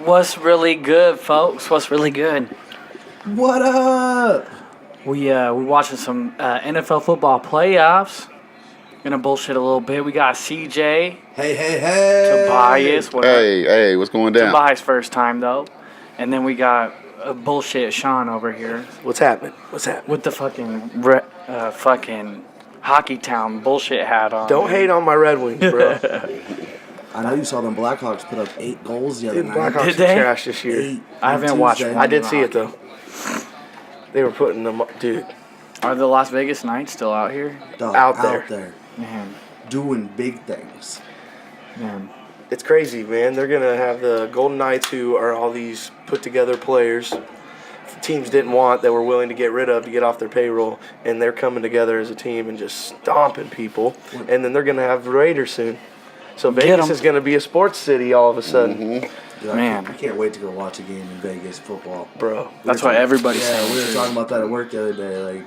What's really good, folks? What's really good? What up? We watching some NFL football playoffs. Gonna bullshit a little bit. We got CJ, Hey. Tobias. Hey, what's going down? Tobias' first time though, and then we got bullshit Sean over here What's happening? with the fucking Hockey Town bullshit hat on. Don't hate on my Red Wings, bro. I know you saw them Blackhawks put up 8 goals the other Dude, night. Blackhawks Did are they? trash this year. 8 I haven't on watched Tuesday. one. I did see it though. They were putting them, dude. Are the Las Vegas Knights still out here? Dog, out there. Man, Doing big things. man. It's crazy, man. They're gonna have the Golden Knights, who are all these put together players teams didn't want, that were willing to get rid of to get off their payroll, and they're coming together as a team and just stomping people. And then they're gonna have the Raiders soon. So Vegas 'em. is gonna be a sports city all of a sudden, Dude, Man. I can't wait to go watch a game in Vegas football. bro. That's what everybody's saying. We were too. talking about that at work the other day. Like,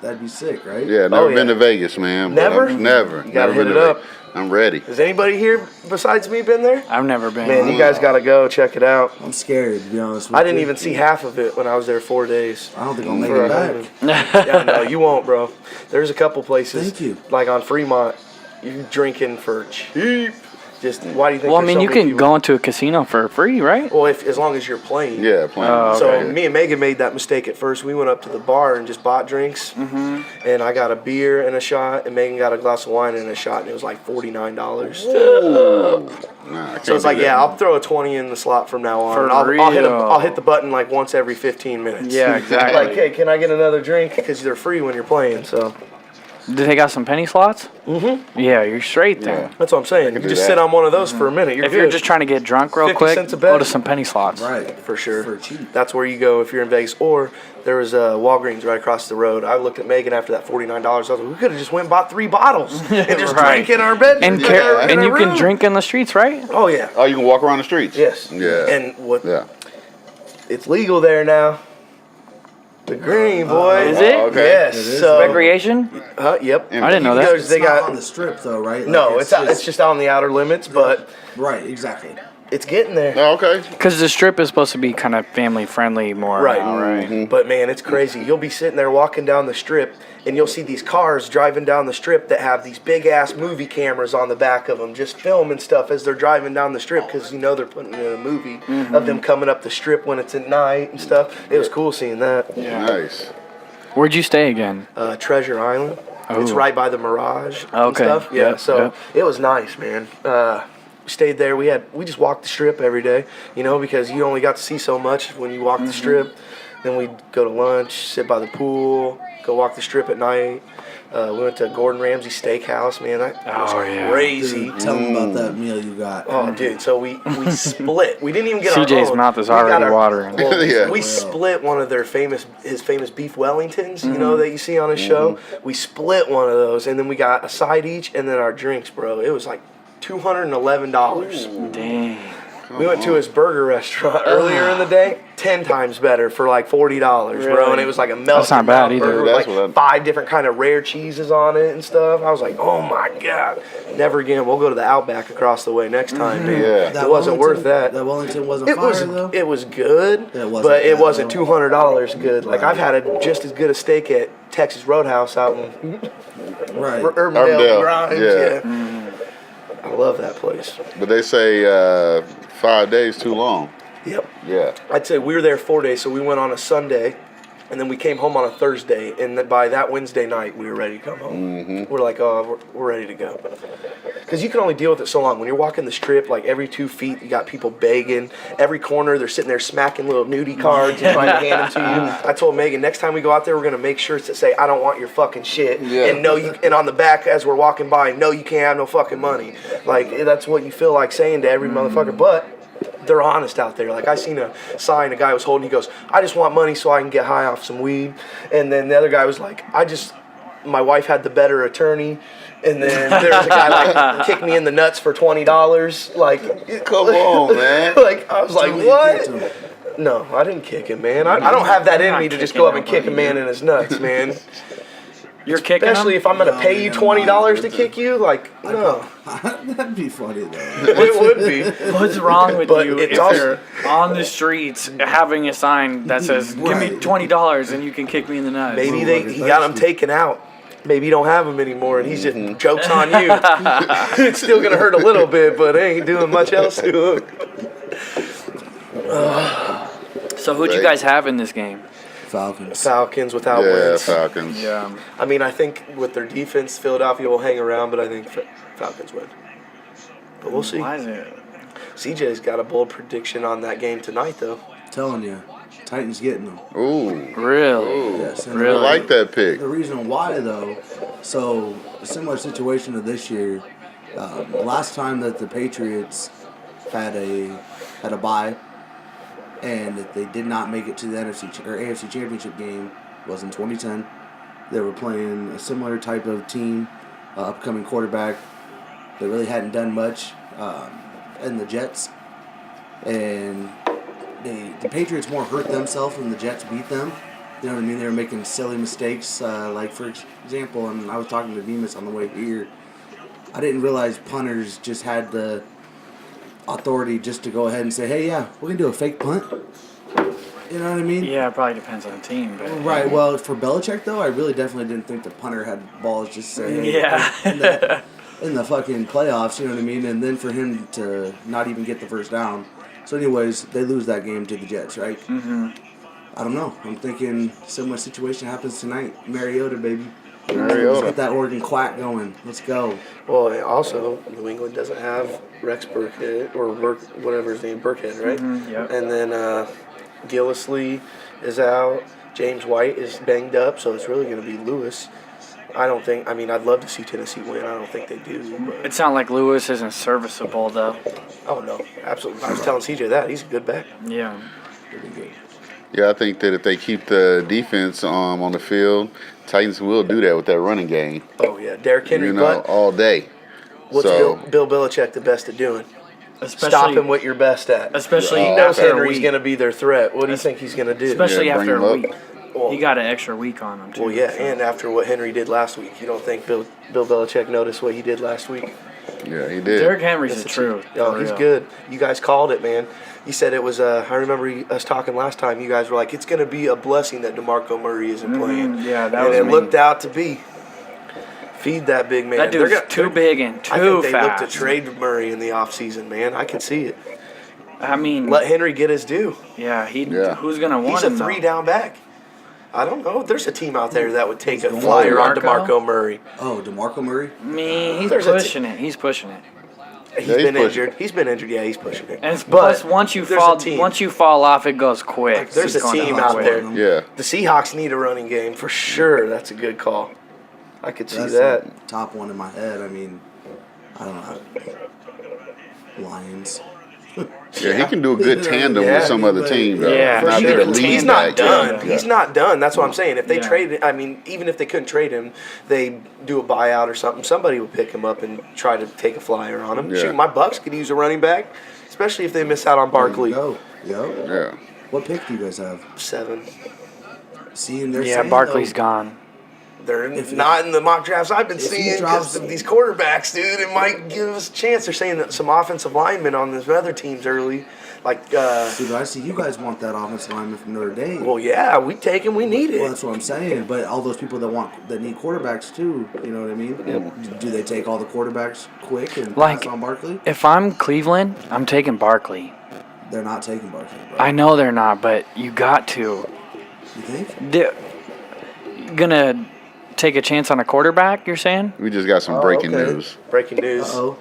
that'd be sick, right? Yeah, never yeah. been to Vegas, man. but Never? Never. You gotta Never hit been it to up. Vegas. I'm ready. Has anybody here besides me been there? I've never been. Man, you guys gotta go check it out. I'm scared, to be honest with I didn't you. even see half of it when I was there 4 days. I don't think I'll make For it a back. honeymoon. Yeah, no, you won't, bro. There's a couple places. Thank you. Like on Fremont, you're drinking for cheap. Just why do you think? Well, I there's mean, so you many can people? go into a casino for free, right? Well, as long as you're playing. Yeah, playing. Oh, So okay. me and Megan made that mistake at first. We went up to the bar and just bought drinks, and I got a beer and a shot, and Megan got a glass of wine and a shot, and it was like $49. Nah, I can't So it's do like, that. yeah, I'll throw a 20 in the slot from now on. For and I'll real. I'll hit the button like once every 15 minutes. Yeah, exactly. Like, hey, can I get another drink? Because they're free when you're playing. So Did they got some penny slots? Mm-hmm. Yeah, you're straight there. Yeah. that's what I'm saying. You do just that. sit on one of those for a minute. You're If good. you're just trying to get drunk real 50 quick, cents a bet. go to some penny slots. Right. for sure. For cheap. That's where you go if you're in Vegas. Or there was a Walgreens right across the road. I looked at Megan after that $49. I was like, we could have just went and bought 3 bottles and just Right. drank in our bed. And in and our you can room. drink in the streets, right? Oh yeah. Oh, you can walk around the streets? Yes. Yeah. And what? Yeah. It's legal there now. The green, boy. Is it? Oh, okay. Yes. It is. So, Recreation? Yep. I didn't know that. Because It's they not got on the strip, though, right? Like, no. It's just out on the outer limits, but Right, exactly. it's getting there. Oh, okay. Because the strip is supposed to be kind of family friendly more. Right. now, right? But man, it's crazy. You'll be sitting there walking down the strip, and you'll see these cars driving down the strip that have these big ass movie cameras on the back of them, just filming stuff as they're driving down the strip, because you know they're putting in a movie of them coming up the strip when it's at night and stuff. It was cool seeing that. Nice. Where'd you stay again? Treasure Island. It's Oh. right by the Mirage and Okay. stuff. Yeah, Yep, so yep. it was nice, man. We stayed there. We just walked the strip every day, you know, because you only got to see so much when you walk the strip. Then we'd go to lunch, sit by the pool, go walk the strip at night. We went to Gordon Ramsay Steakhouse, man. That was Oh, yeah. crazy. Dude, tell them about that meal you got. Oh, dude. So we split. We didn't even get our CJ's own. mouth is We got already our- watering. Well, Yeah. We split one of his famous beef Wellingtons, you know, that you see on his show. We split one of those, and then we got a side each, and then our drinks, bro. It was like $211. Dang. We went to his burger restaurant earlier in the day, 10 times better for like $40, bro. Really? And it was like a melted That's not bad either. burger with That's like what 5 different kind of rare cheeses on it and stuff. I was like, oh my God. Never again. We'll go to the Outback across the way next time, dude. Yeah. It wasn't worth that. That Wellington wasn't It fire, was though? it was good, It wasn't but it bad, wasn't though. $200 good. Like I've had just as good a steak at Texas Roadhouse out in Right. Urbandale, Grimes. yeah. Yeah. I love that place. But they say 5 days too long. Yep. Yeah. I'd say we were there 4 days, so we went on a Sunday, and then we came home on a Thursday, and then by that Wednesday night, we were ready to come home. We're like, oh, we're ready to go. Because you can only deal with it so long. When you're walking the strip, like every 2 feet, you got people begging. Every corner, they're sitting there smacking little nudie cards and trying to hand them to you. I told Megan, next time we go out there, we're going to make sure to say, I don't want your fucking shit. Yeah. And no, you, and on the back, as we're walking by, no, you can't have no fucking money. Like, that's what you feel like saying to every motherfucker. But they're honest out there. Like I seen a sign a guy was holding. He goes, "I just want money so I can get high off some weed." And then the other guy was like, my wife had the better attorney." And then there was a guy like kicked me in the nuts for $20. Like, Come on, man. like I was like, Tell me you kicked him. what? No, I didn't kick him, man. I don't have that in me to just go up and kick a man in his nuts, man. You're kicking him? Especially if I'm going to No, pay you man, $20 to no. kick you. Like, no. That'd be funny though. It would be. What's wrong with But you it's if also- you're on the streets having a sign that says, give me Right. $20 and you can kick me in the nuts? Maybe Motherfuckers he got him thirsty. taken out. Maybe you don't have him anymore, and he's just jokes on you. It's still gonna hurt a little bit, but it ain't doing much else to him. So who'd you guys have in this game? Falcons. Falcons without Yeah, wins. Falcons. Yeah. I mean, I think with their defense, Philadelphia will hang around, but I think Falcons win. But we'll see. Why is it? CJ's got a bold prediction on that game tonight, though. Telling you, Titans getting them. Ooh. Really? Yes. and I Really? like that pick. The reason why, though, so a similar situation to this year. Last time that the Patriots had a bye, and that they did not make it to the AFC Championship game was in 2010. They were playing a similar type of team, upcoming quarterback. They really hadn't done much, and the Jets, and the Patriots more hurt themselves than the Jets beat them. You know what I mean? They were making silly mistakes. Like, for example, and I was talking to Demas on the way here, I didn't realize punters just had the authority just to go ahead and say, hey, yeah, we're going to do a fake punt. You know what I mean? Yeah, it probably depends on the team. But Right. Well, for Belichick, though, I really definitely didn't think the punter had balls just to say, hey, Yeah. in the fucking playoffs, you know what I mean? And then for him to not even get the first down. So, anyways, they lose that game to the Jets, right? Mm-hmm. I don't know. I'm thinking similar situation happens tonight. Mariota, baby. Let's Mariota. get that Oregon quack going. Let's go. Well, and also, New England doesn't have Rex Burkhead, or whatever his name, Burkhead, right? Yep. And then Gillislee is out. James White is banged up, so it's really going to be Lewis. I mean, I'd love to see Tennessee win. I don't think they do. But, It's not like Lewis isn't serviceable, though. oh, no. Absolutely. I was telling CJ that. He's a good back. Yeah. Pretty good. Yeah, I think that if they keep the defense on the field, Titans will do that with that running game. Oh, yeah. Derrick Henry, You know, but all day. what's So Bill Belichick the best at doing? Especially, Stopping what you're best at. Especially Yeah. He knows after a Henry's week. going to be their threat. What do you think he's going to do? Especially Yeah, after bring a him week. up. Well, He got an extra week on him, too. well, yeah, so. and after what Henry did last week, you don't think Bill Belichick noticed what he did last week? Yeah, he did. Derrick Henry's That's the the truth. Oh, for he's real. good. You guys called it, man. You said it was. I remember us talking last time. You guys were like, "It's going to be a blessing that DeMarco Murray isn't playing." Yeah, that and was it me. looked out to be. Feed that big man. That They're dude's gonna- too big and too I think they fast. looked to trade Murray in the offseason, man. I can see it. I mean, Let Henry get his due. yeah, Yeah. who's going to want He's a him, though? 3-down back. I don't know. There's a team out there that would take a going flyer on DeMarco? DeMarco Murray. Oh, DeMarco Murray? I mean, he's There's a pushing it. He's pushing it. He's Yeah, he's been pushing. injured. He's been injured. Yeah, he's pushing it. And But plus, once you there's fall, a team. once you fall off, it goes quick. There's It's a going team to out quick. there. Yeah. The Seahawks need a running game for sure. That's a good call. I could see That's that. the top one in my head. I mean, I don't know. Lions. Yeah, he can do a good tandem Yeah. with some other team, though. Yeah, Not for be sure. the lead He's not back. done. Yeah. He's not done. That's what I'm saying. If they Yeah. traded, I mean, even if they couldn't trade him, they do a buyout or something. Somebody would pick him up and try to take a flyer on him. Yeah. Shoot, my Bucks could use a running back, especially if they miss out on Barkley. Go. Yo. Yeah. What pick do you guys have? 7. Seeing they're Yeah, saying, Barkley's though, gone. They're If- not in the mock drafts I've been if he seeing drops- because of these quarterbacks, dude. It might give us a chance. They're saying that some offensive linemen on these other teams early, like, See, but I see you guys want that offensive lineman from Notre Dame. well, yeah, we take him. We need Well, it. that's what I'm saying. But all those people that need quarterbacks too, you know what I mean? Do they take all the quarterbacks quick and Like- pass on Barkley? If I'm Cleveland, I'm taking Barkley. They're not taking Barkley, bro. I know they're not, but you got to. You think? Gonna take a chance on a quarterback, you're saying? We just got some breaking okay. news. Breaking news: Uh-oh.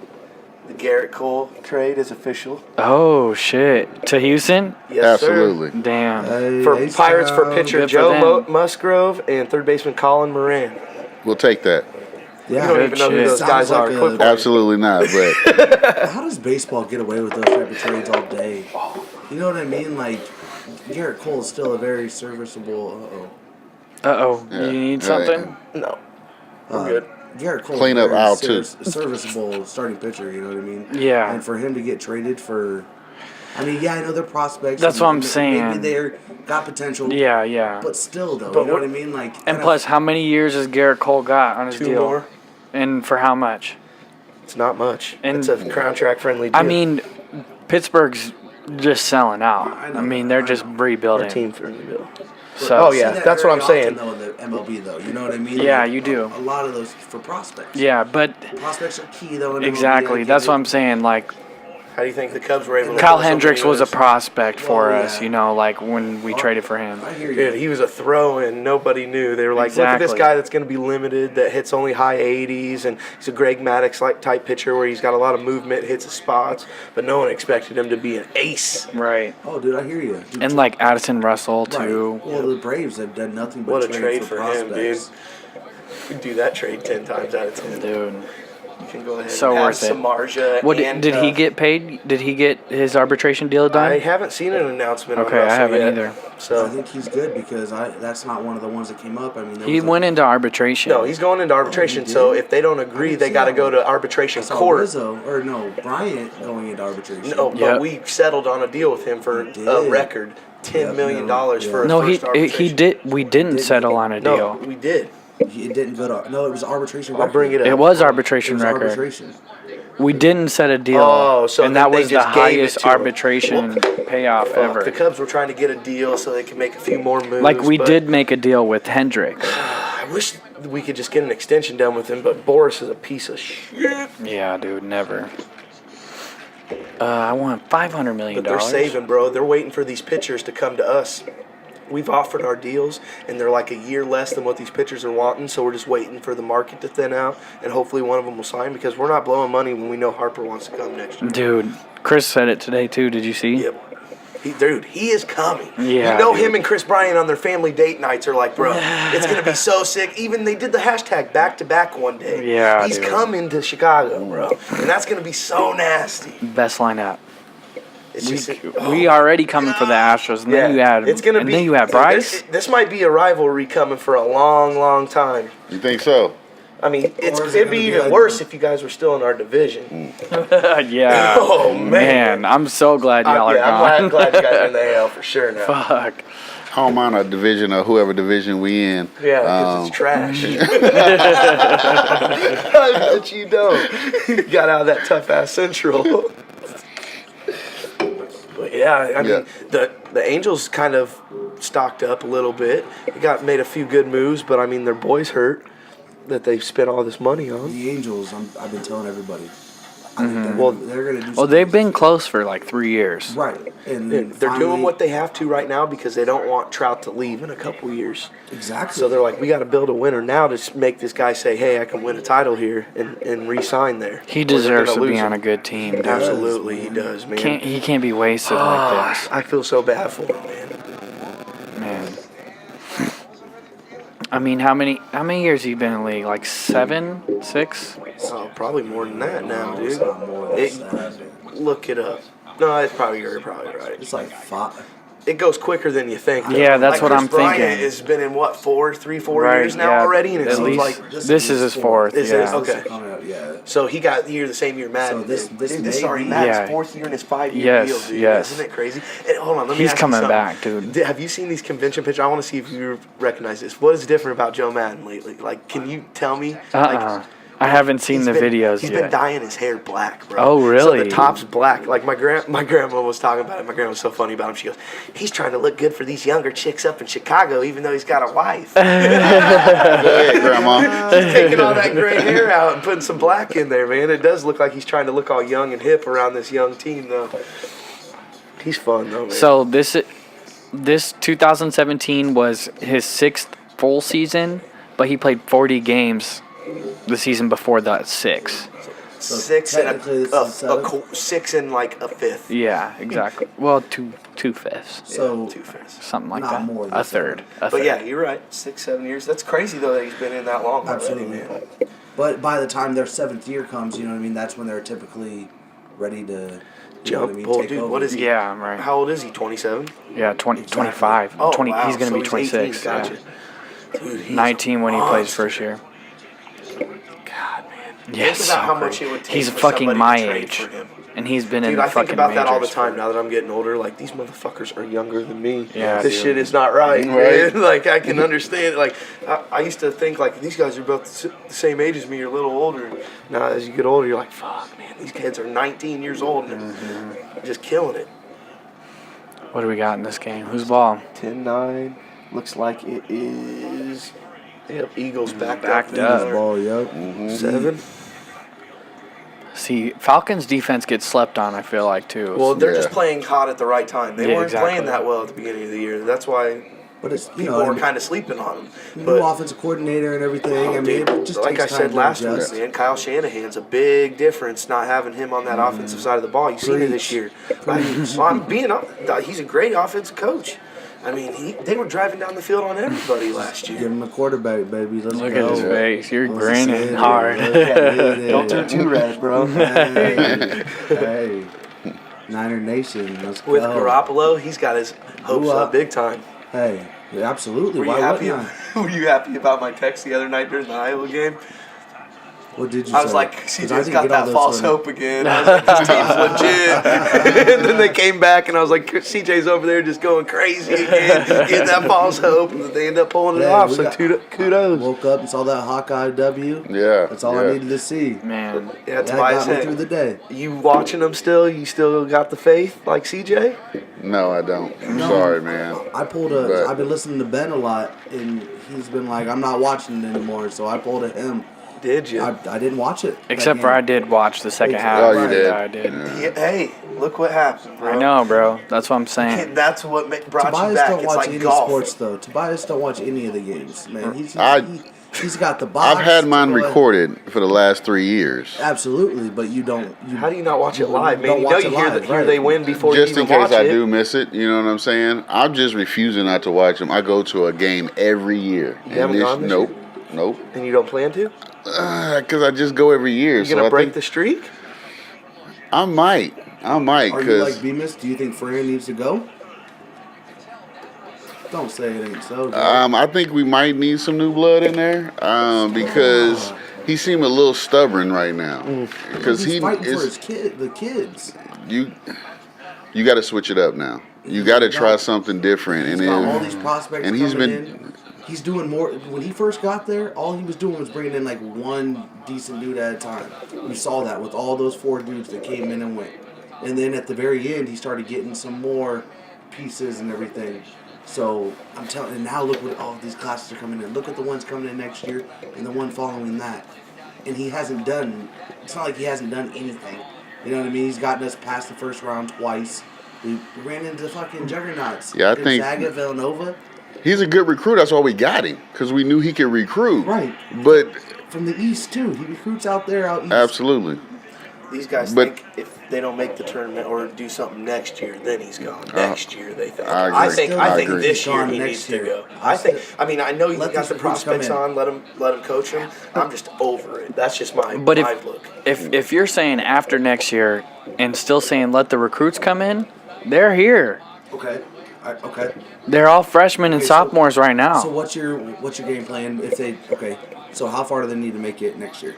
the Garrett Cole trade is official. Oh, shit. To Houston? Yes, sir. Absolutely. Damn. Hey, For Ace Pirates, for Town. pitcher Good for Joe them. Musgrove and third baseman Colin Moran. We'll take that. Yeah. You don't Good even know who shit. those Sounds guys like are. a- Quick one. Absolutely not. But How does baseball get away with those type of trades all day? You know what I mean? Like, Garrett Cole is still a very serviceable. Uh-oh. Yeah. You need Yeah. something? No, Uh, we're good. Garrett Cole, Clean is a up very aisle two. serviceable starting pitcher. You know what I mean? Yeah. And for him to get traded for, I mean, yeah, I know they're prospects. That's and what I'm maybe saying. they're got potential. Yeah, yeah. But still, though, But you know what I what- mean? Like, And plus, how many years has Garrett Cole got on his 2 deal? more. And for how much? It's not much. And- It's a contract friendly deal. I mean, Pittsburgh's just selling out. I I, know, mean, they're I just know. our rebuilding. team friendly deal. So, Oh, see yeah, that that's what very I'm saying. often, though, in the MLB, though, you know what I mean? Yeah, Like, you do. A lot of those for prospects. Yeah, but Prospects are key, though. In MLB. exactly. That's what I'm saying. Like, How do you think the Cubs were able to Kyle pull so Hendricks many was a wins? prospect for Well, us, yeah. you know, like when we traded for him. I hear you. Dude, he was a throw-in. Nobody knew. They were like, look at this Exactly. guy that's going to be limited, that hits only high 80s, and he's a Greg Maddux like type pitcher where he's got a lot of movement, hits his spots, but no one expected him to be an ace. Right. Oh, dude, I hear you. Dude, And like Addison Russell, right. too. Well, the Braves have done nothing but What a trade trade for for him, dude. prospects. We'd do that trade 10 times out of 10. Dude. You can go ahead So and have worth it. Samardzija What and, did he get paid? Did he get his arbitration deal done? I haven't seen an announcement Okay, on I Russell haven't yet. either. I So, think he's good because that's not one of the ones that came up. I mean, there He was went into arbitration. no, he's going into arbitration. did? So if they don't agree, they see got to that go one. to arbitration I saw court. Rizzo, or no, Bryant going into arbitration. No, but Yep. we settled on a deal with him for We a did. record $10 million no, for a No, first he arbitration. did. We didn't Didn't. settle on a No, deal. we did. It didn't go to. No, it was arbitration. I'll record. bring it up. It was It arbitration was record. arbitration. We didn't set a deal. Oh, so and then that they was the just gave it highest to him. arbitration payoff Fuck, ever. the Cubs were trying to get a deal so they could make a few more moves. Like we but did make a deal with Hendricks. I wish we could just get an extension done with him, but Boris is a piece of shit. Yeah, dude, never. I want $500 million. But they're saving, bro. They're waiting for these pitchers to come to us. We've offered our deals, and they're like a year less than what these pitchers are wanting, so we're just waiting for the market to thin out, and hopefully one of them will sign because we're not blowing money when we know Harper wants to come next year. Dude, Chris said it today too. Did you see? Yep. He is coming. Yeah, you know dude. him and Chris Bryant on their family date nights are like, bro, it's going to be so sick. Even they did the hashtag back-to-back one day. Yeah, He's dude. coming to Chicago, bro, and that's going to be so nasty. Best lineup. It's just, We already coming for the Astros, and then you add, it's gonna and be, then you have Bryce. This might be a rivalry coming for a long, long time. You think so? I mean, Or is it it'd gonna be be even like- worse if you guys were still in our division. Yeah. Oh, man. I'm so glad y'all are I'm gone. glad you guys are in the AL for sure now. Fuck. I don't mind a division or whoever division we in. Yeah, because it's trash. I bet you don't. You got out of that tough ass Central. But yeah, I mean, the Angels kind of stocked up a little bit. They made a few good moves, but I mean, their boys hurt that they spent all this money on. The Angels, I've been telling everybody. I think they're going to do. Well, they've been close for like 3 years. right, and They're finally- doing what they have to right now because they don't want Trout to leave in a couple years. exactly. So they're like, we got to build a winner now to make this guy say, hey, I can win a title here and re-sign there. He Or they're deserves gonna to be lose on a him. good team, dude. Absolutely, he does, man. He can't be wasted like this, I feel so bad for him, man. man. I mean, how many years have you been in the league? Like 7, 6? Oh, probably more than that now, No, it's dude. not more than that. Look it up. No, you're probably right. It's like 5. It goes quicker than you think. though. Yeah, that's Like what Chris I'm Bryant thinking. has been in what, 4 Right, years now yeah, already, and it at seems least. like This is his fourth, Is yeah. it? Okay. Coming up, yeah. So he got here the same year Madden. So this- did. this Dude, may sorry, be- Madden's Yeah. 4th year in his 5-year Yes, deal, dude. yes. Isn't it crazy? And hold on, let me He's ask you coming something. back, dude. Have you seen these convention pictures? I want to see if you recognize this. What is different about Joe Madden lately? Like, can you tell me? I haven't seen He's the been- videos He's yet. been dyeing his hair black, bro. Oh, really? So the top's black. Like my grandma was talking about it. My grandma was so funny about him. She goes, "He's trying to look good for these younger chicks up in Chicago, even though he's got a wife." Go ahead, Grandma. He's taking all that gray hair out and putting some black in there, man. It does look like he's trying to look all young and hip around this young team, though. He's fun, though, man. So this 2017 was his 6th full season, but he played 40 games the season before that 6. six technically this is seventh? 6 and like a 5th. Yeah, exactly. Well, two fifths, So 2/5. something like Not that. more than A third. But yeah, you're right. 6-7 years. That's crazy though that he's been in that long already, absolutely. man. But by the time their 7th year comes, you know what I mean. That's when they're typically ready to you know what I Jump, mean, well, take dude, over. what is he? Yeah, I'm right. How old is he? 27. Yeah, 20, 25. Oh, 20. wow. He's gonna So be 26. 18. Gotcha. Yeah. Dude, he's 19 when he plays monster. first year. God, man. Yes, Think about so how much crazy. it would take He's for fucking somebody my to trade age, for him. and he's been Dude, in I think fucking about that all the majors time for- now that I'm getting older. Like, these motherfuckers are younger than me. Yeah, this dude. shit is not right, Right. man. Like, I can understand. Like, I used to think, like, these guys are about the same age as me, or a little older. Now, as you get older, you're like, fuck, man, these kids are 19 years old and just killing it. What do we got in this game? Whose ball? 10-9. Looks like it is. Yep, Eagles backed Backed up. up. Ball, yep. 7. See, Falcons defense gets slept on, I feel like, too. Well, they're Yeah. just playing hot at the right time. They Yeah, weren't exactly. playing that well at the beginning of the year. That's why But it's you people know, were kind of sleeping on them. new offensive coordinator and everything. I mean, Dude, it just like I takes time said to last week, adjust. man, Kyle Shanahan's a big difference not having him on that offensive side of the ball. You've seen it this year. Like, so I'm being he's a great offensive coach. I mean, they were driving down the field on everybody last Give year. him a quarterback, baby. Let's Look go. at his face. You're Let's grinning hit it. hard. Let's hit it. Don't turn too red, bro. Hey, hey. Niner Nation. Let's With go. Garoppolo, he's got his hopes Ooh, up big time. Hey, yeah, absolutely. Were you Why happy? wouldn't I? Were you happy about my text the other night during the Iowa game? What did you I say? was like, 'Cause I CJ's didn't got get all that those false on- hope again. I was like, this team's legit. And then they came back, and I was like, CJ's over there just going crazy again, getting that false hope, and they end up pulling it Yeah, off. we So got- kudos. Woke up and saw that Hawkeye W. Yeah. That's all yeah. I needed to see. Man, Yeah, That Tobias, got me through the day. you watching them still? You still got the faith like CJ? No, I don't. I'm No. sorry, man. I've But- been listening to Ben a lot, and he's been like, I'm not watching it anymore. So I pulled at him. Did you? I didn't watch it. except for I did watch the second half. Oh, you did? Yeah, I did. Yeah. Yeah, hey, look what happened, bro. I know, bro. That's what I'm saying. That's what brought you Tobias back. don't It's watch like any golf. sports though. Tobias don't watch any of the games, man. I- He's got the box. I've had mine but- recorded for the last 3 years. Absolutely, but you don't. How do you not watch it live, man? don't You know watch you it hear, live, hear right. they win before Just you in even case watch I it. do miss it, you know what I'm saying? I'm just refusing not to watch them. I go to a game every year. You haven't gone this Nope. year? Nope. And you don't plan to? Because I just go every year. You gonna I break think the streak? I might. Are you like Because Bemis? Do you think Fran needs to go? Don't say it ain't so. bro. I think we might need some new blood in there because he seemed a little stubborn right now. Because He's he fighting for is his the kids. you got to switch it up now. You got to try something different. He's And got all then these prospects and he's coming been- in. He's doing more. When he first got there, all he was doing was bringing in like one decent dude at a time. We saw that with all those 4 dudes that came in and went. And then at the very end, he started getting some more pieces and everything. So I'm telling you, now look what all of these classes are coming in. Look at the ones coming in next year and the one following that. And he hasn't done, it's not like he hasn't done anything. You know what I mean? He's gotten us past the first round twice. We ran into fucking juggernauts. Yeah, I think- Gonzaga, Villanova. he's a good recruit. That's why we got him because we knew he could recruit. Right. But From the East, too. He recruits out there, out East. absolutely. These guys But- think if they don't make the tournament or do something next year, then he's gone. Next year, they think. I agree. I think. Still I I think agree. this He's year gone he next needs to year. go. I I think. still- I mean, I know you Let got these the recruits come prospects in. on. Let him coach them. I'm just over it. That's just my But look. if you're saying after next year and still saying let the recruits come in, they're here. Okay. Okay. They're all freshmen and Okay, so- sophomores right now. So what's your game plan if they so how far do they need to make it next year?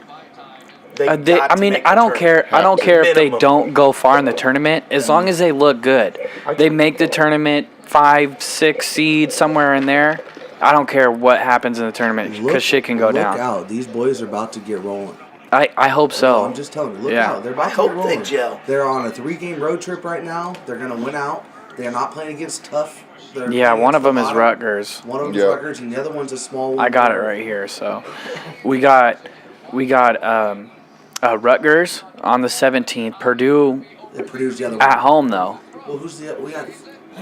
They I got to mean, make I the don't care. tournament. I don't care if they Minimum. don't go far in the tournament, as long as they look good. They make the tournament 5, 6 seed somewhere in there. I don't care what happens in the tournament because shit can go look down. out. These boys are about to get rolling. I hope so. I'm just telling you, look Yeah. out. They're about I to hope get they rolling. gel. They're on a 3-game road trip right now. They're going to win out. They're not playing against tough. They're Yeah, playing one of against them the is bottom. Rutgers. One of them's Yeah. Rutgers, and the other one's a small one. I got it right here. So we got Rutgers on the 17th. Purdue It produced the other one. at home though. Well, who's the we got?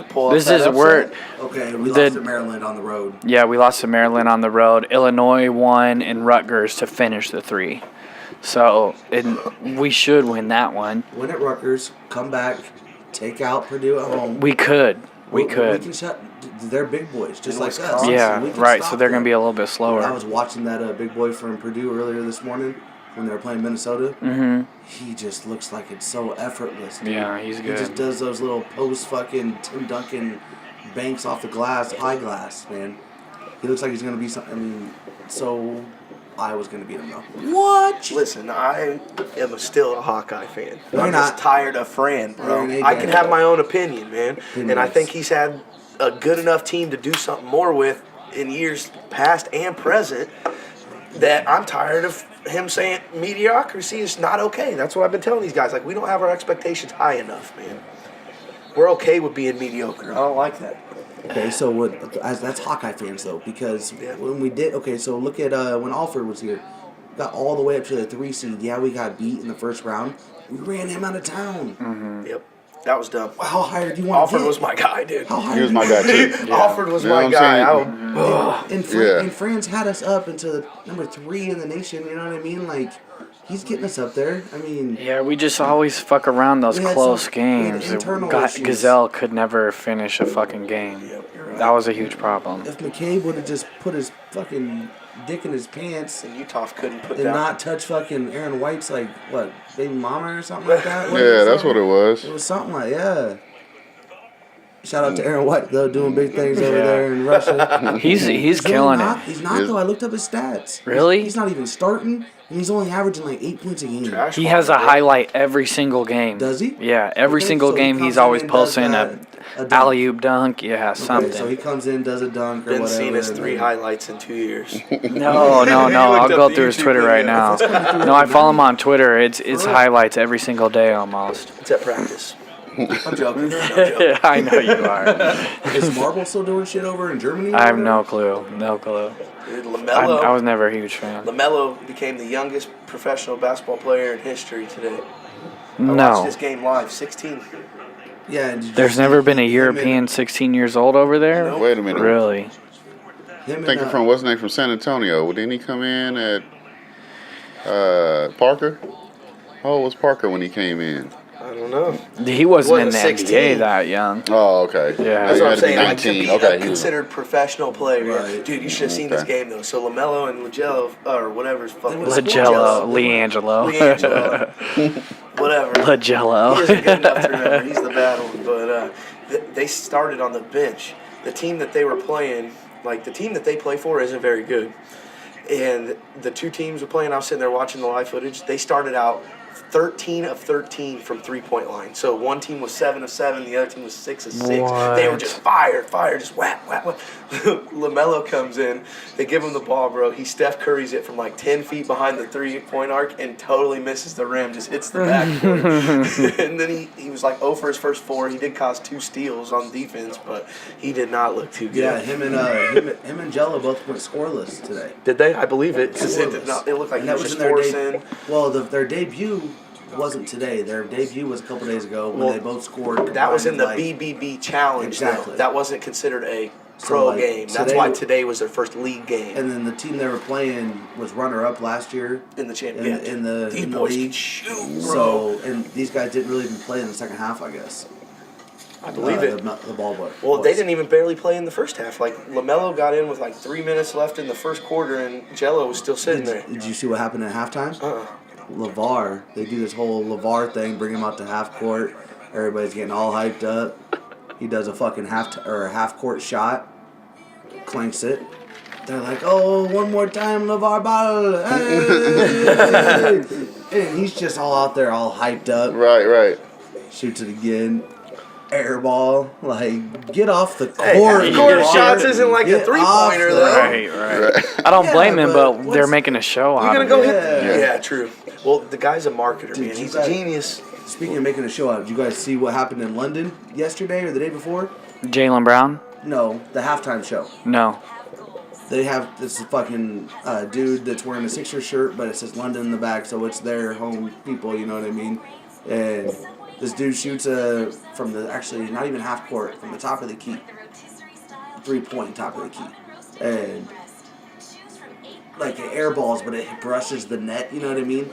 Pull up This that is upset. where Okay, we The- lost to Maryland on the road. yeah we lost to Maryland on the road. Illinois won and Rutgers to finish the 3. So we should win that one. Win at Rutgers, come back, take out Purdue at home. We could. We We could. can shut. They're big boys, just In like us. Wisconsin. Yeah, We can right. So stop they're going to them. be a little bit I slower. was watching that big boy from Purdue earlier this morning when they were playing Minnesota. Mm-hmm. He just looks like it's so effortless. Dude. Yeah, he's He just good. does those little post fucking Tim Duncan banks off the glass, high glass, man. He looks like he's gonna be something. I mean, so Iowa's going to beat them, though. What? Listen, I am still a Hawkeye fan. No, I'm you're just not. tired of Fran, bro. You're an I can AJ. have my own opinion, man. And I Opinions. think he's had a good enough team to do something more with in years past and present that I'm tired of him saying mediocrity is not okay. That's what I've been telling these guys. Like, we don't have our expectations high enough, man. We're okay with being mediocre. I don't like that. Okay, so that's Hawkeye fans, though, because Yeah. when we did, okay, so look at when Alfred was here. Got all the way up to the 3 seed. Yeah, we got beat in the first round. We ran him out of town. Yep. That was dumb. How high do you want to Alfred get? was my guy, dude. How high He was do my you guy want too. to Alfred was You know my what guy. I'm get? And Yeah. Fran's had us up into the number 3 in the nation, you know what I mean? Like, he's getting us up there. I mean, Yeah, we just always fuck around those We had close some- we had games. internal God, issues. Gazelle could never finish a fucking game. Yep, you're right. That was a huge problem. if McCabe would have just put his fucking dick in his pants And Utah couldn't put and down. not touch fucking Aaron White's, like, what, baby mama or something like that? Yeah, that's what it was. It was something like, yeah. Shout out to Aaron White, though, doing big things over Yeah. there in Russia. He's really killing not. it. He's not, though. I looked up his stats. Really? He's not even starting, and he's only averaging like 8 points a game. Trash He has a talking, bro. highlight every single game. Does he? Yeah, every Okay, single so he game comes he's in always and does posting a dunk. alley oop dunk. Yeah, something. Okay, so he comes in, does a dunk or Been whatever. seen his and 3 then- highlights in 2 years. No, You I'll looked go up the through his YouTube Twitter right video. now. That's coming through No, I every follow him night. on Twitter. It's real? highlights every single day almost. It's at practice. I'm joking. I know you are. Is Marble still doing shit over in Germany? or I have whatever? no clue. No clue. Dude, I LaMelo, was never a huge fan. LaMelo became the youngest professional basketball player in history today. I watched No. this game live, 16. Yeah. and did you There's see never been a him European 16 years old over there? Nope. Wait a minute. Really? Him Thinking and, from what's his name from San Antonio. Didn't he come in at Parker? How old was Parker when he came in? I don't know. He wasn't in the 16. NBA that young. Oh, okay. Yeah. That's He what I'm had to be saying. Like, to 19. be Okay, a he was- considered professional player. Right. Dude, you should have seen this Okay. game, though. So LaMelo and Lagello, or whatever his fucking would've LaGello, Leangelo. Leangelo. Leangelo. Whatever. He LaGello. isn't good enough to remember. He's the bad one. But they started on the bench. The team that they were playing, like the team that they play for, isn't very good. And the 2 teams were playing. I was sitting there watching the live footage. They started out 13 of 13 from 3-point line. So one team was 7 of 7, the other team was 6 of 6. They were What? just fire, just whap, whap, whap. LaMelo comes in. They give him the ball, bro. He Steph Curry's it from like 10 feet behind the 3-point arc and totally misses the rim. Just hits the backboard. And then he was like 0 for his first 4. He did cause 2 steals on defense, but he did not look too good. Yeah, him and Jello both went scoreless today. Did they? I believe it. Because it did Scoreless. not. It looked like And he that was was just in their forcing. Well, their debut wasn't today. Their debut was a couple days ago when Well, they both scored. That was in the combined, like, BBB challenge. Exactly. Though. That wasn't considered a So, pro like, game. That's today- why today was their first league game And then the team they were playing was runner-up last year in the championship. in the These in the boys league. can shoot, bro. So, and these guys didn't really even play in the second half, I guess. I believe it. The ball boy. Well, they didn't even barely play in the first half. Like LaMelo got in with like 3 minutes left in the first quarter, and Jello was still sitting there. Did you see what happened at halftime? Uh-uh. LeVar, they do this whole LeVar thing, bring him out to half court. Everybody's getting all hyped up. He does a fucking half court shot, clanks it. They're like, "Oh, one more time, LeVar ball!" Hey! And he's just all out there, all hyped up. Right. Shoots it again. Air ball. Like, get off the court. Hey, half-court LeVar. shots isn't like a Get three-pointer, off though. Right. I don't Yeah, blame him, but but what's- they're making a show You're out gonna of go it. hit. Yeah. Yeah, true. Well, the guy's a marketer, Dude, man. you He's guys- a genius. Speaking of making a show out, did you guys see what happened in London yesterday or the day before? Jalen Brown? No, the halftime show. No. They have this fucking dude that's wearing a Sixers shirt, but it says London in the back, so it's their home people, you know what I mean? And this dude shoots from the, actually not even half court, from the top of the key. 3-point top of the key. And like it air balls, but it brushes the net, you know what I mean?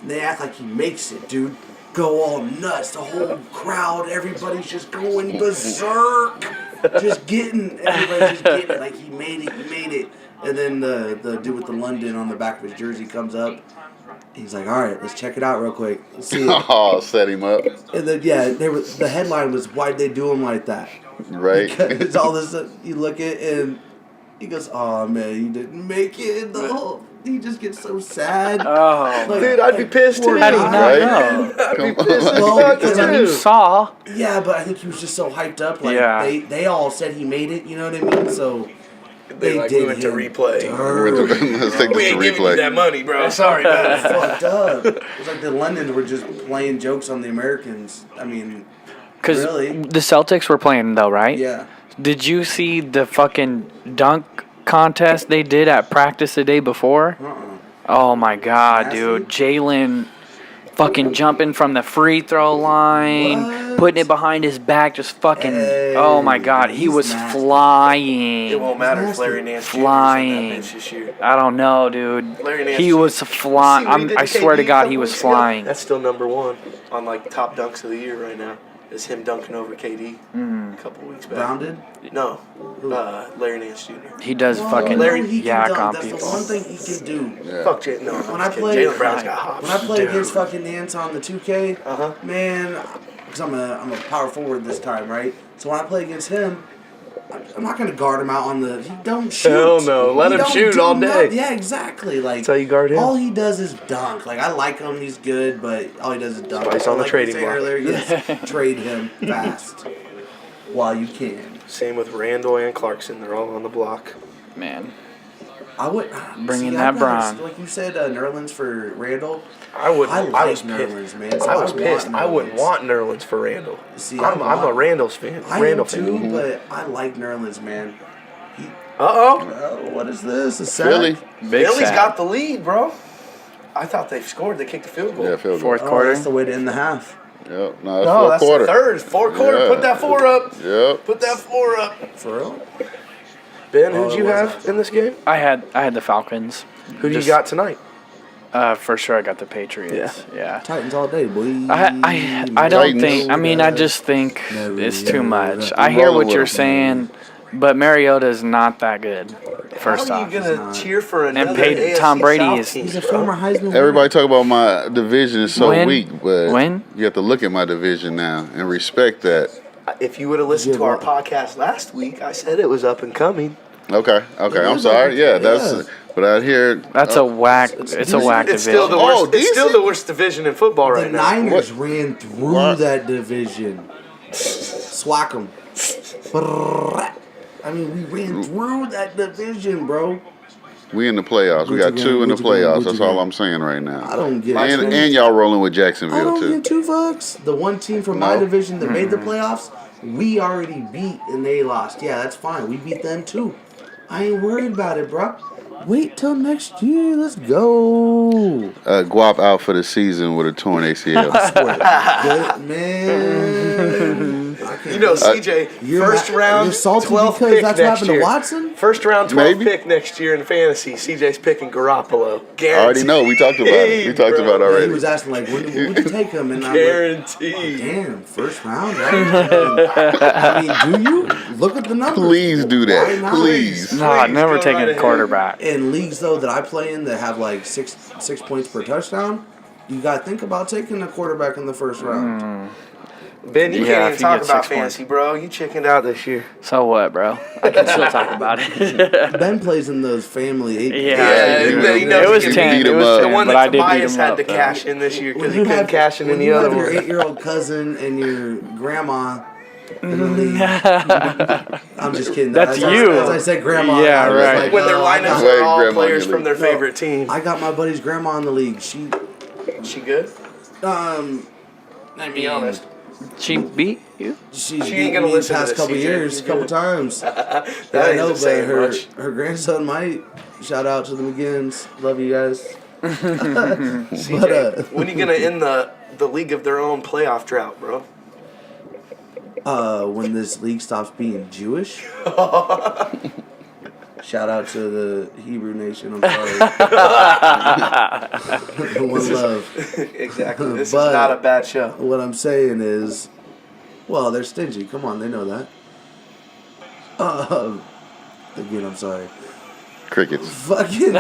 And they act like he makes it, dude. Go all nuts. The whole crowd, everybody's just going berserk. Just getting, everybody's just getting it. Like he made it. And then the dude with the London on the back of his jersey comes up. He's like, all right, let's check it out real quick. Let's see it. Oh, set him up. And then, yeah, the headline was, why'd they do him like that? Right. Because all this, you look at it and he goes, oh man, you didn't make it. he just gets so sad. Oh, Like, Dude, I'd be pissed poor too. how do you guy. not Right? know? I'd be Come pissed as on. Well, fuck because Because you too. saw. Yeah, but I think he was just so hyped up. Like Yeah. they all said he made it. You know what I mean? So They like, did we went to him replay. dirty, Let's take We this ain't to giving you that replay. money, bro. Sorry, man. fucked up. It was like the Londons were just playing jokes on the Americans. I mean, Because Really? the Celtics were playing though, right? yeah. Did you see the fucking dunk contest they did at practice the day before? Oh my god, Nasty? dude. Jalen fucking jumping from the free throw line, What? putting it behind his back, just fucking. Hey, oh my god, he he's was nasty. It flying. won't matter if nasty. Larry Nance Jr. Flying. that bitch this year. I don't know, dude. Larry Nance He Jr. was flying. See what he did I swear to KD a God, couple he was weeks ago? flying. That's still number one on like top dunks of the year right now. Is him dunking over KD Mm. a couple weeks back. Grounded. No, Larry Nance Jr. He does Well, fucking Larry- he can yak dunk. on That's people. the one thing he can do. Yeah. Fuck Jalen. No, When I'm I just kidding. played- Jalen Brown's got hops. When I played Dude. against fucking Nance on the 2K, Uh-huh. man, because I'm a power forward this time, right? So when I play against him, I'm not gonna guard him out on the. He don't shoot. Hell no. Let He him don't shoot do all day. nothing. Yeah, exactly. Like That's how you guard him. all he does is dunk. Like I like him, he's good, but all he does is dunk. why he's on the like trading we said block. earlier, yes, trade him fast while you can. Same with Randall and Clarkson. They're all on the block. Man. I would Bringing see, that I'd rather- Bron. like you said, Nerlens for Randall. I wouldn't. I I, like was pissed. Nerlens, man. So I was want pissed. I wouldn't Nerlens. want Nerlens for Randall. See, I'm a Randall's fan. I Randall am fan. too, but I like Nerlens, man. Uh-oh. Oh, what is this? A sack? Philly. Big Philly's sack. got the lead, bro. I thought they scored. They kicked the field goal. Yeah, field goal. Fourth Oh, quarter. that's the way to end the half. Yep. No, that's No, fourth that's quarter. the third. Fourth quarter. Yeah. Put that four up. Yep. Put that four up. For real? Ben, Oh, who'd it you was have after. in this game? I had the Falcons. Who do you Just- got tonight? For sure, I got the Patriots. Yeah. Titans all day, boy. I don't Titans. think. I mean, I just think No, it's no, too no. much. I'm I hear rolling what with you're them. saying, but Mariota's not that good. First How are off, you gonna not. cheer for another Paid- AFC Tom Brady South is- team, He's a bro? former Heisman winner. Everybody talk about my division is so When? weak, but When? you have to look at my division now and respect that. If you would have listened Yeah, to our well- podcast last week, I said it was up and coming. Okay, It I'm is sorry. like- Yeah, that's. yeah. But out here, that's a whack. It's a whack It's still division. the worst. Oh, it's still decent. the worst division in football The right now. Niners What? ran through What? that division. Swack them. I mean, we ran through that division, bro. we in the playoffs. We Gucci got gang, two in the Gucci gang, playoffs. Gucci That's all gang. I'm saying right now. I don't get And y'all rolling with I Jacksonville don't too. get two fucks. The one team from my No. division that made the playoffs, we already beat and they lost. Yeah, that's fine. We beat them too. I ain't worried about it, bro. Wait till next year. Let's go. Guap out for the season with a torn ACL. Good, man. I can't You know, believe- CJ, You're first ma- round, you're salty 12th because pick that's what next happened to year. Watson? First round, 12th Maybe. pick next year in fantasy. CJ's picking Garoppolo. I Guaranteed. already know. We talked about it. We talked Bro. about it Yeah, he already. was asking like, when would you take him? And I'm like, Guaranteed. damn, first round, right? I mean, do you look at the numbers? Please do Why that. not? Please. Nah, Please never go taking right a ahead. quarterback. In leagues though that I play in that have like six points per touchdown, you gotta think about taking a quarterback in the first round. Ben, you Yeah, can't if even you talk get about 6 points. fantasy, bro. You chickened out this year. So what, bro? I can still talk about it. Ben plays in those family 8. Yeah, he it, was- was- he it was beat 10. him It was up. 10, The one but I that did beat Tobias him had up. to though. cash in this year because When he you couldn't have, cash in when any you other have your one. 8-year-old cousin and your grandma in the league. I'm just kidding. That's as I- you. As I said, grandma. Yeah, I was right. like, When their no, I lineups got- Wait, are all Grandma, players you from their No, favorite team. I got my buddy's grandma in the league. She, She good? I Be honest. She beat you? She ain't beat gonna me listen to past this, couple CJ. years, You're couple good. times. That Yeah, I ain't know, but saying her much. her grandson might. Shout out to the McGinns. Love you guys. CJ, when are you gonna end the league of their own playoff drought, bro? When this league stops being Jewish. Shout out to the Hebrew nation. I'm sorry. One love. Exactly. This But- is not a bad show. What I'm saying is, well, they're stingy. Come on, they know that. Again, I'm sorry. Crickets. Fucking.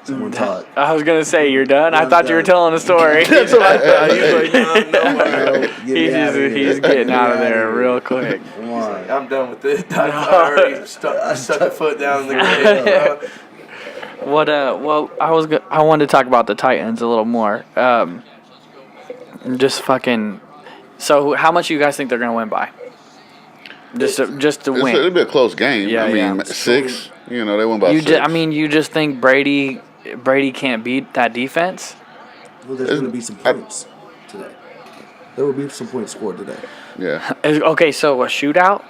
Someone taught. I was gonna say you're done. I thought you were telling a story. That's what I thought. He was like, no way. He's getting out of there real quick. Come on. I'm done with this. I already stuck a foot down in the grave. Well, I wanted to talk about the Titans a little more. Just fucking. So, how much you guys think they're gonna win by? Just to win. It'll be a close game. Yeah, I mean, yeah. 6. You know, they won by 6. You just think Brady can't beat that defense? Well, there's going to be some points today. There will be some points scored today. Yeah. Okay, so a shootout.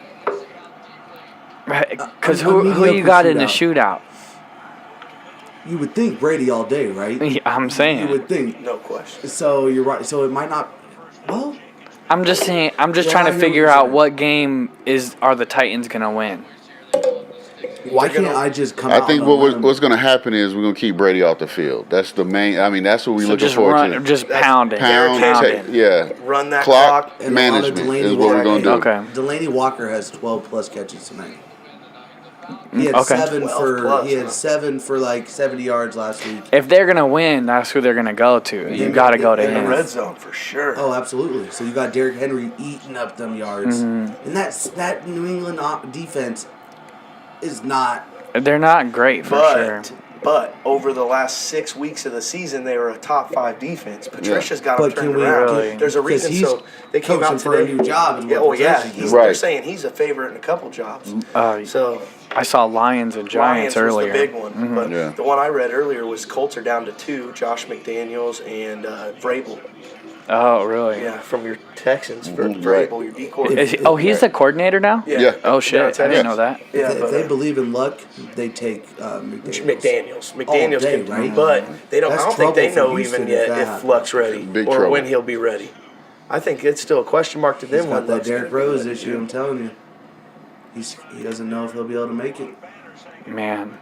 Because A who you mediocre got in the shootout. shootout? You would think Brady all day, right? Yeah, I'm You saying. would think. No question. So you're right. So it might not. Well, I'm just saying. I'm just Yeah, trying I to know figure what you're out saying. what game are the Titans gonna win. why can't I just come I out? think on a limb? what's going to happen is we're going to keep Brady off the field. That's the main. I mean, that's what we're So looking just forward run, to. just pounding, Pound, pounding. yeah. Run that Clock clock. And a lot of management Delaney is what we're Walker. going to do. Okay. Delaney Walker has 12 plus catches tonight. He had Okay. 7 12 for plus, he had huh? 7 for like 70 yards last week. If they're gonna win, that's who they're gonna go to. You Yeah, got to go to In the him. red zone for sure. Oh, absolutely. So you got Derrick Henry eating up them yards, Mm-hmm. and that New England defense is not. They're not great for sure. But over the last 6 weeks of the season, they were a top 5 defense. Patricia's got them But can turned we? around. Really? There's a Because reason. he's So they came out coaching for a today. new job. Is what Yeah, oh yeah, Patricia's he's, doing. Right. they're saying he's a favorite in a couple jobs. So I saw Lions and Giants Lions earlier. was the big one, but Yeah. the one I read earlier was Colts are down to 2: Josh McDaniels and Vrabel. Oh, really? Yeah, from your Texans for Mhm, Vrabel, right. your D coordinator. Is he, oh, he's the coordinator now? Yeah. Yeah. Oh shit! I Texas. didn't know that. Yeah, if but, they believe in luck, they take McDaniels. All McDaniels day, can, right? but they don't. That's I don't think they trouble for know Houston even if yet that if happens. Luck's ready Big or trouble. when he'll be ready. I think it's still a question mark to them He's when got that Luck's Derrick gonna be Rose ready. issue. I'm telling you, he doesn't know if he'll be able to make it. Man,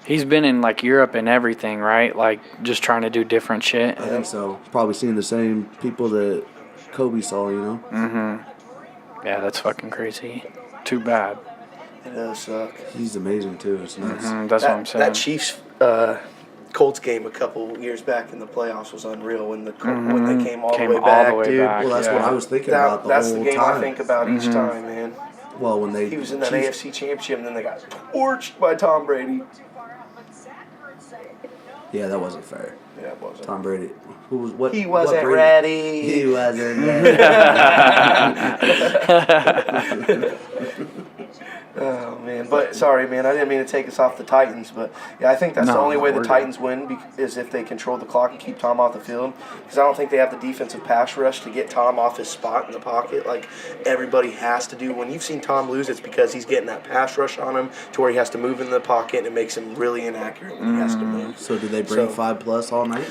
he's been in like Europe and everything, right? Like just trying to do different shit. I think so. Probably seeing the same people that Kobe saw. You know, Yeah, that's fucking crazy. Too bad. It does suck. he's amazing too. It's nuts. That's what I'm That, saying. that Chiefs Colts game a couple years back in the playoffs was unreal when when they came all Came the way all back, the way dude. back. Well, that's what Yeah. I was thinking about the That's whole the game time. I think about each time, man. Well, when they He was in that Chiefs- AFC Championship, and then they got torched by Tom Brady. Yeah, that wasn't fair. Yeah, it wasn't. Tom Brady. Who was what? He what wasn't Brady? ready. He wasn't ready. Oh man, but sorry, man, I didn't mean to take us off the Titans, but yeah, I think that's the No, only way the we're Titans win is if they control the clock and keep Tom off the field. Because I don't think they have the defensive pass rush to get Tom off his spot in the pocket like everybody has to do. When you've seen Tom lose, it's because he's getting that pass rush on him to where he has to move in the pocket and it makes him really inaccurate when he has to move. So did they bring So- 5+ all night?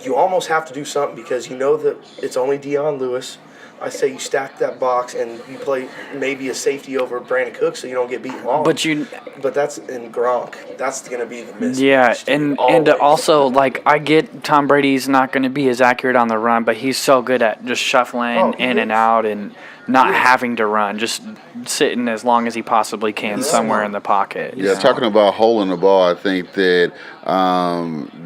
You almost have to do something because you know that it's only Deion Lewis. I say you stack that box and you play maybe a safety over Brandon Cooks so you don't get beat long. But that's in Gronk. That's going to be the miss. Yeah, and Always. also like I get Tom Brady's not going to be as accurate on the run, but he's so good at just shuffling Oh, he in and is. out and not having to run, just sitting as long as he possibly can He's somewhere smart. in the pocket. Yeah, talking about holding the ball, I think that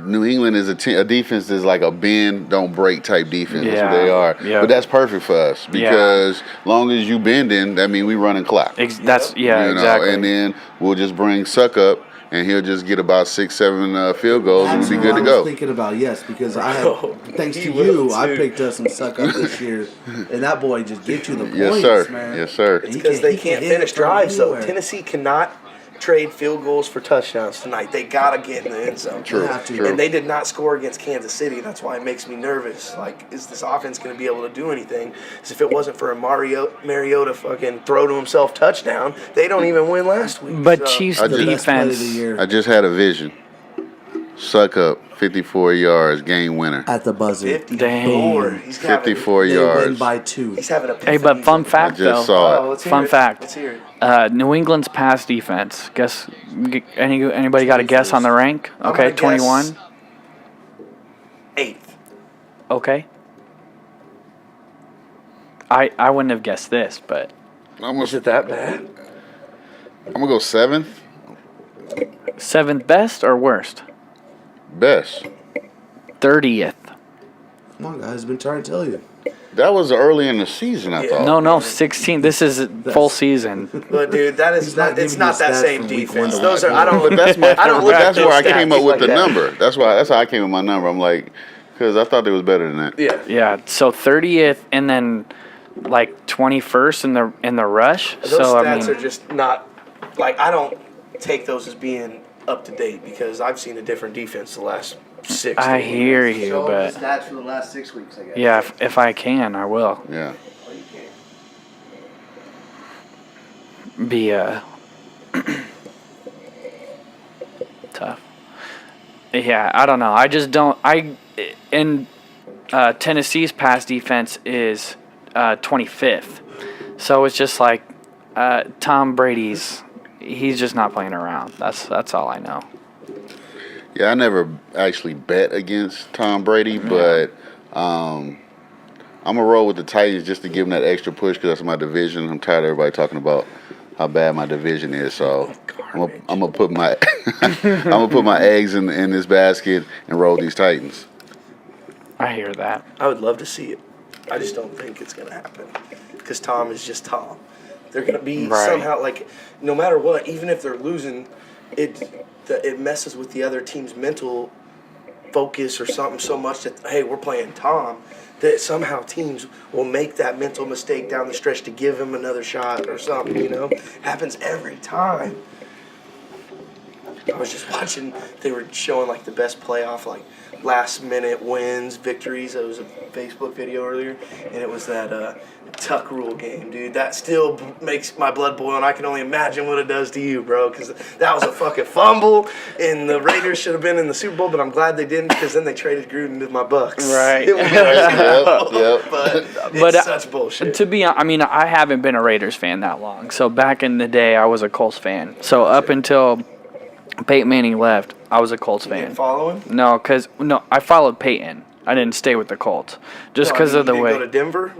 New England is a defense is like a bend, don't break type defense. That's what Yeah, they are. yeah. But that's perfect for us because long as you bending, that means we running clock. That's You know, exactly. and then we'll just bring Suck up, and he'll just get about 6-7 field goals, and That's we'll be what good to I was go. thinking about, yes, because I Oh, had, thanks he to will, you, I too. picked us some suck up this year, and that boy just gets you the points, Yes, sir. man. Yes, sir. And he because can- they he can can't hit it finish from drives, though. anywhere. Tennessee cannot trade field goals for touchdowns tonight. They got to get in the end zone. True, have to. true. And they did not score against Kansas City. That's why it makes me nervous. Like, is this offense going to be able to do anything? Because if it wasn't for a Mariota fucking throw to himself touchdown, they don't even win last week. But So- Chiefs I The just- best play of the defense. year I just had a vision. Suck up, 54 yards, game winner. at the buzzer. 54. He's having, 54 They win yards. by 2. He's having a. Hey, but fun fact just though. saw Oh, let's hear Fun it. fact. Let's hear it. New England's pass defense. Guess anybody got a guess on the rank? I'm Okay, gonna 21. guess 8th. Okay. I wouldn't have guessed this, but Is it that bad? I'm gonna go 7th, 7th best or worst? Best. 30th. Come on, guys. I've been trying to tell you. That was early in the season, I thought. No, 16. This is full season. But dude, that is He's not. not It's giving you not that stats same from week defense. one. Those are. I don't. But that's my. I don't look at that's where I those came stats up with like the that. number. That's how I came with my number. I'm like, because I thought it was better than that. Yeah. Yeah, so 30th and then like 21st in the rush. Those So stats I mean, are just not. Like I don't take those as being up to date because I've seen a different defense the last 6. I to 8 hear years. you, Show but the stats for the last 6 weeks, I guess. yeah, if I can, I will. Yeah. Be tough. Yeah, I don't know. I just don't. In Tennessee's pass defense is 25th, so it's just like Tom Brady's. He's just not playing around. That's all I know. Yeah, I never actually bet against Tom Brady, but I'm gonna roll with the Titans just to give them that extra push because that's my division. I'm tired of everybody talking about how bad my division is, so I'm gonna put my eggs in this basket and roll these Titans. I hear that. I would love to see it. I just don't think it's gonna happen because Tom is just Tom. They're gonna be Right. somehow like, no matter what, even if they're losing, it messes with the other team's mental focus or something so much that hey, we're playing Tom. That somehow teams will make that mental mistake down the stretch to give him another shot or something. Happens every time. I was just watching. They were showing like the best playoff like last minute wins, victories. It was a Facebook video earlier, and it was that Tuck Rule game, dude. That still makes my blood boil, and I can only imagine what it does to you, bro. Because that was a fucking fumble, and the Raiders should have been in the Super Bowl, but I'm glad they didn't because then they traded Gruden to my Bucks. Right. It would've been Yep. But But, it's such bullshit. To be honest, I mean, I haven't been a Raiders fan that long. So back in the day, I was a Colts fan. So up until Peyton Manning left, I was a Colts You didn't fan. follow him? No, I followed Peyton. I didn't stay with the Colts just because of the you way. didn't go to Denver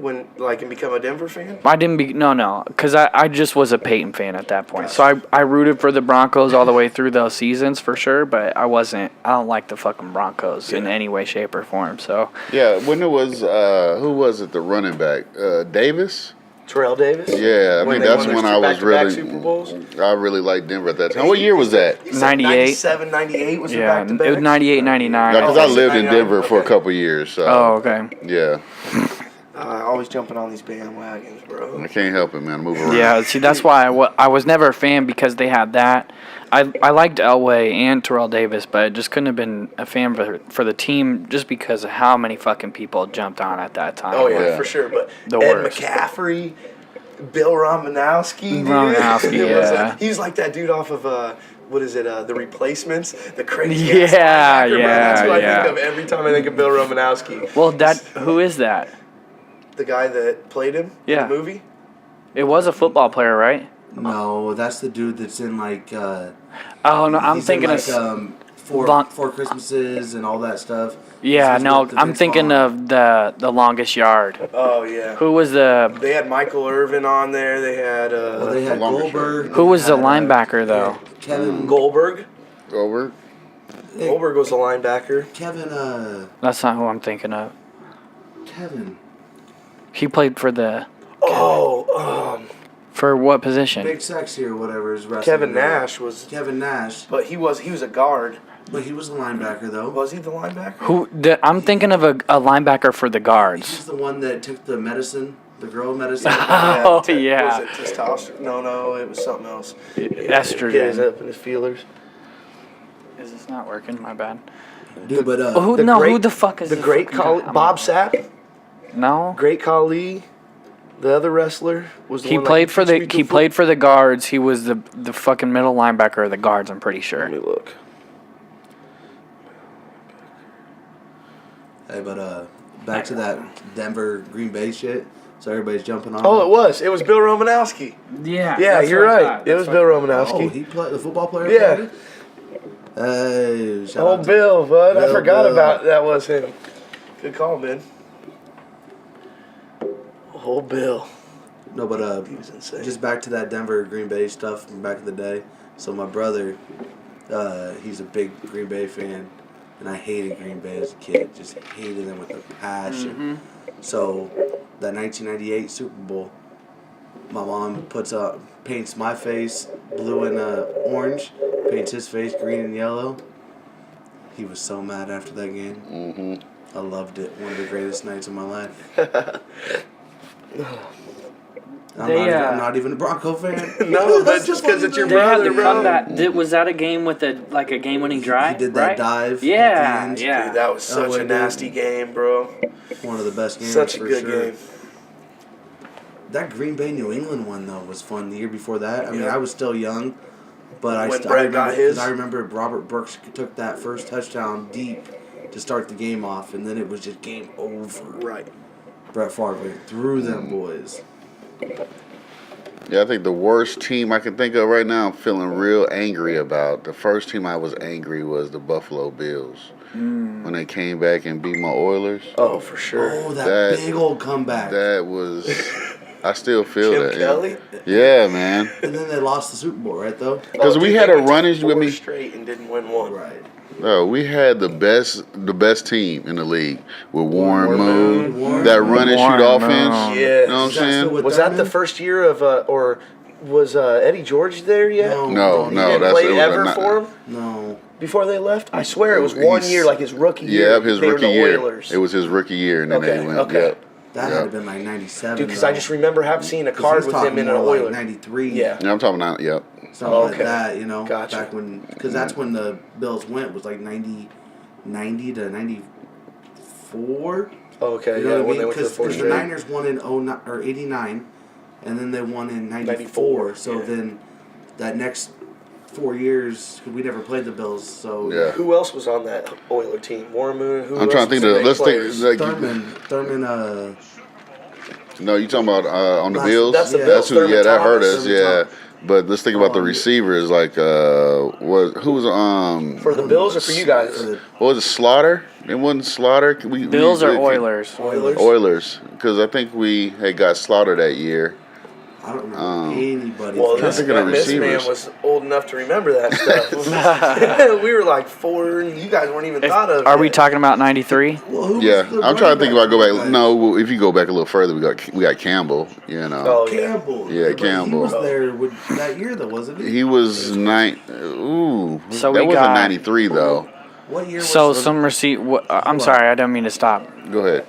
and become a Denver fan? I didn't be because I just was a Peyton fan at that point. So I rooted for the Broncos all the way through those seasons for sure, but I don't like the fucking Broncos in any way, shape, or form. So Yeah, when it was who was it? The running back, Davis. Terrell Davis? Yeah, I When mean they that's won when their I was back-to-back really. Super Bowls? I really liked Denver at that time. What year was that? He said 98. 97, 98 was their yeah, back-to-back? it was 98, 99. Yeah, because Oh, I lived in 99, Denver for a okay. couple years. So Oh, okay. yeah, Always jumping on these bandwagons, bro. I can't help it, man. I move around. Yeah, see, that's why I was never a fan because they had that. I liked Elway and Terrell Davis, but I just couldn't have been a fan for the team just because of how many fucking people jumped on at that time. Oh, yeah, Yeah. for sure. But The Ed worst. McCaffrey, Bill Romanowski. Dude. Romanowski, It was yeah. he was like that dude off of, what is it, The Replacements? The crazy Yeah, linebacker, bro. That's who I yeah. think of every time I think of Bill Romanowski. Well, who is that? The guy that played him Yeah. in the movie? It was a football player, right? No, that's the dude that's in like. Oh no, I'm he's thinking in, of. like, Von- four Christmases and all that stuff. Yeah, He's no, with the I'm Vince thinking Vaughn. of the longest yard. Oh, yeah. Who was the They had Michael Irvin on there. They had Well, they had Longer Goldberg. Who was the they had, linebacker, though? Kevin. Goldberg. Over. Goldberg was the linebacker. Kevin. That's not who I'm thinking of. Kevin. He played for for what position? Big Sexy or whatever is wrestling. Kevin Nash was, Kevin Nash, but he was a guard. but he was a linebacker though. Was he the linebacker? I'm thinking of a linebacker for the guards. He's the one that took the medicine, the girl medicine. Oh, yeah. Was it testosterone? No, it was something else. Estrogen. Get his up in his feelers. Is this not working? My bad. Dude, but Who the fuck is the this great fucking guy? I'm Bob not- Sapp? No. Great Khali, the other wrestler was the He one played for like, he played for the guards. He was the fucking middle linebacker of the guards. I'm pretty sure. Let me look. hey, but back to that Denver Green Bay shit. So everybody's jumping on. Oh, it was Bill Romanowski. Yeah. Yeah, you're right. It was Bill Romanowski. Oh, he played the football player. Yeah. played? Hey, shout Oh, out to- Bill, bud. I Bill, forgot Bill. about that was him. Good call, man. Oh, Bill. No, but He was insane. just back to that Denver Green Bay stuff from back in the day. So my brother, he's a big Green Bay fan, and I hated Green Bay as a kid. Just hated them with a passion. So that 1998 Super Bowl, my mom paints my face blue and orange, paints his face green and yellow. He was so mad after that game. I loved it. One of the greatest nights of my life. I'm not even a Bronco fan. No, but just because it's your They had brother, the bro. comeback. Was that a game with a game-winning drive? He did that right? dive. at the Yeah, end. yeah. Dude, that was such what a it nasty did. game, bro. One of the best games. Such a for good sure. game. That Green Bay New England one though was fun. The year before that, I mean, Yeah. I was still young, but When Brett got his? I remember Robert Brooks took that first touchdown deep to start the game off, and then it was just game over. Right. Brett Favre went through them boys. Yeah, I think the worst team I can think of right now, I'm feeling real angry about. The first team I was angry was the Buffalo Bills. When they came back and beat my Oilers. Oh, for sure. Oh, that That- big old comeback. That was, I still feel Jim that. Kelly? Yeah, man. And then they lost the Super Bowl, right though? 'Cause we dude, had they a went to run-in with 4 me- straight and didn't win one. Right. No, we had the best team in the league with Warren Warren Moon. Moon. That run and shoot Warren offense. Moon. Yeah. You know what I'm Is that still saying? with Was that the Thurman? first year of, or was Eddie George there yet? No, He no, didn't that's play it was ever not- for him No. before they left? I swear it was 1 He's- year, like his rookie year. Yeah, his They were rookie the year. Oilers. It was his rookie year, and then Okay, they went. okay. Yep. That Yeah. had to been like 97. Dude, because I just remember seeing a card with him in an like Oilers. 93. Yeah. Yeah, I'm talking about. Yep. Something Okay. like that, you know. Gotcha. Back when, because that's when the Bills went, was like 90 to 94. Okay, You know yeah, what I when they mean? went to the Because fourth the straight. Niners won in 09, or 89, and then they won in 94. 94, So yeah. then that next 4 years, we never played the Bills. So Yeah. Who else was on that Oiler team? Warren Moon. Who I'm else trying to was think. the Of, big let's players? think. Like, Thurman, no, you talking about on the That's- Bills? that's the That's Bills. who. Thurman Yeah, that Thomas. hurt us. Thurman Yeah. Thomas. But let's think about the receivers. Like, who was For the Bills or for you guys? for the what was it? Slaughter? It wasn't Slaughter. Bills or Oilers? Oilers. Oilers, because I think we had got Slaughter that year. I don't remember anybody. Well, from I'm this, that. thinking of this man receivers. was old enough to remember that stuff. We were like 4, and you guys weren't even thought of. Are we yet. talking about 93? Well, who was Yeah, the I'm trying to think about running go back. back. No, well, if you go back a little further, we got Campbell. You know, Oh, yeah. Campbell. Yeah, But Campbell. He was there that year, though, wasn't he? he was Ooh, So that we wasn't got- 93 though. What year So was some receipt. I'm What? sorry, I don't mean to stop. Go ahead.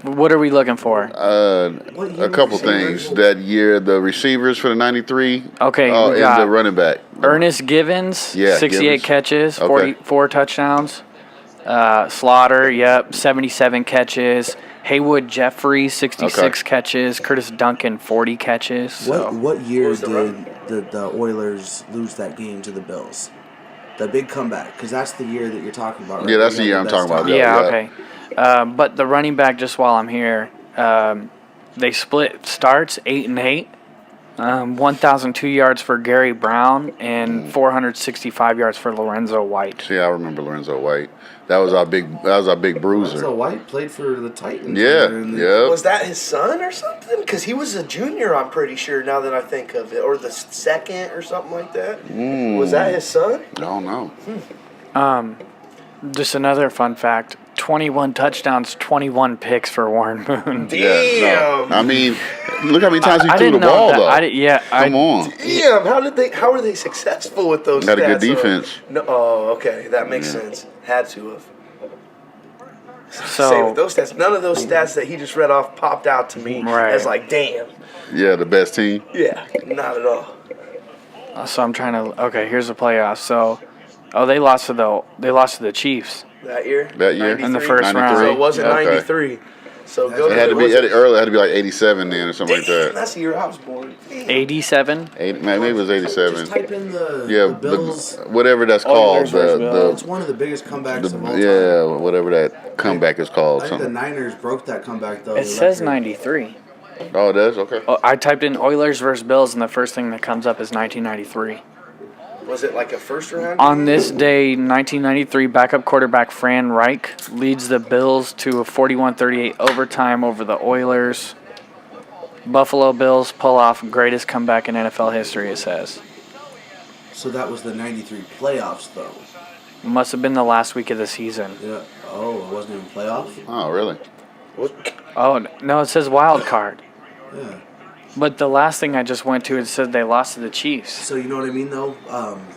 What are we looking for? What year A couple was things receivers? that year. The receivers for the 93. Okay, we and got the running back. Ernest Givens, Yeah, 68 Givens. catches, Okay. 44 touchdowns. Slaughter, 77 catches. Haywood Jeffrey, 66 catches. Curtis Duncan, 40 catches. So. What year was the run? did the Oilers lose that game to the Bills? The big comeback, because that's the year that you're talking about. Right? Yeah, that's They the year got I'm the talking best about. time. Yeah, Yeah. okay. But the running back, just while I'm here, they split starts 8-8. 1,002 yards for Gary Brown and 465 yards for Lorenzo White. See, I remember Lorenzo White. That was our big bruiser. So White played for the Titans. Yeah, there in the- yeah. Was that his son or something? Because he was a junior, I'm pretty sure, now that I think of it. Or the second or something like that. Was that his son? I don't know. Just another fun fact: 21 touchdowns, 21 picks for Warren Moon. Yeah, no. Damn. I mean, look how many times he I threw the didn't know ball that. though. Come on. Damn, how were they successful with those Got a good stats? defense. No, oh, okay. That makes Yeah. sense. Had to have. Say So with those stats, none of those stats that he just read off popped out to me Right. as like, damn. Yeah, the best team. Yeah, not at all. I'm trying to. Okay, here's the playoffs. So, they lost to the Chiefs. That year? That year? In the 93? first 93? round. So it wasn't Okay. 93. So go It had to be was it- early. It had to be like 87 then or something like Damn, that. that's the year I was born. Damn. 87. Maybe it was 87. Just type in the Yeah, Bills. whatever that's called. Oilers versus Bills. It's one of the biggest comebacks of all time. Yeah, whatever that comeback is called. I think the Something. Niners broke that comeback though. It says 93. Oh, it does? Okay. Oh, I typed in Oilers versus Bills, and the first thing that comes up is 1993. Was it like a first round? On this day, 1993, backup quarterback Fran Reich leads the Bills to a 41-38 overtime over the Oilers. Buffalo Bills pull off greatest comeback in NFL history, it says. So that was the '93 playoffs though. Must have been the last week of the season. Yeah. Oh, it wasn't even playoff. Oh, really? Oh, no, it says wild card. Yeah. But the last thing I just went to, it said they lost to the Chiefs. So you know what I mean, though.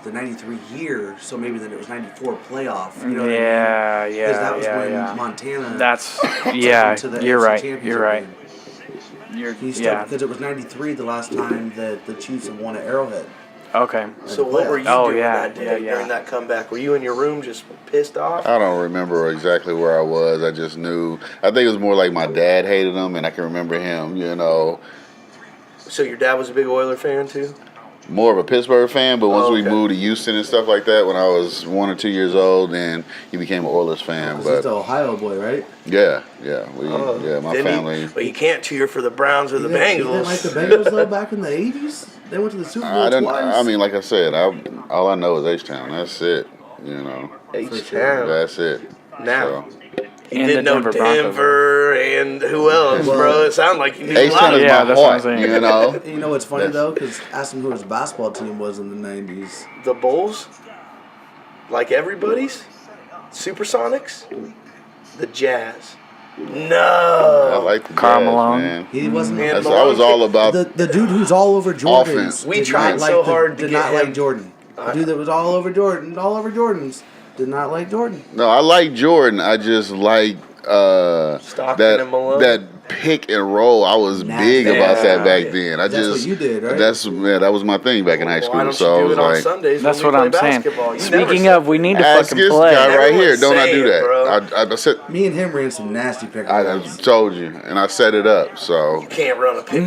The '93 year. So maybe then it was '94 playoff. You know what I mean? Yeah, Because that yeah, was yeah, when yeah. Montana. That's, took yeah, them to the you're AFC right. Championship You're right. game. You're, He still, yeah. because it was '93 the last time that the Chiefs have won at Arrowhead. Okay. So what were you Oh, doing yeah, that day yeah, yeah. during that comeback? Were you in your room just pissed off? I don't remember exactly where I was. I just knew. I think it was more like my dad hated him, and I can remember him, So your dad was a big Oiler fan too? more of a Pittsburgh fan. But once Oh, we okay. moved to Houston and stuff like that, when I was 1 or 2 years old, then he became an Oilers fan. Because he's But the Ohio boy, right? yeah, my Didn't family. But you can't cheer for the Browns or the You didn't Bengals. like the Bengals though back in the '80s. They went to the Super Bowl I don't. twice. I mean, like I said, all I know is H-Town. That's it. H-Town. That's it. Now. So, You And did the know Denver Broncos. Denver and who else, Well, bro? It sounded like you knew a H-Town lot is of Yeah, my that's what I'm heart. saying. You know what's funny That's- though? Because ask him who his basketball team was in the '90s. the Bulls. Like everybody's. Supersonics. The Jazz. I No. like the Karl Jazz, Malone. man. He wasn't. Man, I was all about. The dude who's all over Jordans. Offense. We did tried not so like hard to did get not him- like Jordan. The dude that was all over Jordans, did not like Jordan. No, I like Jordan. I just like Stockton and Malone. that pick and roll. I was big about that back then. That's what you did, right? That was my thing back in high Why school. don't So I you do was it on like, Sundays That's when what we I'm play saying. basketball? You never Speaking said of, we need to ask fucking this play. guy right Everyone here. Don't I say do it, that? bro. I said. Me and him ran some nasty pick and I rolls. told you, and I set it up. So You can't run a pick.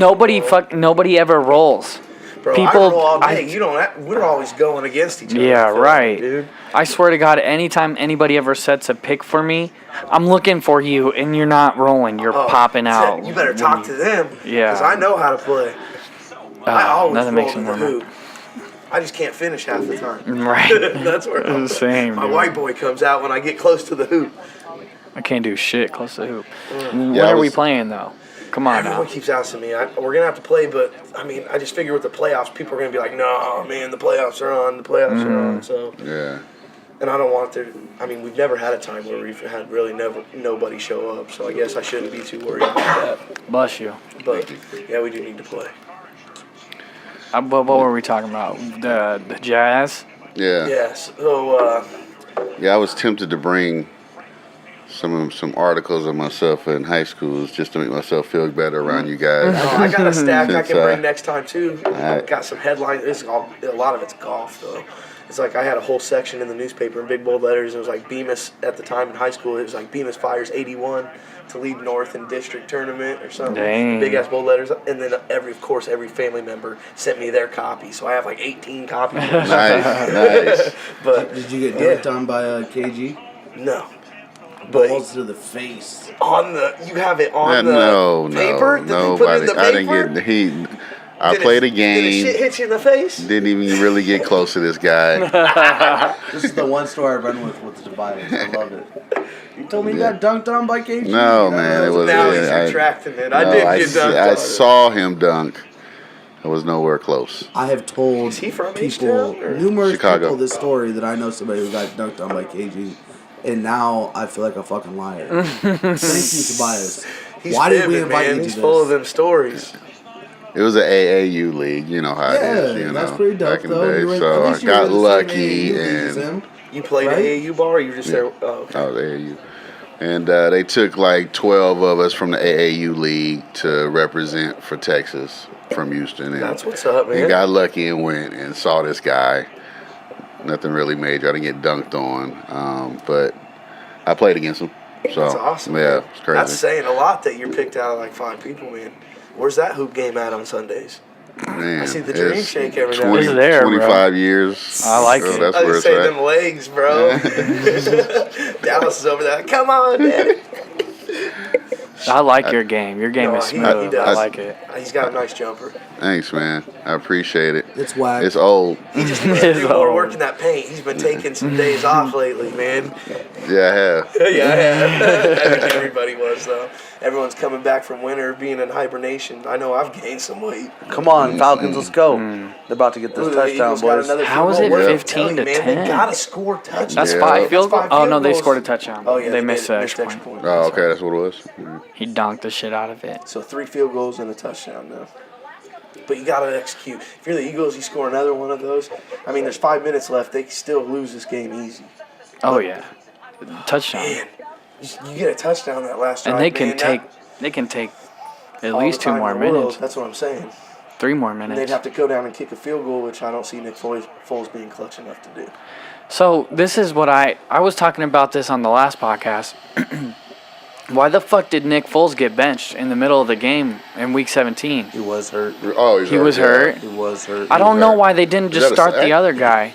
Nobody ever rolls. Bro, people- I roll all I- day. You don't. We're always going against each other. Yeah, I feel like, right. dude. I swear to God, anytime anybody ever sets a pick for me, I'm looking for you, and you're not rolling. You're Oh, popping out. You better talk to them. Yeah. Because I know how to play. I always nothing roll makes to me the more hoop. I just can't finish half the time. Right. That's where I'm Same, My dude. white boy comes out when I get close to the hoop. I can't do shit close to the hoop. When Yeah, I are we was- playing though? Come on Everyone now. keeps asking me. We're gonna have to play, but I mean, I just figure with the playoffs, people are gonna be like, "No, man, the playoffs are on. The playoffs are on." So, yeah, and I don't want there. I mean, we've never had a time where we've had really nobody show up. So I guess I shouldn't be too worried about that. Bless you. But yeah, we do need to play. What were we talking about? The Jazz? yeah. Yes. So I was tempted to bring some articles of myself in high schools just to make myself feel better around you guys. I got a stack I Since, can bring next time too. Alright. Got some headlines. A lot of it's golf though. It's like I had a whole section in the newspaper in big bold letters. It was like Bemis at the time in high school. It was like Bemis fires 81 to lead North in district tournament or something. Dang. Big ass bold letters. And then every family member sent me their copy. So I have like 18 copies. Nice. But Did you get dunked on by KG? no. But Balls to the face. you have it on the No, paper? Did they put it in nobody. the I paper? didn't get. I Did played a Did the shit game. hit you in the face? Didn't even really get close to this guy. This is the one story I run with Tobias. I love it. You told me you Yeah. got dunked on by KG. No, man, it was. Now he's I- retracting it. no, I did get dunked I on. saw him dunk. I was nowhere close. I have told Is he from people, H-Town, or- numerous Chicago. people, this story that I know somebody who got dunked on by KG, and now I feel like a fucking liar. Thank you, Tobias. He's Why did we vivid, invite man. you to He's this? full of them stories. It was an AAU league, you know how it Yeah, is. You that's know, pretty dope back in though. the You day. were- So at I least you were got in the same lucky, AAU league as and him. You played Right? AAU ball, or you just there? Oh, okay. I was AAU. And they took like 12 of us from the AAU league to represent for Texas from Houston. And, That's what's up, man. and got lucky and went and saw this guy. Nothing really major. I didn't get dunked on, but I played against him. So That's awesome. yeah, man. it's crazy. That's saying a lot that you're picked out of like 5 people, man. Where's that hoop game at on Sundays? Man, I see the dream it's shake every now and 20, then. It's there, bro. 25 years. I like So it. That's I where just it's say at. them legs, bro. Dallas is over there. Come on, daddy. I like your game. Your game No, is he smooth. does. I like it. He's got a nice jumper. Thanks, man. I appreciate it. It's whack. It's old. He just needs to do more work in that paint. He's been taking some days off lately, man. Yeah, I have. Yeah, I have. I think everybody was, though. Everyone's coming back from winter, being in hibernation. I know I've gained some weight. Come on, Falcons, let's go. They're about to get this Ooh, the touchdown, Eagles got boys. another How field is goal. it We're 15 telling you, to man, 10? They gotta score touchdowns. That's Yeah. five field goal. That's Oh five no, they field scored a goals. touchdown. Oh yeah, they missed the missed extra point. Oh, okay, that's what it was. He dunked the shit out of it. So 3 field goals and a touchdown now. But you gotta execute. If you're the Eagles, you score another one of those. I mean, there's 5 minutes left. They can still lose this game easy. Oh yeah, touchdown. Man, you get a touchdown that last drive, And they can man, take that- at all least the 2 time more in the world. minutes, That's what I'm saying. 3 more And they'd minutes. have to go down and kick a field goal, which I don't see Nick Foles being clutch enough to do. So this is what I was talking about this on the last podcast. Why the fuck did Nick Foles get benched in the middle of the game in Week 17? He was hurt. Oh, He was hurt. He was hurt. I don't know why they didn't just that a start the sack? other guy.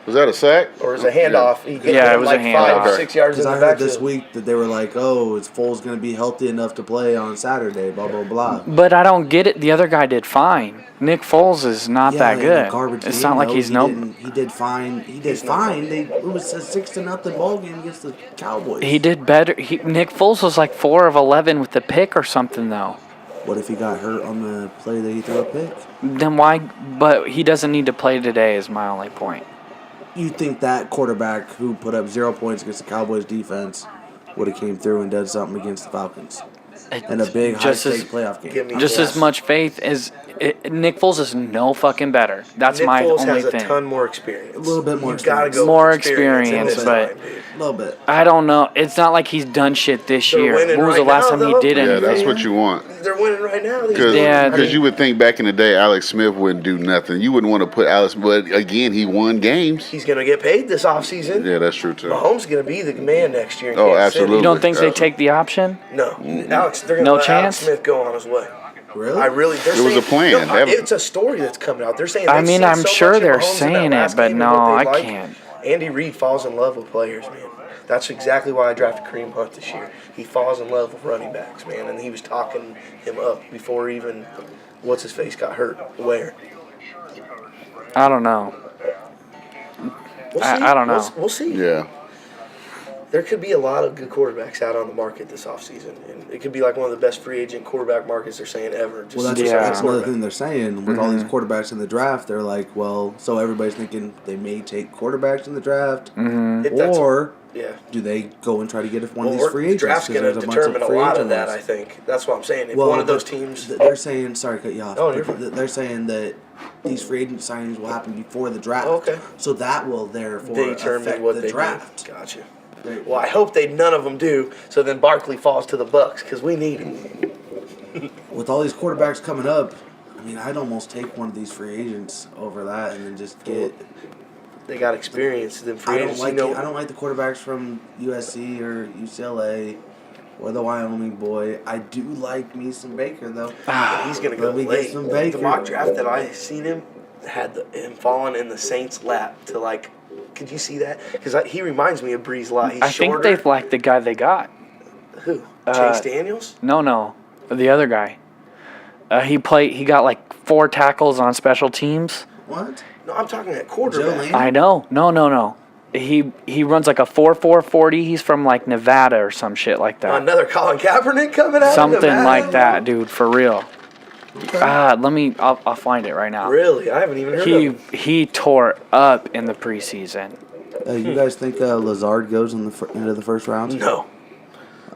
Was that a sack? Or as a handoff, he hit Yeah, it him was like a handoff. 5-6 yards in Because the I heard backfield. this week that they were like, "Oh, is Foles going to be healthy enough to play on Saturday?" Blah blah blah. But I don't get it. The other guy did fine. Nick Foles is not that in a good. garbage It's game, not like though, he's he no. didn't- He did fine. He did He's no fine. It was a 6-0 ball game against the Cowboys. He did better. Nick Foles was like 4 of 11 with the pick or something though. What if he got hurt on the play that he threw a pick? Then why? But he doesn't need to play today. Is my only point. You think that quarterback who put up 0 points against the Cowboys defense would have came through and done something against the Falcons in a big Just high-stake as- playoff Give game? me Just as much faith as Nick Foles is no fucking better. That's Nick my Foles only has a thing. ton more experience. A little bit more You gotta experience. go More with experience in experience, this but- time, dude. A little bit. I don't know. It's not like he's done shit this They're year. winning When was the right last now, time he though. did Yeah, anything? that's what you want. They're winning right now. These Because dudes. Yeah, you would think back in the day, Alex Smith wouldn't do nothing. You wouldn't want to put Alex, but again, he won games. He's gonna get paid this offseason. Yeah, that's true too. Mahomes gonna be the man next year. In Oh, Kansas City. absolutely. You don't think they Absolutely. take the option? No, Alex. They're gonna No let chance? Alex Smith go on his way. Really? I really. They're It was saying, a plan. No, They have- it's a story that's coming out. They're saying. I they've mean, seen I'm so sure much of they're Mahomes in that saying it, last but game no, and what I they like. can't. Andy Reid falls in love with players, man. That's exactly why I drafted Kareem Hunt this year. He falls in love with running backs, man, and he was talking him up before even what's his face got hurt. Where? I don't know. We'll see. I don't know. We'll see. Yeah. There could be a lot of good quarterbacks out on the market this offseason, and it could be like one of the best free agent quarterback markets they're saying ever. Just Well, that's, Yeah. that's another thing they're saying with all these Mm-hmm. quarterbacks in the draft. They're like, well, so everybody's thinking they may take quarterbacks in the draft, That's- or yeah. do they go and try to get one of Well, these free the agents? draft's 'Cause going to there's a bunch of determine a free lot of agent that, ones. I think. That's what I'm saying. If Well, one of those but teams. they're saying, sorry to cut you off. Oh, but you're fine. they're saying that these free agent signings will happen before the draft. Oh, okay. So that will therefore determine affect what the they draft. do. Gotcha. They- Well, I hope none of them do. So then Barkley falls to the Bucks because we need him. With all these quarterbacks coming up, I mean, I'd almost take one of these free agents over that, and then just get. They got experience. Them free I don't agents, like you know. I don't like the quarterbacks from USC or UCLA or the Wyoming boy. I do like me some Baker though. He's going to go Let me get late. some The Baker. mock draft that I seen him had him falling in the Saints' lap to like. Could you see that? Because he reminds me of Breeze a lot. He's I think shorter. they like the guy they got. Who? Uh, Chase Daniels? No, the other guy. He got like 4 tackles on special teams. What? No, I'm talking at Joe quarterback. Lane? I know. No. He runs like a 4.4 40. He's from like Nevada or some shit like that. Another Colin Kaepernick coming out. of Something Nevada? like that, dude, for real. I'll find it right now. Really? I haven't even heard of him. He tore up in the preseason. You guys think Lazard goes in the into the first round? No.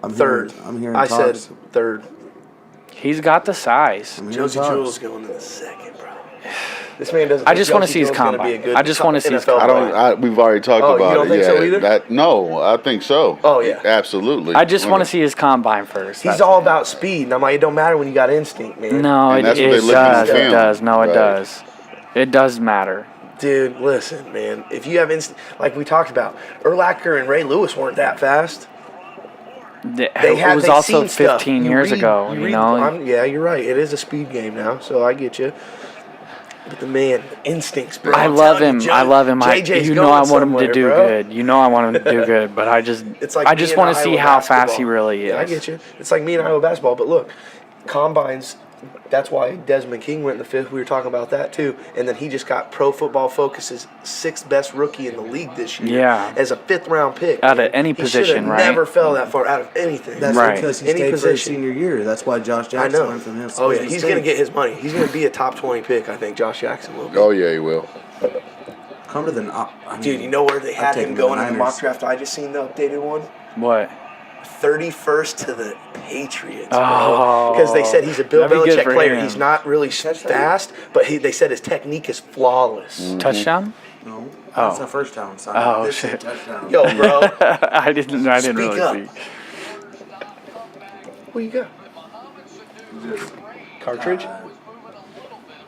I'm Third. I'm hearing I talks. said third. He's got the size. I'm hearing Josie talks. Jewell's going in the second, bro. This man doesn't. I think just wanna Josie see his Jewell's gonna combine. be a good I just wanna see his NFL combine. player. We've already talked Oh, you about don't it. think yeah, so either? No, I think so. Oh, yeah. Absolutely. I just want to see his combine first. He's That's all it. about speed, and I'm like, it don't matter when you got instinct, man. No, And it that's what they does. look at in It film. does. No, it Right. does. It does matter. Dude, listen, man. If you have instinct, like we talked about, Urlacher and Ray Lewis weren't that fast. It was also 15 years ago, you know? Yeah, you're right. It is a speed game now, so I get you. But the man, instincts, bro. I I'm love telling him. you, I love him. JJ's You know I going want him to somewhere, do bro. good. You know I want him to do good, but I just It's like I me just and want to see Iowa how fast basketball. he really is. Yeah, I get you. It's like me and Iowa basketball, but look, combines. That's why Desmond King went in the 5th. We were talking about that too, and then he just got Pro Football Focus's 6th best rookie in the league this year. Yeah. as a 5th round pick. Out of man. any He position, should've right? Never fell that far out of anything. That's Right. because he Any stayed for his position. senior year. That's why Josh I Jackson know. went from him. Oh yeah, he's gonna get his money. He's gonna be a top 20 pick. I think Josh Jackson will be. Oh yeah, he will. Come to the. I mean, Dude, you know where they had I'd take him him to the going in the Niners. mock draft? I just seen the updated one. What? 31st to the Patriots, Oh, because they said he's a Bill that'd be good Belichick for player. him. He's not really fast, but they said his technique is flawless. Touchdown? No, Oh. that's the first down. Son. Oh, This is a shit. touchdown. Yo, bro, I didn't Speak really up. see. what you got? Just, Cartridge?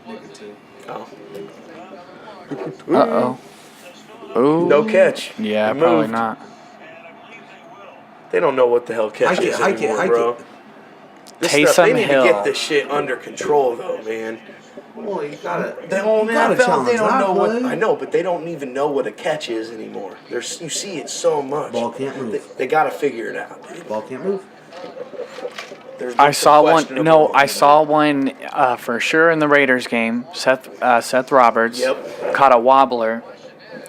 nicotine. Oh, Uh-oh. Ooh. no catch. Yeah, He probably moved. not. They don't know what the hell catch Hike it, is hike it, anymore, hike bro. it. This Taysom stuff, they need Hill. to get this shit under control, though, man. Well, you gotta. The whole you gotta NFL, challenge they don't that know what. play. I know, but they don't even know what a catch is anymore. There's, you see it so much. Ball can't move. They got to figure it out, dude. Ball can't move. There's I been saw some one. questionable No, ones, I man. saw one for sure in the Raiders game. Seth Roberts Yep. caught a wobbler,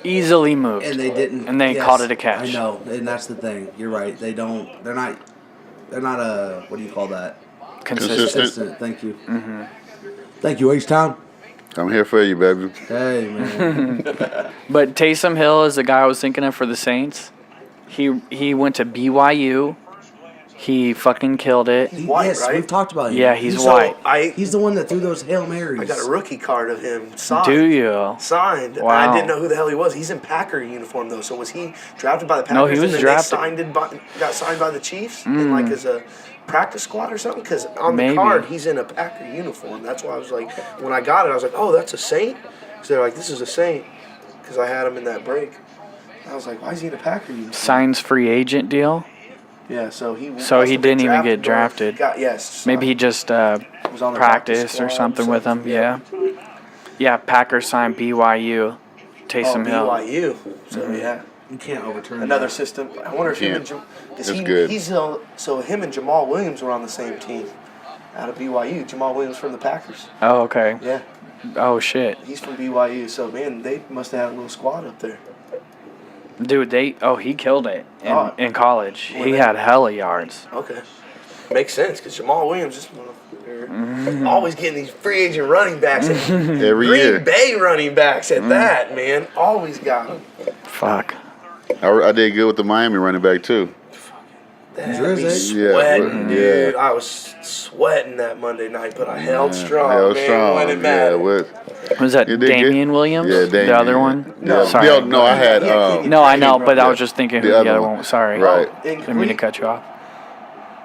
easily moved, And they didn't. and they yes, called it a catch. I know, and that's the thing. You're right. They don't. They're not. They're not a. What do you call that? Consistent. Consistent. Thank you. Mm-hmm. Thank you, H-Town. I'm here for you, baby. Hey man. But Taysom Hill is the guy I was thinking of for the Saints. He went to BYU. He fucking killed it. White, yes, right? we've talked about him. Yeah, he's So, white. He's the one that threw those Hail Marys. I got a rookie card of him signed. Do you? Signed. Wow. I didn't know who the hell he was. He's in Packer uniform though. So was he drafted by the Packers? No, he was and then drafted. Got signed by the Chiefs and like as a practice squad or something. Because on Maybe. the card he's in a Packer uniform. That's why I was like, when I got it, I was like, oh, that's a Saint. Because they're like, this is a Saint. Because I had him in that break. I was like, why is he in a Packer uniform? Signs free agent deal. Yeah, so he. So must he have been didn't even get or drafted. Got yes. Maybe he just was on the practice practiced or squad, something with him. Yeah. Yeah, Packers signed BYU. Taysom Hill. BYU. So yeah. You can't overturn Another that. system. I wonder if him and Can't. is It's he, good. He's so him and Jamal Williams were on the same team out of BYU. Jamal Williams from the Packers. Oh, okay. Yeah, Oh shit, he's from BYU. So man, they must have had a little squad up there. dude. He killed it Oh. in college. When He they- had hella yards. Okay, makes sense because Jamal Williams is always getting these free agent running backs. And Every Green year. Bay running backs at that, man. Always got them. Fuck. I did good with the Miami running back too. That had me Drizzy. Yeah, sweating, yeah. dude. I was sweating that Monday night, but I held strong, Held man, strong. when it Yeah, mattered. with Was that You did good? Damian Williams? Yeah, Damian. The other one? No, Sorry. no, I had. No, I know, but I Yeah. was just thinking who The the other other one. one was. Sorry. Right. Didn't mean to cut you off.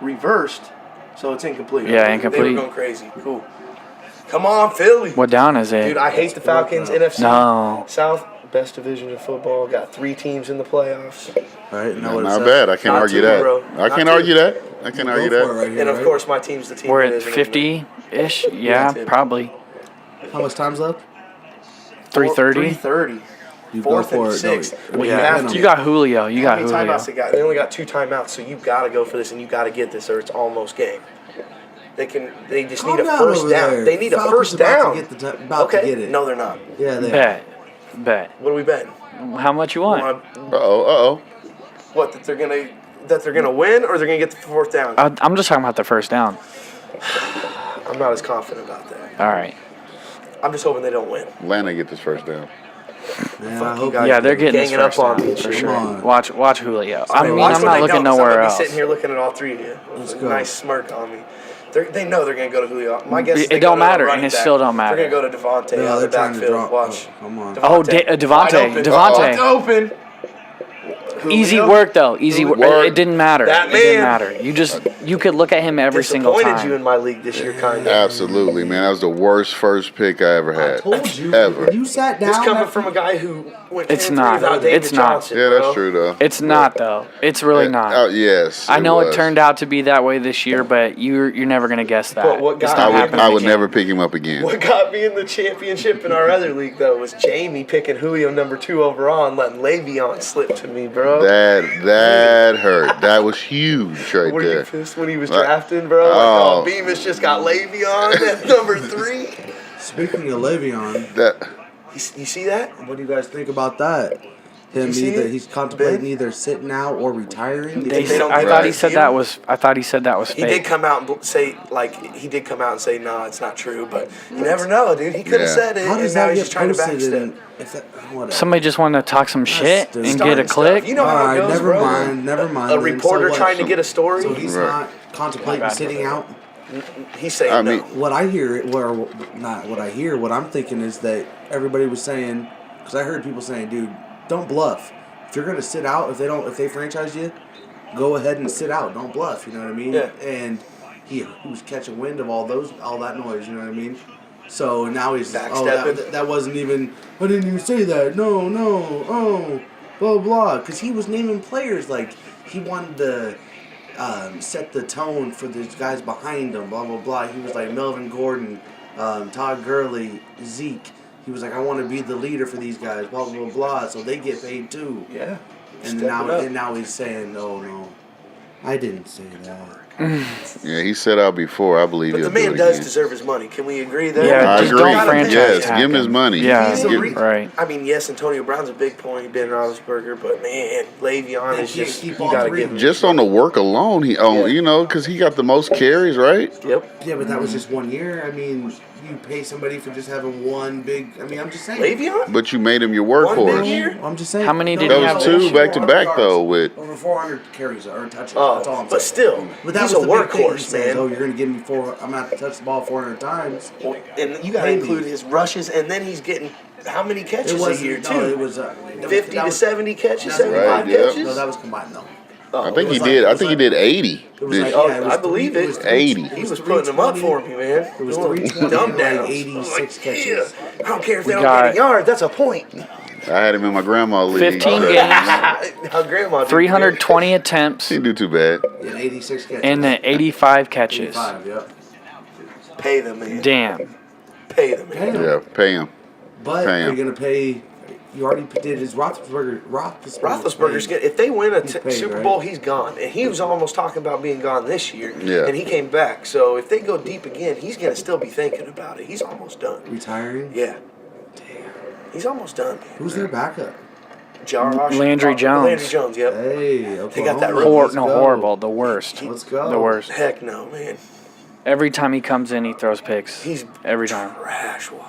Reversed, so it's incomplete. Yeah, They incomplete. were going crazy. Cool. Come on, Philly. What down is it? Dude, I hate the Falcons. NFC No. South, best division of football. Got 3 teams in the playoffs. Right? Know what it Not says? bad. I can't Not argue two, that. bro. I Not can't two. argue that. I can't Go argue for it that. right here, And of right? course, my team's the team. We're that at isn't in 50-ish? Yeah, Yeah, Tim. probably. How much time's left? 3:30? 3:30. You go 4th for and it. No, 6th. we You have have penalty. to. You got Julio. You How got many Julio. timeouts they got? They only got 2 timeouts, so you got to go for this and you got to get this, or it's almost game. They just Calm need a down first over down. there. They need a Falcons first about to down. get the about to Okay, get it. no, they're not. Yeah, they are. Bet. What are we betting? How much you want? Uh-oh. What, that they're gonna win, or they're gonna get the 4th down? I'm just talking about the first down. I'm not as confident about that. All right. I'm just hoping they don't win. Atlanta get this first down. Man, I Fuck you hope guys. Yeah, they're getting this Ganging up first on down me, for man. sure. Come on. Watch Julio. I mean, Watch I'm when not they looking don't, 'cause nowhere I'm gonna else. be sitting here looking at all 3 of you. Let's With go. a nice smirk on me. They know they're gonna go to Julio. My guess is It they don't go to a matter, running and it back. still don't matter. They're gonna go to Devontae No, out of they're the trying to backfield. drop. Watch. Oh, come on. Oh, Devontae. Wide open. Devontae. Wide open. Easy Julio? work though. Easy work. Work. It didn't matter. That It didn't man. matter. You could look at him every single Disappointed you in time. my league this year, kind of. Absolutely, man. That was the worst first pick I ever I had. told you. Ever. When you sat down. This coming after- from a guy who went It's 10-3 not. without David It's not. Johnson, Yeah, that's bro. true though. It's not though. It's really not. Oh, yes. I know it was. turned out to be that way this year, but you're never gonna guess that. But what It's got not me- happening I would again. never pick him up again. What got me in the championship in our other league, though, was Jamie picking Julio number 2 overall and letting Le'Veon slip to me, bro. That hurt. That was huge right Were you there. pissed when he was Right. drafting, bro? Like, Oh. Bemis just got Le'Veon at number 3. Speaking of Le'Veon, That You see that? what do you guys think about that? Him You see either it, he's contemplating Ben? either sitting out or retiring. They They don't I give thought us he a said deal? that was. I thought he said that was He fake. did come out and say, nah, it's not true. But you never know, dude. He could have Yeah. said it, How and does now that he's get just trying to posted? backstep. And if that, whatever. Somebody just wanted to talk some shit stupid. and get a Starting click. stuff. You know how All it right, goes, never bro. mind, never mind. A then. reporter So what? trying to get a story. So he's Right. not contemplating bad. sitting out. He's saying I no. mean- What I hear, or not what I hear, what I'm thinking is that everybody was saying, because I heard people saying, "Dude, don't bluff. If you're gonna sit out, if they franchise you, go ahead and sit out. Don't bluff." You know what I mean? Yeah. And he was catching wind of all that noise. You know what I mean? So now he's Backstepping. that wasn't even. I didn't even say that. No, oh, blah blah. Because he was naming players like he wanted to. Set the tone for the guys behind him, blah, blah, blah. He was like Melvin Gordon, Todd Gurley, Zeke. He was like, I want to be the leader for these guys, blah, blah, blah, blah. So they get paid too. Yeah. And Step it up. now he's saying, oh, no, I didn't say that. yeah, he said out before. I believe But he'll the man do it does again. deserve his money. Can we agree there? Yeah, I just agree. don't franchise Yes, tag give him his him. money. Yeah, He's a Give- re- right. I mean, yes, Antonio Brown's a big point, Ben Roethlisberger, but man, Le'Veon They is can't just keep you all gotta three. give him. just on the work alone, Yeah. because he got the most carries, right? Yep. Yeah, but that was just 1 year. I mean, you pay somebody for just having one big. I mean, I'm just saying. Le'Veon? But you made him your One big workhorse. year? I'm just saying. How many did That he was have two this back to back though. With Over 400 carries or touches. Oh, That's all I'm but saying. still, But that he's was a the big thing. He workhorse, says, "Oh, man. you're gonna give me 4. I'm gonna have to touch the ball 400 times." And you gotta Maybe. include his rushes, and then he's getting how many catches a wasn't- year no, too? it was 50 that to was- 70 catches, that's 75 right, yeah. catches. No, that was combined though. Oh, I think was he like- did. it I was think he like- did 80. It was like, Oh, yeah, it was I believe three- it. was 80. it He was was putting them up for 320. me, man. It was Doing 320 dumb and downs. like 86 Like, catches. yeah. I don't care if they We don't got- get a yard. That's a point. I had him in my grandma league. 15 games, How grandma did 320 attempts, He didn't do too bad. And 86 catches. and then 85 catches. 85, yep. Pay them, man. Damn. Pay them, man. Damn. Yeah, pay him. But Damn. are you gonna pay? You already did his Roethlisberger's Roethlisberger's paid. get if they win a He's paid, Super right? Bowl, he's gone, and he was almost talking about being gone this year. Yeah. And he came back. So if they go deep again, he's gonna still be thinking about it. He's almost done. Retiring. Yeah. He's almost done. Who's their backup? Josh Landry Jones. Landry Jones. Yep. Hey, okay. They got that rookie. Let's go. Horrible. The worst. Let's go. The worst. Heck no, man. Every time he comes in, he throws picks. He's Every time. trash water.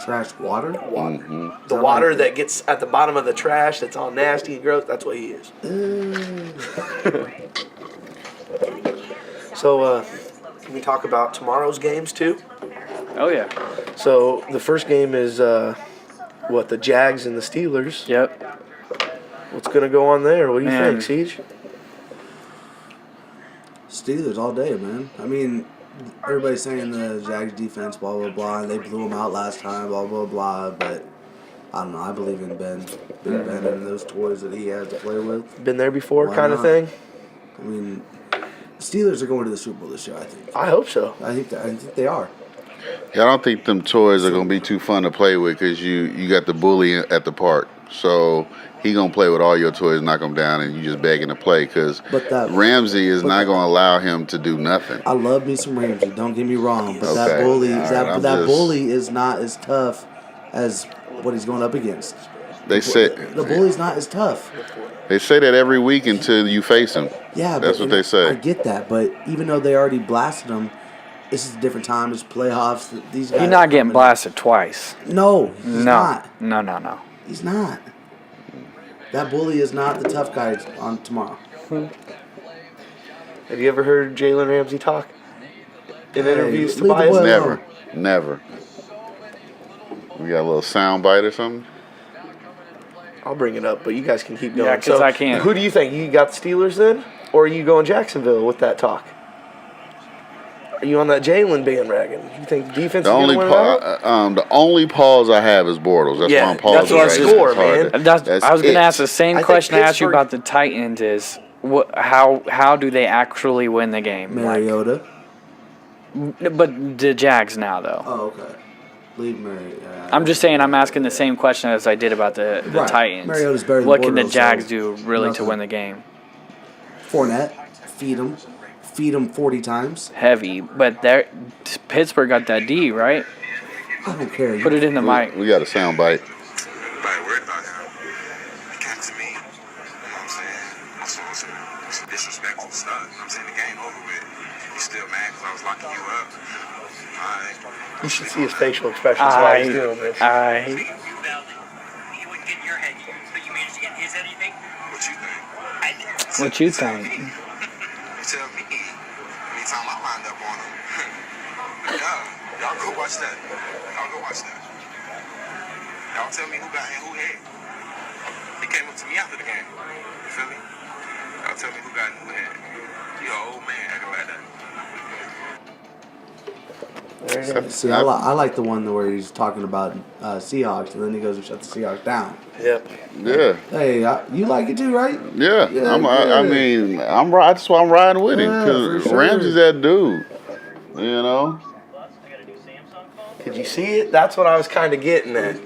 Trash water. Water. Mm-hmm. The water that gets at the bottom of the trash that's all nasty and gross. That's what he is. So, can we talk about tomorrow's games too? Oh yeah. So the first game is the Jags and the Steelers. Yep. What's gonna go on there? What do you Man. think, Siege? Steelers all day, man. I mean, everybody's saying the Jags defense, blah blah blah, and they blew them out last time, blah blah blah. But I don't know. I believe in Ben, Big Ben, and those toys that he has to play with. Been there before, Why kind of not? thing. I mean, Steelers are going to the Super Bowl this year. I think. I hope so. I think they are. Yeah, I don't think them toys are gonna be too fun to play with because you got the bully at the park. So he gonna play with all your toys, knock them down, and you just begging to play because But that- Ramsey is but not that- gonna allow him to do nothing. I love me some Ramsey. Don't get me wrong, but Okay. that bully, All right, that I'm that just- bully is not as tough as what he's going up against. They say The bully's not as tough. they say that every week until you face him. Yeah, That's but what they say. I get that, but even though they already blasted him, this is a different time. It's playoffs. These guys He's not getting coming- blasted twice. No, he's No. not. No. He's not. That bully is not the tough guy on tomorrow. Have you ever heard Jalen Ramsey talk in Hey, interviews? leave the Tobias? boy alone. Never, never. We got a little sound bite or something. I'll bring it up, but you guys can keep going. Yeah, 'cause I can't. Who do you think? You got the Steelers then? Or are you going Jacksonville with that talk? Are you on that Jalen bandwagon? You think defense The is going only to win it out? the only pause I have is Bortles. That's Yeah, why I'm pausing. that's what I score, man. I was going to ask the same I think question I asked you Pittsburgh- about the Titans is how do they actually win the game? Mariota. But the Jags now, though. Oh, okay. Leave Mariota. I'm just saying I'm asking the same question as I did about the Right. Titans. Mariota's better than What can the Bortles, Jags so do really to nothing. win the game? Fournette. Feed him. Feed him 40 times. Heavy, but Pittsburgh got that D, right? I don't care. Put it in the mic. We got a sound bite. Everybody worried about him. It came to me. You know what I'm saying? So it's some disrespectful stuff. You know what I'm saying? The game over with. You still mad because I was locking you up. Alright. You should see his facial expressions while he's doing this. He wouldn't get in your head, but you managed to get in his head, you think? What you think? I did. What you think? You tell me. Anytime I lined up on him. Yeah. Y'all go watch that. Y'all go watch that. Y'all tell me who got in who head. He came up to me after the game. You feel me? Y'all tell me who got in who head. You an old man acting like that. There it is. See, I like the one where he's talking about Seahawks, and then he goes and shuts the Seahawks down. Yep. Yeah, Hey, you like it too, right? yeah. Yeah, I good. mean, I'm right. That's why I'm riding with him Yeah, because for sure. Ramsey's that dude. You know. Did you see it? That's what I was kind of getting at.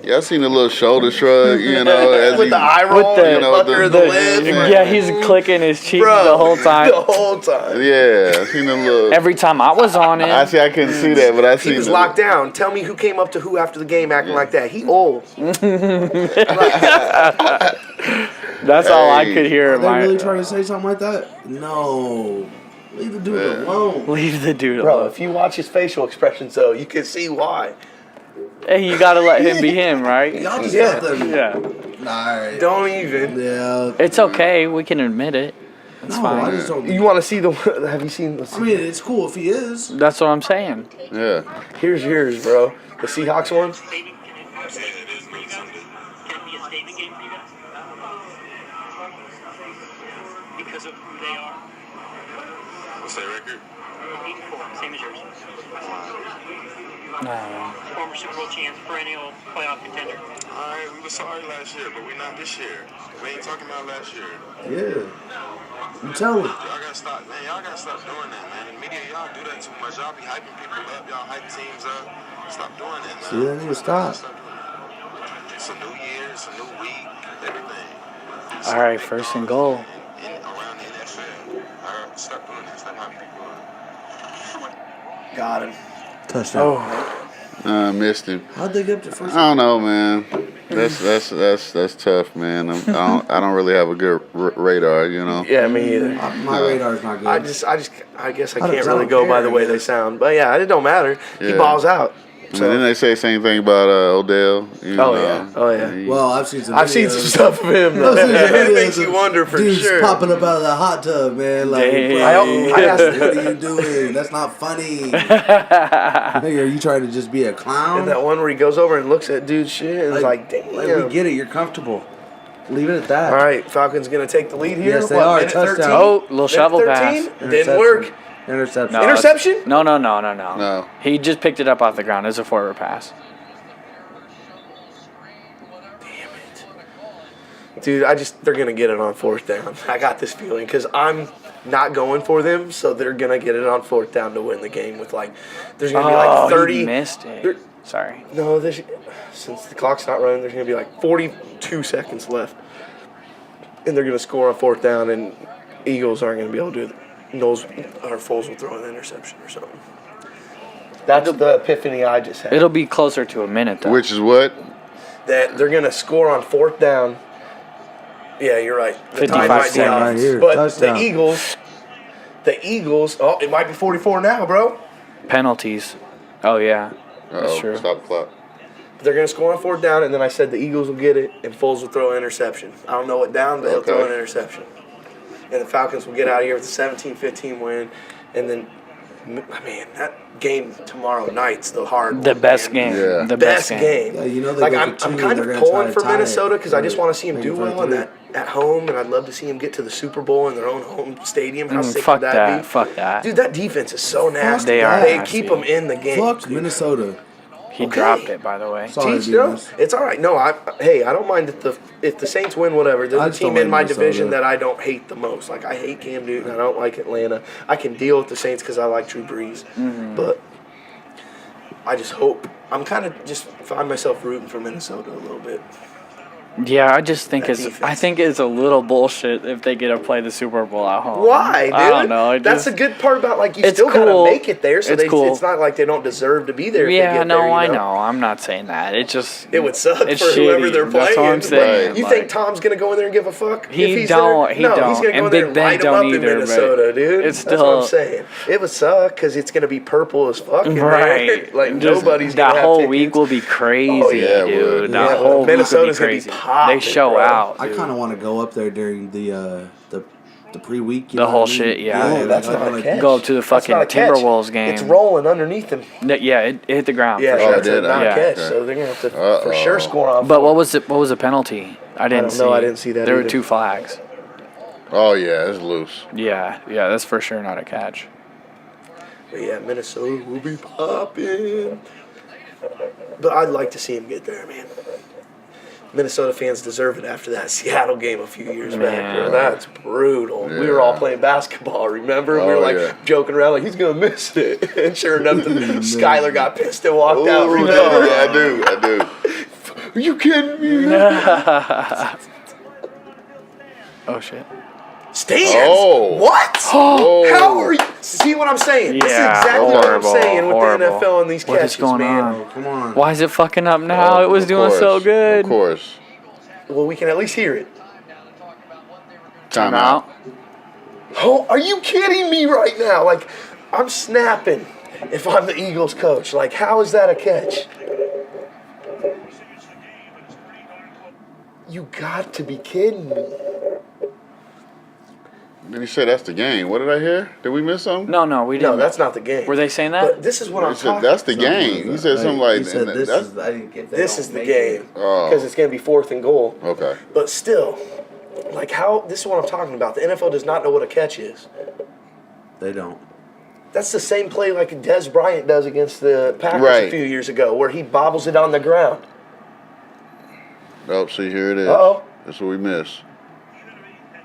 Yeah, I seen the little shoulder shrug. You know, as With he, the eye roll, the- and you the know, pucker of the lip. Yeah, he's clicking his cheek Bro, the whole time. The whole time. Yeah, I seen the little. Every time I was on it, I couldn't see that, but I seen He was the- locked down. Tell me who came up to who after the game acting like that. He old. that's all I Hey. could hear. Are in they my really trying to say something like that? No. Leave the dude alone. Leave the dude Bro, alone. if you watch his facial expressions, though, you can see why. Hey, you gotta let him be him, right? Y'all just Yeah. got them. Yeah. Alright. Don't even. Yeah. It's okay. We can admit it. It's No, fine. I just don't. You want to see the? Have you seen the? I mean, it's cool if he is. That's what I'm saying. Yeah. Here's yours, bro. The Seahawks one. Statement, can it be a statement game for you guys? Because of who they are. What's that record? 8-4, same as yours. No. Former Super Bowl champs, perennial playoff contender. Alright, we were sorry last year, but we're not this year. We ain't talking about last year. Yeah. You tell him. Y'all gotta stop, man. Y'all gotta stop doing that, man. In the media, y'all do that too much. Y'all be hyping people up. Y'all hype teams up. Stop doing that, man. See, that nigga stop. Stop doing that. It's a new year. It's a new week. Everything. All right, first and goal. Around the NFL. Alright, stop doing that. Stop hyping people up. Got him. Touchdown. I missed him. How'd they get up to first? I don't know, man. That's tough, man. I don't really have a good radar, you know. Yeah, me either. My radar's not good. I guess I I can't don't really go by the care, way man. they sound. But yeah, it don't matter. He Yeah. balls out. I mean, didn't they say the same thing about Odell? You Oh, know? yeah. Oh, yeah. He- Well, I've seen some. I've seen some videos. stuff of him. I've seen some It videos makes you of wonder for dudes sure. popping up out of the hot tub, man. Like, Damn. bro, I asked- what are you doing? That's not funny. Hey, are you trying to just be a clown? And that one where he goes over and looks at dude's shit and is like, damn. we get it. You're comfortable. Leave it at that. All right, Falcons going to take the lead here. Yes, they are. Minute Touchdown. 13? Oh, little Minute shovel 13? pass. Didn't Interception. work. Interception. No, Interception? No. No. He just picked it up off the ground. It was a forward pass. Dude, they're going to get it on fourth down. I got this feeling because I'm not going for them, so they're going to get it on fourth down to win the game with there's going to be like 30. He missed it. There- Sorry. No, since the clock's not running, there's going to be like 42 seconds left. And they're going to score on fourth down, and Eagles aren't going to be able to do it. Knowles or Foles will throw an interception or something. That's the epiphany I just had. It'll be closer to a minute, though. Which is what? That they're going to score on fourth down. Yeah, you're right. The 55 time might be seconds. off. Right here, But touchdown. the Eagles, oh, it might be 44 now, bro. Penalties. Oh, yeah. That's Uh-oh, true. Stop the clock. They're going to score on fourth down, and then I said the Eagles will get it, and Foles will throw an interception. I don't know what down, but he'll throw an Okay. interception. And the Falcons will get out of here with a 17-15 win, and then Man, that game tomorrow night's the hard The one, best man. game. Yeah. The Best best game. Yeah, you know they like go I'm for two, kind they're of gonna try pulling to for tie it Minnesota because I just want to see them make it do for well in three. that at home, and I'd love to see them get to the Super Bowl in their own home stadium. How sick Fuck would that that. be? Fuck that. Dude, that defense is so nasty. They are They nasty. keep them in the game. Fuck Minnesota. He Okay. dropped it, by the way. Sorry, Teach them. Beavers. It's all right. No, I don't mind if the Saints win, whatever. They're I the just team don't in like my Minnesota. division that I don't hate the most. Like I hate Cam Newton. I don't like Atlanta. I can deal with the Saints because I like Drew Brees, but I just hope I'm kind of just find myself rooting for Minnesota a little bit. Yeah, I just think That it's. I defense. think it's a little bullshit if they get to play the Super Bowl at home. Why, dude? I don't know. It That's just, the good part about like you It's still gotta cool. make it there, so It's cool. it's not like they don't deserve to be there. If they Yeah, get no, there, I know. I'm not saying that. It just. It would suck It's for whoever shitty. they're playing. That's what I'm saying. Right. You like- think Tom's gonna go in there and give a fuck? He if he's don't. There? He no, don't. he's gonna go And in there Big and Ben light 'em don't up either, in but Minnesota, dude. it's That's what I'm still- saying. It would suck because it's gonna be purple as fuck. In Right. There. Like Just nobody's that gonna have whole tickets. week will be crazy, Oh, yeah, it dude. would. That Yeah, whole week Minnesota's will gonna be be crazy. popping, They show bro. out. I dude. kind of want to go up there during the pre-week. you The know whole what I mean? shit, yeah. Oh, that's like, not a like, catch. Go up to the That's fucking not a catch. Timberwolves game. It's rolling underneath him. Yeah, it hit the ground. Yeah, for Oh, sure. that's it a did? not Yeah. catch. Okay. So they're gonna have to Uh-oh. for sure score off. But what was it? What was the penalty? I didn't don't see. know. I didn't see that There were either. 2 flags. Oh yeah, it's loose. Yeah, that's for sure not a catch. But yeah, Minnesota will be popping. But I'd like to see him get there, man. Minnesota fans deserve it after that Seattle game a few years back. Man. Bro. That's brutal. We were all Yeah. playing basketball, remember? we Oh, were like yeah. joking around like he's gonna miss it. And sure enough, Skyler got pissed and walked out. Ooh, Remember? yeah, I do. Are you kidding me? Oh shit. Stands? Oh. What? Oh. How are you? See what I'm saying? This is Yeah, exactly what I'm horrible, saying with horrible. the NFL and these What catches, is going man. on? Oh, come on. Why is it fucking up now? It was Of doing so course, good. Of course. Well, we can at least hear it. Time out. Oh, are you kidding me right now? Like, I'm snapping if I'm the Eagles coach. Like, how is that a catch? You got to be kidding me. Did he say that's the game? What did I hear? Did we miss something? No, we didn't. No, that's not the game. Were they saying that? But this is what He I'm said talking that's the game. He said something like He said this that's, is. I didn't get that. This Don't is the make game. it. Oh. Because it's going to be 4th and goal. okay. But still, like, how? This is what I'm talking about. The NFL does not know what a catch is. They don't. That's the same play like Des Bryant does against the Packers a Right. few years ago, where he bobbles it on the ground. Oh, see here it is. Uh-oh. That's what we missed.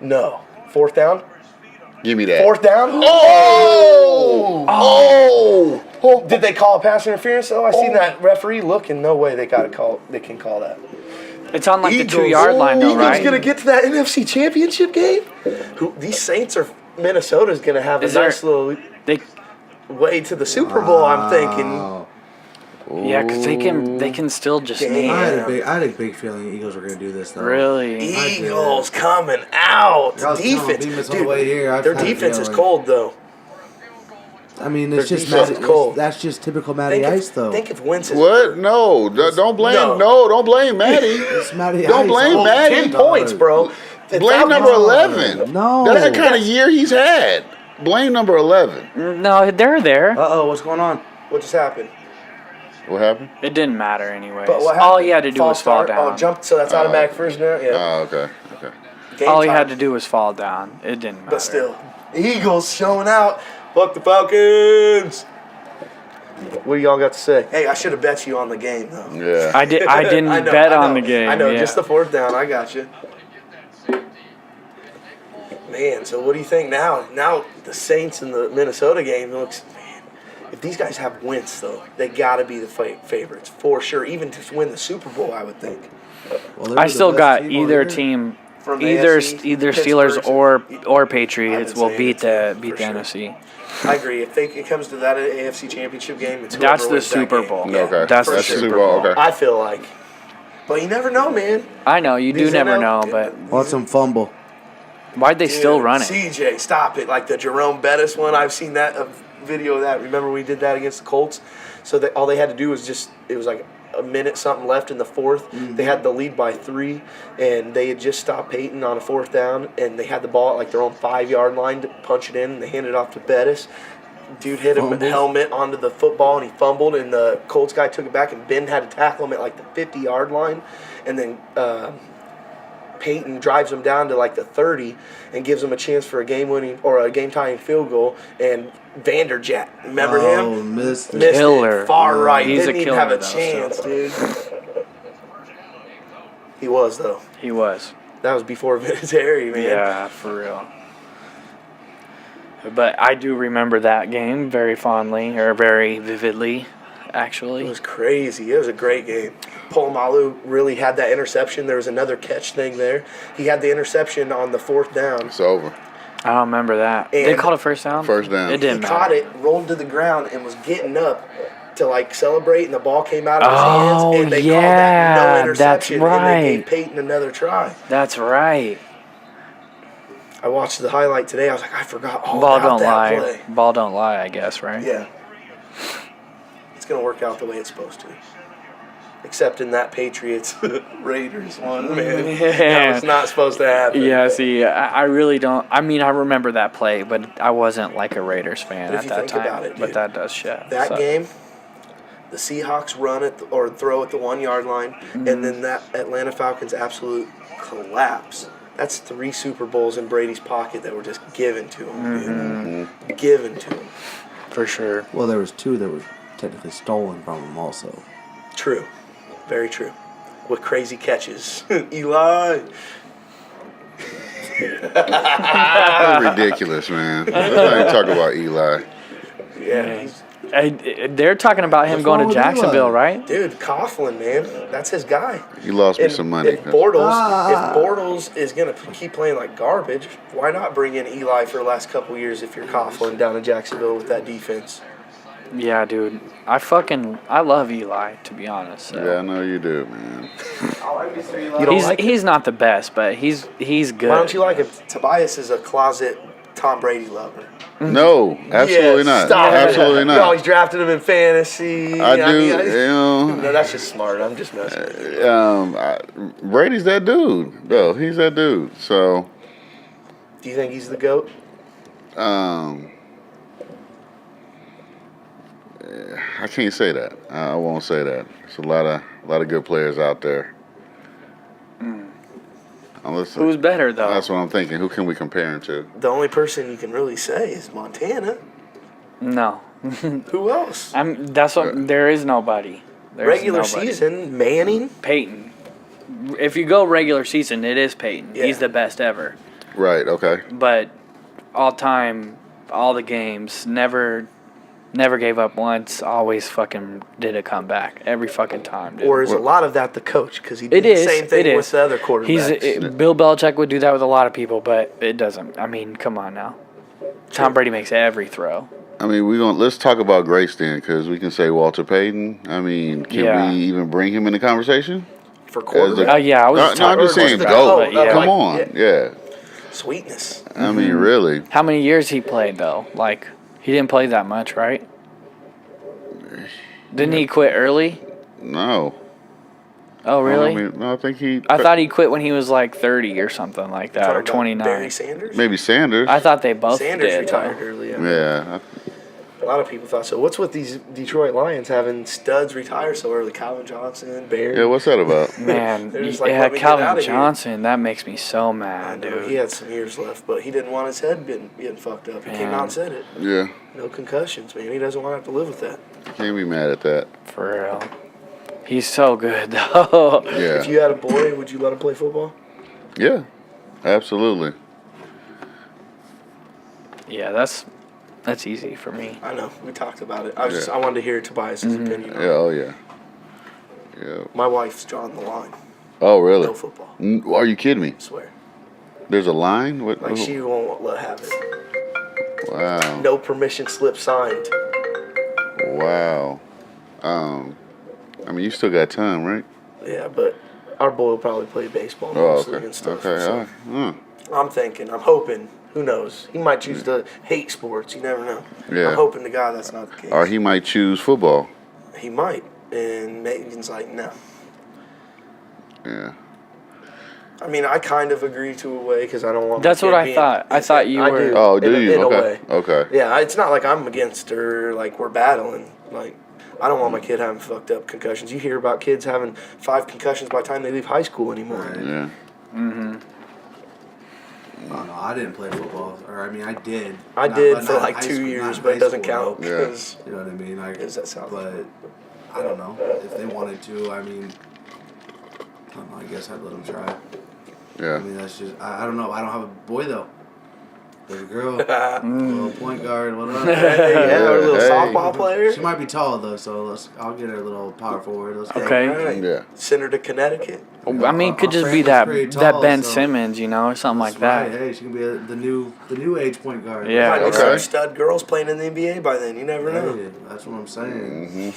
No. 4th down? Give me that. 4th down? Oh! Oh! Did they call a pass interference? Oh, I seen that referee looking. No way they got to call. They can call that. It's on like the Eagles. 2-yard line though, Eagles right? gonna get to that NFC Championship game. These Saints are. Minnesota's gonna have a Is there- nice little They, way to the Super Bowl. I'm thinking. Wow. yeah, because they can still just Damn. name. I had a big feeling the Eagles were going to do this though. Really? Eagles coming out. I was telling Defense, Bemis on dude. the way here, I Their had a defense is feeling. cold though. I mean, it's Their just defense Matty, is cold. that's just typical Matty Ice though. Think if Wentz is What? No. Don't blame. No. No, don't blame Maddie. It's Matty Don't Ice. blame Oh, Matty. 10 points, bro. The Blame Falcons- number 11. No. That's the kind of year he's had. Blame number 11. No, they're there. Uh-oh, what's going on? What just happened? What happened? It didn't matter anyways. But what All happened? he had to do was fall start? down. Oh, jump. So that's automatic first down. Yeah. Oh, okay. Okay. Game All he time. had to do was fall down. It didn't matter. But still, Eagles showing out. Fuck the Falcons. What do y'all got to say? Hey, I should have bet you on the game though. Yeah. I didn't I know, bet I on know. the game. I know, yeah. just the 4th down. I got you. Man, so what do you think now? Now the Saints in the Minnesota game looks. Man, if these guys have Wentz though, they got to be the favorites for sure. Even to win the Super Bowl, I would think. Well, they were I the still best got team all either year. team, From the either AFC, either Pittsburgh, Steelers or I've Patriots been will saying beat it the too, for sure. NFC. I agree. If it comes to that AFC Championship game, it's That's whoever the wins that Super game. Bowl. Yeah, Okay. That's for the sure. Super Bowl. Okay. I feel like, but you never know, man. I know you do These never NL know, but Watch them fumble. why'd they still Dude, run it? CJ, stop it! Like the Jerome Bettis one, I've seen that a video of that. Remember we did that against the Colts? So all they had to do was it was like a minute something left in the 4th. They had the lead by 3, and they had just stopped Peyton on a 4th down, and they had the ball at like their own 5-yard line to punch it in, and they handed it off to Bettis. Dude hit him Fumbled. helmet onto the football, and he fumbled, and the Colts guy took it back, and Ben had to tackle him at like the 50-yard line, and then Peyton drives him down to like the 30 and gives him a chance for a game-winning or a game-tying field goal, and Vanderjagt, remember him? Missed it. Missed Killer. it far right. He's Didn't a even have killer, a though, chance, dude. He was, though. He was. That was before Vinatieri, man. Yeah, for real. But I do remember that game very fondly, or very vividly, actually. It was crazy. It was a great game. Polamalu really had that interception. There was another catch thing there. He had the interception on the 4th down. It's over. I don't remember that. They And- called it first down? First down. It He didn't caught matter. it, rolled to the ground, and was getting up to like celebrate, and the ball came out of his Oh, hands, and they yeah, called that no that's interception, and they gave right. Peyton another try. That's right. I watched the highlight today. I was like, I forgot all Ball about don't that lie. play. Ball don't lie, I guess, right? Yeah, it's gonna work out the way it's supposed to. Except in that Patriots Raiders one, man. That was not supposed to happen. Yeah, see, I really don't. I mean, I remember that play, but I wasn't like a Raiders fan But if at you that think time. about it, but dude, that does shit. That so. game, the Seahawks run it or throw at the 1-yard line, Mm-hmm. and then that Atlanta Falcons absolute collapse. That's 3 Super Bowls in Brady's pocket that were just given to him, Mm-hmm. dude. Given to him. For sure. Well, there was 2 that were technically stolen from him also. True. Very true. With crazy catches. Eli. That's ridiculous, man. Let's not even talk about Eli. Yeah. he's- They're talking about him What's going wrong to with Jacksonville, Eli? right? Dude, Coughlin, man. That's his guy. You lost me And some money. If Bortles is going to keep playing like garbage, why not bring in Eli for the last couple years if you're Coughlin down in Jacksonville with that defense? Yeah, dude. I love Eli, to be honest. So. Yeah, I know you do, man. You don't He's like it? he's not the best, but he's good. Why don't you like him? Tobias is a closet Tom Brady lover. No, absolutely Yeah, not. stop it. Absolutely You always not. drafted him in fantasy. I do. mean, You know, no, that's just smart. I'm just messing with you. Brady's that dude. No, he's that dude. So, Do you think he's the GOAT? I can't say that. I won't say that. There's a lot of good players out there. Unless, Who's better though? that's what I'm thinking. Who can we compare him to? The only person you can really say is Montana. No. Who else? That's what. There is nobody. There's Regular nobody. season, Manning. Peyton. If you go regular season, it is Peyton. Yeah. He's the best ever. Right. Okay. But all time, all the games, never gave up once. Always fucking did a comeback every fucking time. Dude. Or is a lot of that the coach? Because he did It is. the same thing it is. with the other quarterbacks. Bill Belichick would do that with a lot of people, but it doesn't. I mean, come on now. Tom Brady makes every throw. I mean, let's talk about Grace then, because we can say Walter Payton. I mean, can Yeah. we even bring him in the conversation? For quarterback. Yeah, I was. No, I'm talking- just saying, the go. GOAT, yeah. Come Like, on, yeah. Sweetness. I mean, really. How many years he played though? Like, he didn't play that much, right? Didn't he quit early? No. Oh, really? I think he. I thought he quit when he was like 30 or something like that, or Talking about 29. Barry Sanders? maybe Sanders. I thought they both Sanders did. retired though. early. yeah. A lot of people thought so. What's with these Detroit Lions having studs retire so early? Calvin Johnson, Barry. Yeah. What's that about? Man, They're just like, yeah, let me get outta Calvin here. Johnson, that makes me so I mad, know, dude. he had some years left, but he didn't want his head getting fucked up. He came out and said it. Yeah. No concussions, man. He doesn't want to have to live with that. Can't be mad at that. For real. He's so good, though. Yeah. If you had a boy, would you let him play football? Yeah. Absolutely. Yeah, that's easy for me. I know. We talked about it. I Yeah. wanted to hear Tobias's opinion. On Yeah. it. Oh yeah. Yeah. My wife's drawing the line. Oh really? No football. Are you kidding me? I swear. There's a line. What? Like she won't let have it. Wow. No permission slip signed. Wow. I mean, you still got time, right? Yeah, but our boy will probably play baseball Oh, mostly okay. and stuff. Okay. so All right. I'm thinking, I'm hoping. Who knows? He might choose to hate sports. You never know. Yeah. I'm hoping to God that's not the case. Or he might choose football. He might. And Megan's like, no. Yeah. I mean, I kind of agree to a way because I don't want. That's my what kid I being- thought. I thought you I were. do. Oh, do you? In a Okay. way. Okay. Yeah, it's not like I'm against her. Like we're battling. Like I don't want my kid having fucked up concussions. You hear about kids having 5 concussions by the time they leave high school anymore. Right. Yeah. I don't know. I didn't play football, or I mean, I did. I Not- did but for not like high 2 school- years, not but it high doesn't school, count though. Yeah. because You know what I mean? Like, Is that South? But I don't know if they wanted to. I mean, I don't know. I guess I'd let them try. I Yeah. mean, that's just. I don't know. I don't have a boy though. There's a girl, little point guard. What up? yeah, our little Hey. softball player. She might be tall though, so I'll get her a little power forward. Let's go. Okay. Right. Yeah. Send her to Connecticut. I mean, it could Our just be family's that pretty that tall, Ben so- Simmons, you know, or something like That's that. right. Hey, she can be the new age point guard. Yeah. Might be Okay. some stud girls playing in the NBA by then. You never know. Hey, that's what I'm saying.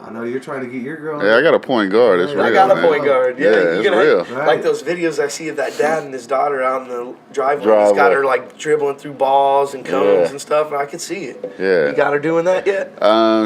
I know you're trying to get your girl. Yeah, I got a point guard. It's I real, I got a man. point guard. Yeah, Yeah, you it's can real. Right. like those videos I see of that dad and his daughter out in the driveway. He's got Driveway. her like dribbling through balls and cones Yeah. and stuff, and I could see it. Yeah. You got her doing that yet?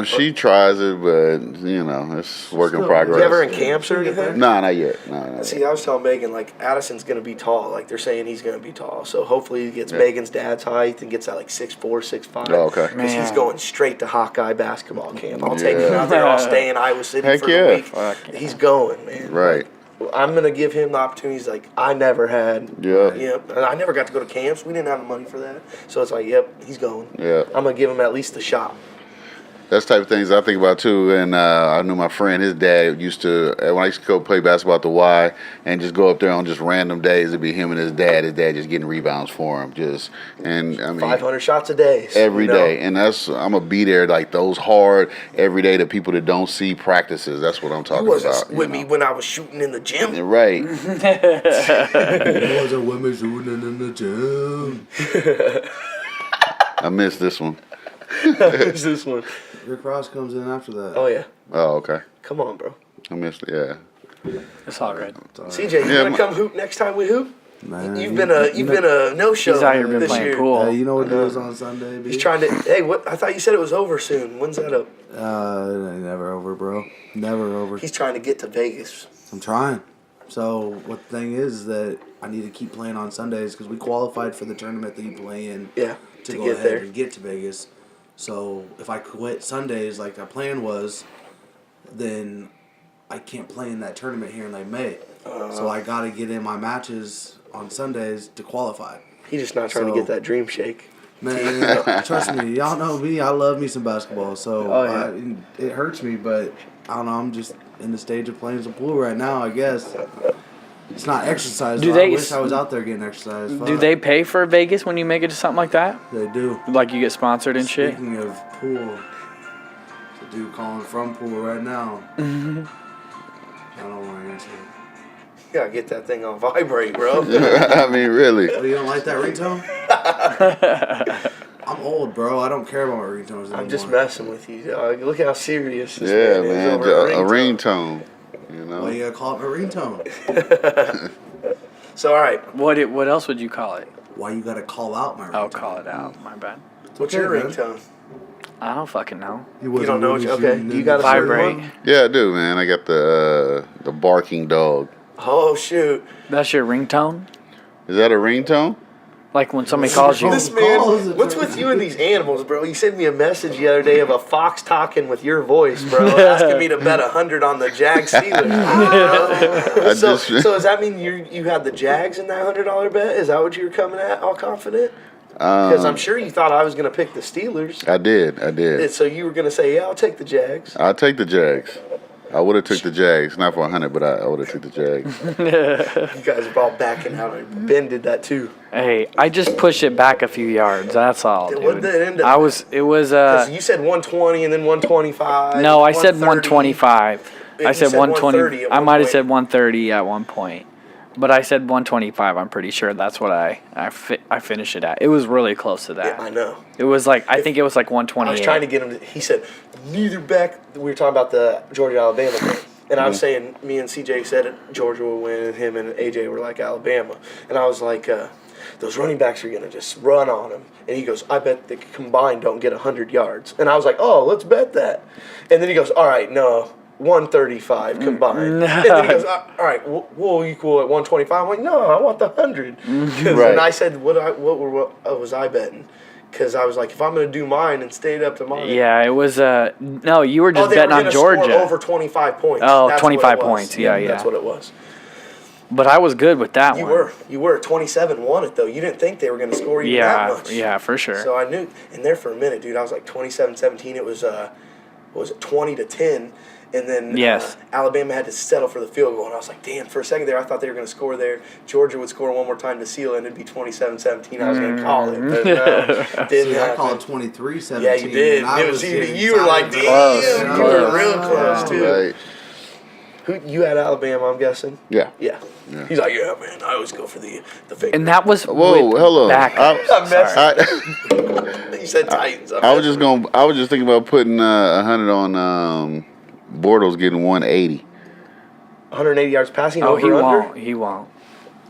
She tries it, but you know, it's work in Still- progress. You ever in camps or She'll get anything? Nah, not yet. No, no. See, I was telling Megan, like, Addison's going to be tall. Like, they're saying he's going to be tall. So hopefully he gets Yeah. Megan's dad's height and gets that, like, 6'4", 6'5". Oh, okay. Because he's Man. going straight to Hawkeye basketball camp. I'll take Yeah. him out there. I'll stay in Iowa City Heck for yeah. the week. Fuck yeah. He's going, man. Right. I'm going to give him the opportunities like I never had. Yeah. Yep. And I never got to go to camps. We didn't have the money for that. So it's like, yep, he's going. Yeah. I'm going to give him at least a shot. That's the type of things I think about too. And I knew my friend, his dad used to, when I used to go play basketball at the Y and just go up there on just random days, it'd be him and his dad just getting rebounds for him. And I mean, 500 shots a day. every you know? day. And I'm going to be there like those hard, every day, the people that don't see practices. That's what I'm He talking wasn't about. with me when I was shooting in the gym. Right. There was a woman shooting in the gym. I missed this one. Who's this one? Rick Ross comes in after that. Oh, yeah. Oh, okay. Come on, bro. I missed it. Yeah. It's all good. CJ, you Yeah, gonna come hoop next time we hoop? Man, You've been a no show He's out here been this playing year. pool. Hey, you know what it is on Sunday, B? He's trying to. Hey, what? I thought you said it was over soon. When's that up? It ain't never over, bro. Never over. He's trying to get to Vegas. I'm trying. So what the thing is that I need to keep playing on Sundays because we qualified for the tournament that you play in Yeah, to to go get ahead there. and get to Vegas. So if I quit Sundays like our plan was, then I can't play in that tournament here in like May. So I got to get in my matches on Sundays to qualify. He's just not trying to So- get that dream shake. Man, trust me, y'all know me. I love me some basketball, so Oh, yeah. it hurts me. But I don't know. I'm just in the stage of playing some pool right now. I guess it's not exercise. Do though. they- I wish I was out there getting exercise. Do Fuck. they pay for Vegas when you make it to something like that? They do. Like you get sponsored and shit? Speaking of pool, there's a dude calling from pool right now. I don't want to answer. You gotta get that thing on vibrate, bro. I mean, really. Oh, you don't like that ringtone? I'm old, bro. I don't care about my ringtones anymore. I'm just messing with you, dog. Look how serious this Yeah, man is man. over A ringtone. You Well, know. you gotta call it my ringtone. So, all right, What else would you call it? Why you gotta call out my ringtone? I'll call it out. My bad. what's okay, your man. ringtone? I don't fucking know. You don't know what you- okay. Do you got a certain Vibrate. one? Yeah, I do, man. I got the barking dog. Oh shoot! That's your ringtone? Is that a ringtone? Like when somebody calls you. This calls man, it what's a- with you and these animals, bro? You sent me a message the other day of a fox talking with your voice, bro, asking me to bet 100 on the Jags Steelers. so, just- so does that mean you had the Jags in that $100 bet? Is that what you were coming at, all confident? Because I'm sure you thought I was going to pick the Steelers. I did. So you were going to say, yeah, I'll take the Jags. I'll take the Jags. I would have took the Jags, not for 100, but I would have took the Jags. You guys are all backing out. Ben did that too. Hey, I just push it back a few yards. That's all, What dude. did it end up? It was Because you said 120 and then 125. no, I said 130. 125. You I said said 120. 130 at I one might have point. said 130 at one point. But I said 125. I'm pretty sure that's what I finished it at. It was really close to that. Yeah, I know. It was like I think it was like 128. I was trying to get him to, he said, neither back. We were talking about the Georgia-Alabama game. And I was saying, me and CJ said it, Georgia will win, and him and AJ were like Alabama. And I was like, those running backs are going to just run on him. And he goes, I bet the combined don't get 100 yards. And I was like, oh, let's bet that. And then he goes, all right, no. 135 combined. And then he goes, all right, we'll equal at 125. I'm like, no, I want the 100. Right. And I said, what was I betting? Because I was like, if I'm going to do mine and stayed up to mine. Yeah, it was no, you were just they betting were on gonna score Georgia. over 25 points. Oh, That's 25 what it was. points. Yeah, yeah. That's what it was. But I was good with that You one. were. You were. 27 won it, though. You didn't think they were going to score even that Yeah, much. yeah, for sure. So I knew. And there for a minute, dude, I was like 27-17. It was, what was it, 20-10. And then Yes. Alabama had to settle for the field goal. And I was like, damn, for a second there, I thought they were going to score there. Georgia would score one more time to seal it, and it'd be 27-17. I was going to call it. But no, didn't See, I happen. called 23-17. Yeah, you did. and I It was getting you were like, excited. damn, you were real Yeah. close, too. Right. Who, you had Alabama, I'm guessing? Yeah. Yeah. He's like, yeah, man, I always go for the fake. And that was Whoa, with hello. backups. I'm messing. I, You said Titans. I was just thinking about putting 100 on Bortles getting 180. 180 yards passing Oh, over he under. won't. He won't.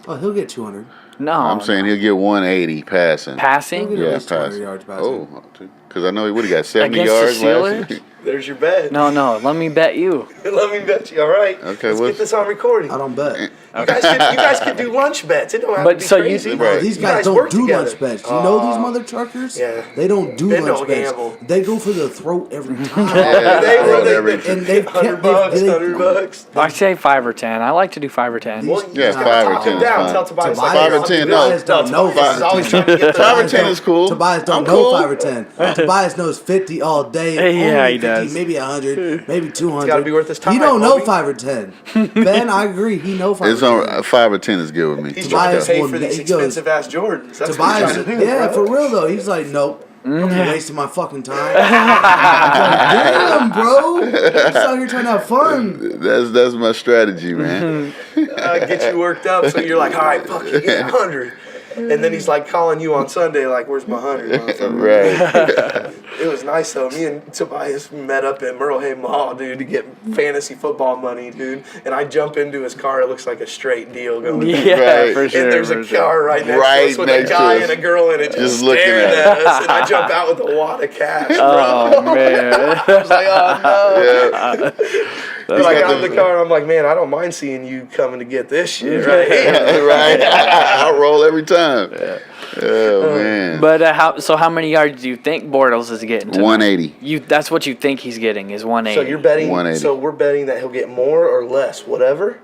Oh, he'll get 200. No. I'm saying he'll get 180 passing. He'll Passing? get Yeah, at least 200 passing. yards passing. Oh, because I know he would have got 70 Against the yards last Steelers? week. There's your bet. No, let me bet you. Let me bet you. All right. Okay, Let's what's- get this on recording. I don't bet. You guys could do lunch bets. It don't have But to be so you- crazy. Right. These You guys work don't do together. lunch bets. You know these mother truckers? Yeah. They don't do They lunch don't bets. gamble. They go for the throat every time. Yeah, They bro, will. every- And they've $100, kept $100. I say 5 or 10. I like to do 5 or 10. Well, Yeah, you 5 or talk 10 him is down. fine. Tell Tobias. Tobias- like, Five or I'll 10, do no. this. Tobias don't know Tobias is always trying to get the 5 or 10 is cool. Tobias don't I'm know cool. 5 or 10. Tobias knows 50 all day. Yeah, only he 50, does. Maybe 100, maybe 200. gotta be worth his time, He don't know homie. 5 or 10. Ben, I agree. He know 5 It's or 10. on 5 or 10 is good with me. He's trying Tobias to pay will- for these he goes- expensive ass Jordans. That's Tobias, what he's trying to do. yeah, bro. for real though. He's like, nope. I'm wasting my fucking time. I'm like, damn, bro. He's out here trying to have fun. That's my strategy, man. Get you worked up so you're like, all right, fuck you, get 100. And then he's like calling you on Sunday, like, where's my 100? motherfucker? Right. It was nice though. Me and Tobias met up at Merlehaven Mall, dude, to get fantasy football money, dude. And I jump into his car. It looks like a straight deal going. Yeah, Right. for sure. And there's for a sure. car right next Right to us with a next to guy us. and a girl in it just Just looking staring at at us. And I jump out with a wad of cash, bro. Oh, man. I was like, oh no. Yeah. But I got got in the- the car and I'm like, man, I don't mind seeing you coming to get this shit right here. Right. I roll every time. Oh, man. But how many yards do you think Bortles is getting tonight? 180. That's what you think he's getting is 180. So you're betting. 180. So we're betting that he'll get more or less, whatever.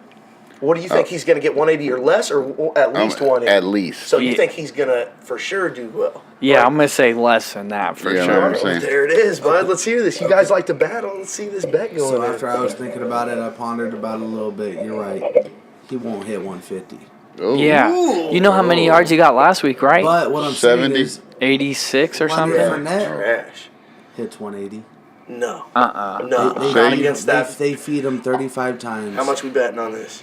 What do you think he's going to get? 180 or less, or at least 180? At least. So you Yeah. think he's going to for sure do well? Yeah, I'm gonna say less than that for Yeah, sure. I'm saying. There it is, bud. Let's hear this. You guys like to battle. Let's see this bet going. So in. after I was thinking about it, I pondered about it a little bit. You're right. He won't hit 150. Oh. Yeah. You know how many yards he got last week, right? But what I'm 70? saying is, 86 or Leonard something? Fournette Trash. hits 180. No. Uh-uh. No. They Not feed against him, that. They feed him 35 times. How much we betting on this?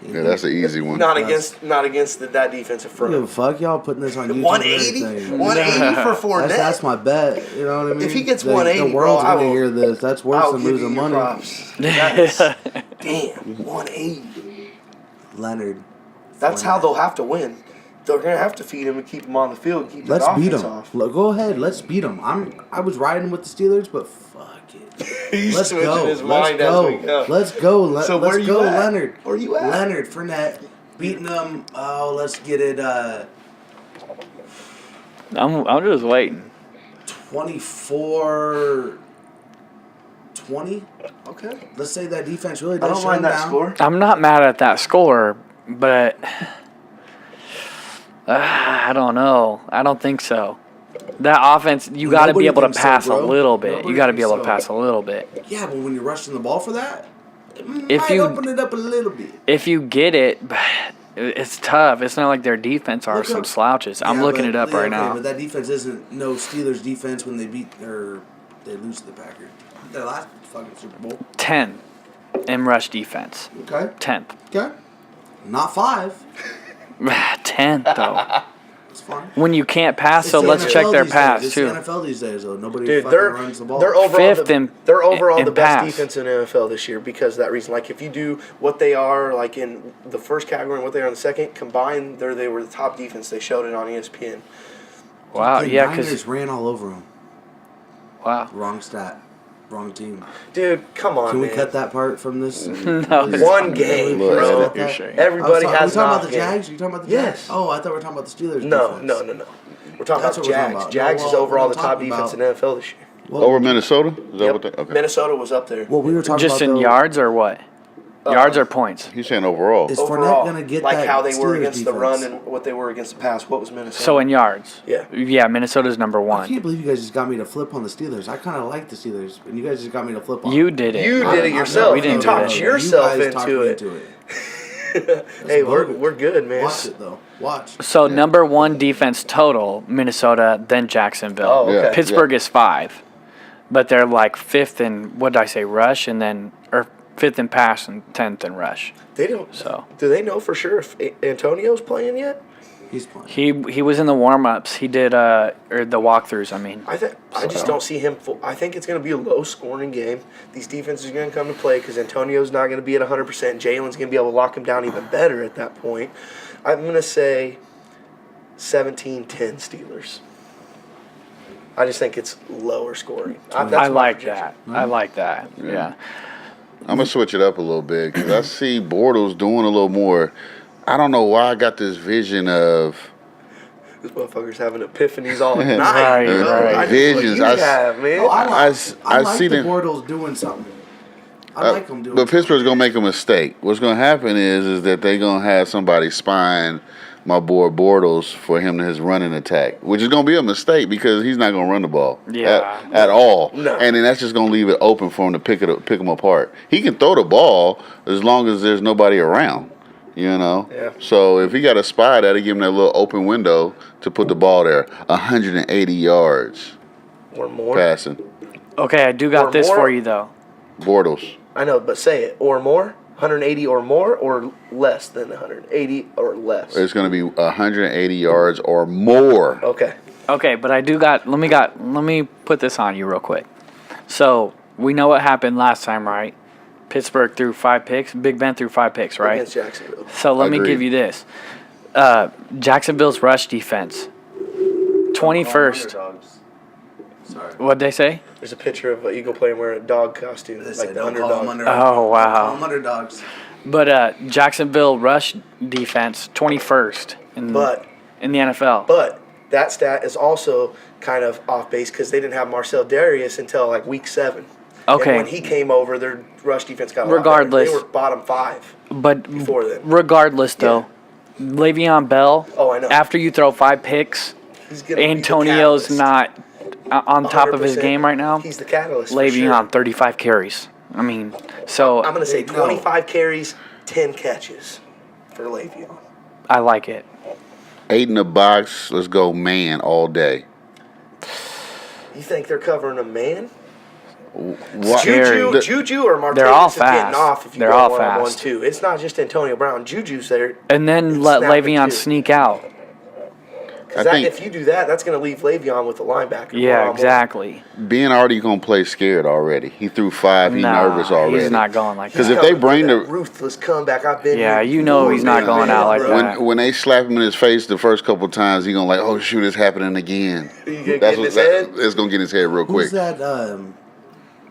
Yeah, that's an easy one. Not against that defensive I don't give a front. fuck. Y'all putting this on YouTube. 180? and everything. 180 for Fournette? That's my bet. You know what I mean? If he gets The- 180, the world's bro, I gonna will- hear this. That's worse I'll than give you losing your money. props. That is, damn, 180. Leonard. That's Fournette. how they'll have to win. They're gonna have to feed him and keep him on the field. Keep Let's that beat offense him. off. Go ahead. Let's beat him. I was riding with the Steelers, but fuck it. He's Let's switching go. his Let's mind as go. we go. Let's go. So Let's where you go, at? Leonard. Where you at? Leonard Fournette beating them. Oh, let's get it. I'm just waiting. 24-20. Okay. Let's say that defense really I does don't shut mind him that down. score. I'm not mad at that score, but I don't know. I don't think so. That offense, you got to be Nobody able to thinks so, pass a bro. little bit. Nobody You got to be thinks able to so. pass a little bit. Yeah, but when you're rushing the ball for that, it If might you- open it up a little bit. If you get it, it's tough. It's not like their defense are Look some up- slouches. I'm Yeah, looking but- it up yeah, right okay, now. But that defense isn't no Steelers defense when they beat or they lose to the Packers. Their last fucking Super Bowl. 10 in rush defense. Okay. 10th. Okay. Not 5. 10th, though. It's fine. When you can't pass, It's so the let's NFL check their these pass, days. It's too. the NFL these days, though. Nobody Dude, fucking they're runs the ball. overall Fifth the, in- they're overall in the best pass. defense in the NFL this year because of that reason. Like if you do what they are like in the first category and what they are in the second combined, they were the top defense. They showed it on ESPN. Wow, The yeah, Niners because, ran all over them. wow. Wrong stat. Wrong team. Dude, come on, Can we man. cut that part from this? No. One game, Look, bro. edit You're sure. Everybody Are we has talking an about off the game. Jags? Are you talking about the Yes. Jags? Oh, I thought we were talking about the Steelers. No, defense. no. We're talking That's about what we're talking Jags. about. Jags No, is well, overall the what I'm top talking defense about- in the NFL this year. Over Minnesota? Is that Yep. what they, okay. Minnesota was up there. What we were talking Just about in though, yards or what? Yards or points? He's saying overall. Is Overall, Fournette gonna get like that how they were Steelers against the defense? run and what they were against the pass. What was Minnesota? So in yards. Yeah. Yeah, Minnesota's number I can't one. believe you guys just got me to flip on the Steelers. I kind of like the Steelers, and you guys just got me to flip on. You did it. You did it I- yourself. we didn't You do talked that. yourself You guys talked into me it. into it. Hey, bogus. we're good, man. Watch it though. Watch. So number one defense total, Minnesota, then Jacksonville. Oh, okay. Yeah. Pittsburgh is 5, but they're like 5th in, what did I say, rush, and then, or 5th in pass and 10th in rush. They don't. So Do they know for sure if Antonio's playing yet? He's playing. he was in the warm ups. He did or the walkthroughs. I mean, I just don't see him. I think it's going to be a low scoring game. These defenses are going to come to play because Antonio's not going to be at 100%. Jalen's going to be able to lock him down even better at that point. I'm going to say 17-10 Steelers. I just think it's lower scoring. I my like prediction. that. I like that. Yeah. I'm going to switch it up a little bit because I see Bortles doing a little more. I don't know why I got this vision of This motherfucker's having epiphanies all night. Right, bro. right. I just Visions. What I you s- have, man. Oh, I I like see the them. Bortles doing something. I like them doing. But Pittsburgh's gonna make a mistake. What's gonna happen is that they're gonna have somebody spying my boy Bortles for him to his running attack, which is gonna be a mistake because he's not gonna run the ball Yeah. at all. No. And then that's just gonna leave it open for him to pick him apart. He can throw the ball as long as there's nobody around. You know? Yeah. So if he got a spy, that'll give him that little open window to put the ball there. 180 yards Or more. passing. Okay, I do got Or this more. for you though. Bortles. I know, but say it. Or more? 180 or more or less than 180 or less? It's going to be 180 yards or more. Okay. Okay, but I do got. Let me put this on you real quick. So we know what happened last time, right? Pittsburgh threw 5 picks. Big Ben threw 5 picks, right? Against Jacksonville. So let me Agreed. give you this. Jacksonville's rush defense, 21st. Sorry. What'd they say? There's a picture of an Eagle player wearing a dog costume, They like say the don't call them underdog. underdogs. Oh, wow. Call them underdogs. But Jacksonville rush defense, 21st in the NFL. But that stat is also kind of off base because they didn't have Marcel Darius until like week 7. Okay. And when he came over, their rush defense got a lot Regardless. better. They were bottom 5 But before then. regardless, though, Le'Veon Bell. Oh, I know. After you throw 5 picks, He's gonna be the Antonio's catalyst. not on top of his 100%. game right now. He's the catalyst. for Le'Veon, sure. 35 carries. I mean, so I'm going to say No. 25 carries, 10 catches for Le'Veon. I like it. 8 in the box. Let's go man all day. You think they're covering a man? What? Scary. Juju or Martavis They're all is getting fast. off if you They're go all one-on-one fast. too. It's not just Antonio Brown. Juju's there. And then It's let snapping Le'Veon too. sneak out. Because if you do that, that's going to leave Le'Veon with the linebacker. Yeah, one-on-one. exactly. Ben already gonna play scared already. He threw 5. He's Nah, nervous already. he's not going like Because that. if they Coming for bring that the ruthless comeback, I've been Yeah, here you know before, he's not man, going out like bro. that. when they slap him in his face the first couple times, he gonna like, oh shoot, it's happening again. You gonna get in his head? It's gonna get in his head real quick. Who's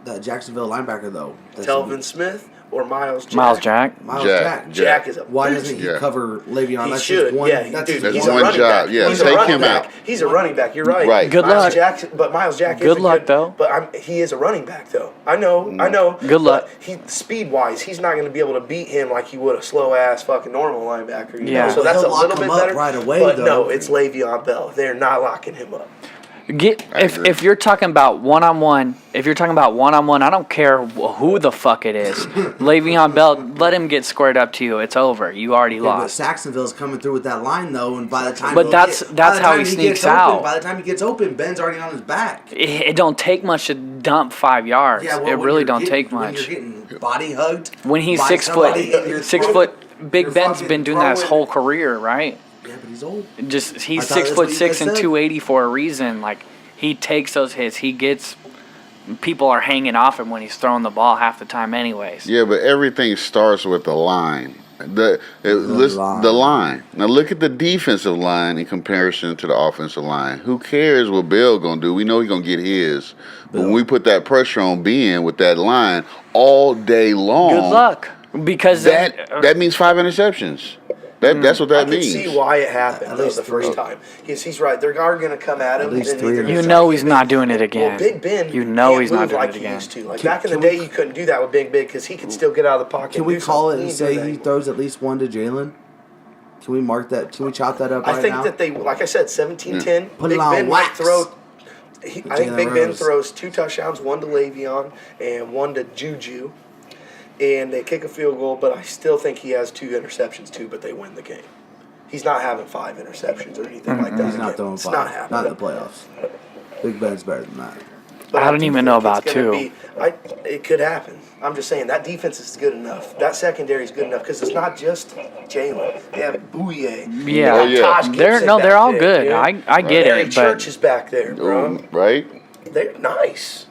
that Jacksonville linebacker though? That's Telvin Smith or Miles Jack? Miles Jack. Miles Jack. Jack. Jack is a Why beast. doesn't he Yeah. cover Le'Veon? He That's should. just one. Yeah, That's dude, just he's That's a one running job. back. Yeah, he's a take running him back. out. He's a running back. You're right. Right. Good Miles luck. Jackson, but Miles Jack is Good a luck, though. But he is a running back though. I know. Good luck. But he speed wise, he's not going to be able to beat him like he would a slow ass fucking normal linebacker. You Yeah. know? So that's He'll a lock little him bit up better. right away, but though. no, it's Le'Veon Bell. They're not locking him up. agree. If you're talking about one-on-one, I don't care who the fuck it is. Le'Veon Bell, let him get squared up to you. It's over. You already Yeah, but lost. Saxonville's coming through with that line though, and by the time But he that's by the how time he gets sneaks open- out. By the time he gets open, Ben's already on his back. It don't take much to dump 5 yards. Yeah, well, it when really you're don't getting- take When much. you're getting body hugged. When he's by 6 foot, somebody and you're 6 throwing- foot. Big you're Ben's fucking been doing that his throwing- whole career, right? Yeah, but he's old. Just I he's thought 6 that's foot what you 6 guys and said. 280 for a reason. Like he takes those hits. He gets. People are hanging off him when he's throwing the ball half the time, anyways. Yeah, but everything starts with the line. The line. Now look at the defensive line in comparison to the offensive line. Who cares what Bell gonna do? We know he's gonna get his. But when we put that pressure on Ben with that line all day long, Good luck. Because that means 5 interceptions. That's what I that can means. see why it happened At though, least the first three. time. He's right. They're going to come at him. At least and three either or you he's know not he's gonna not be- doing it again. Well, Big Ben, You know can't he's not move doing like it he again. used to. Like Can- back in the can day, we- you couldn't do that with Big Ben because he could still get out of the pocket. Can we and do call it something. and He ain't doing say that he anymore. throws at least one to Jalen? Can we mark that? Can we chop that up I right think now? that they, like I said, 17-10. Put Big it on Ben might wax. throw. I think Jalen Big Ben Rose. throws 2 touchdowns, one to Le'Veon and one to Juju, and they kick a field goal. But I still think he has 2 interceptions too. But they win the game. He's not having 5 interceptions or anything like that. He's not again. throwing It's 5. not Not, happening. in the playoffs. Big Ben's better than that. But I don't do even think know it's about gonna 2. it could happen. I'm just saying that defense is good enough. That secondary is good enough because it's not just Jalen. They have Bouye. Yeah. Oh, yeah. Taj They're Gibson they're back all there, good. you know? I get Larry it, Church but is back there, bro. Right? They're nice.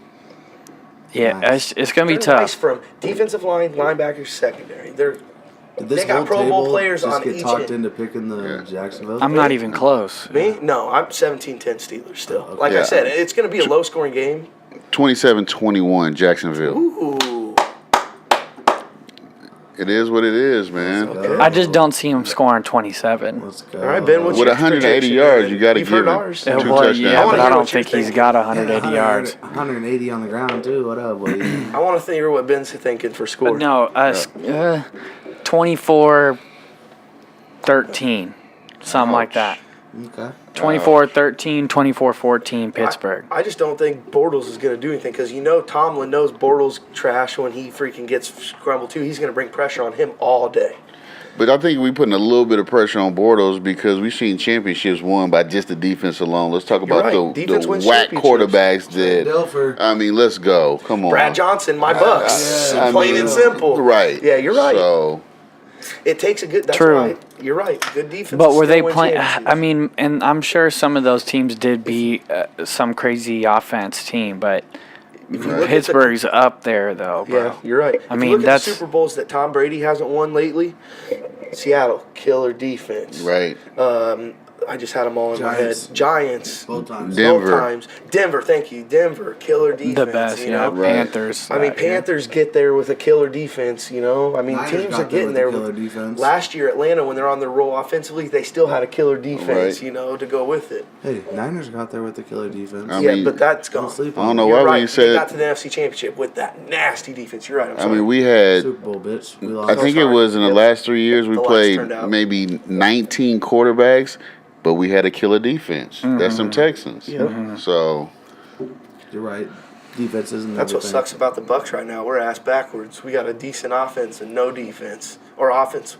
yeah, it's gonna be They're nice tough. from defensive line, linebackers, secondary. Did this They got whole Pro Bowl table players just on get each talked end. into picking the Jacksonville? I'm not even close. Me? No, I'm 17-10 Steelers still. Like I Yeah. said, it's going to be a low-scoring game. 27-21 Jacksonville. Ooh. It is what it is, man. Okay. I just don't see him scoring 27. Let's go. All right, Ben, what's With your 180 projection, yards, man? you got to You've give heard him ours. 2 Well, touchdowns. yeah, wanna but hear I don't what you're think he's thinking. got Yeah, 180 yards. 180 on the ground, too. What up, buddy? I want to hear what Ben's thinking for score. No, 24-13, something like that. Okay. 24-13, 24-14, Pittsburgh. I just don't think Bortles is going to do anything because Tomlin knows Bortles trash when he freaking gets scrambled too. He's going to bring pressure on him all day. But I think we're putting a little bit of pressure on Bortles because we've seen championships won by just the defense alone. Let's talk about right. the Defense wins whack championships. quarterbacks that. Dilfer. I mean, let's go. Come on. Brad Johnson, my Bucks, yeah. plain and simple. Right. Yeah, you're right. So, It takes a good. That's True. why you're right. Good defense. But were still they win playing? championships. I mean, and I'm sure some of those teams did beat some crazy offense team, but If you look at Pittsburgh's up there though, bro. Yeah, you're right. I If mean, you look that's- at the Super Bowls that Tom Brady hasn't won lately. Seattle, killer defense. right. I just had them all in Giants. my head. Giants. Both times. Denver. Both times. Denver, thank you. Denver, killer defense. The best, you yeah. know? Right. Panthers. I mean, Panthers get there with a killer defense, I mean, Niners teams got are getting there there. with a killer defense. Last year, Atlanta, when they're on their roll offensively, they still had a killer defense, Right. to go with it. Hey, Niners got there with the killer defense. I Yeah, mean, but that's gone. Don't sleep I on don't it. know You're why right. when you They said. got to the NFC Championship with that nasty defense. You're right. I'm I sorry. mean, we had. Super Bowl, bitch. We lost. I think it sorry. was in the Yep. last 3 years we The lights played turned out. maybe 19 quarterbacks, but we had a killer defense. That's some Texans. Yep. So You're right. Defense isn't That's what everything. sucks about the Bucks right now. We're ass backwards. We got a decent offense and no defense, or offense,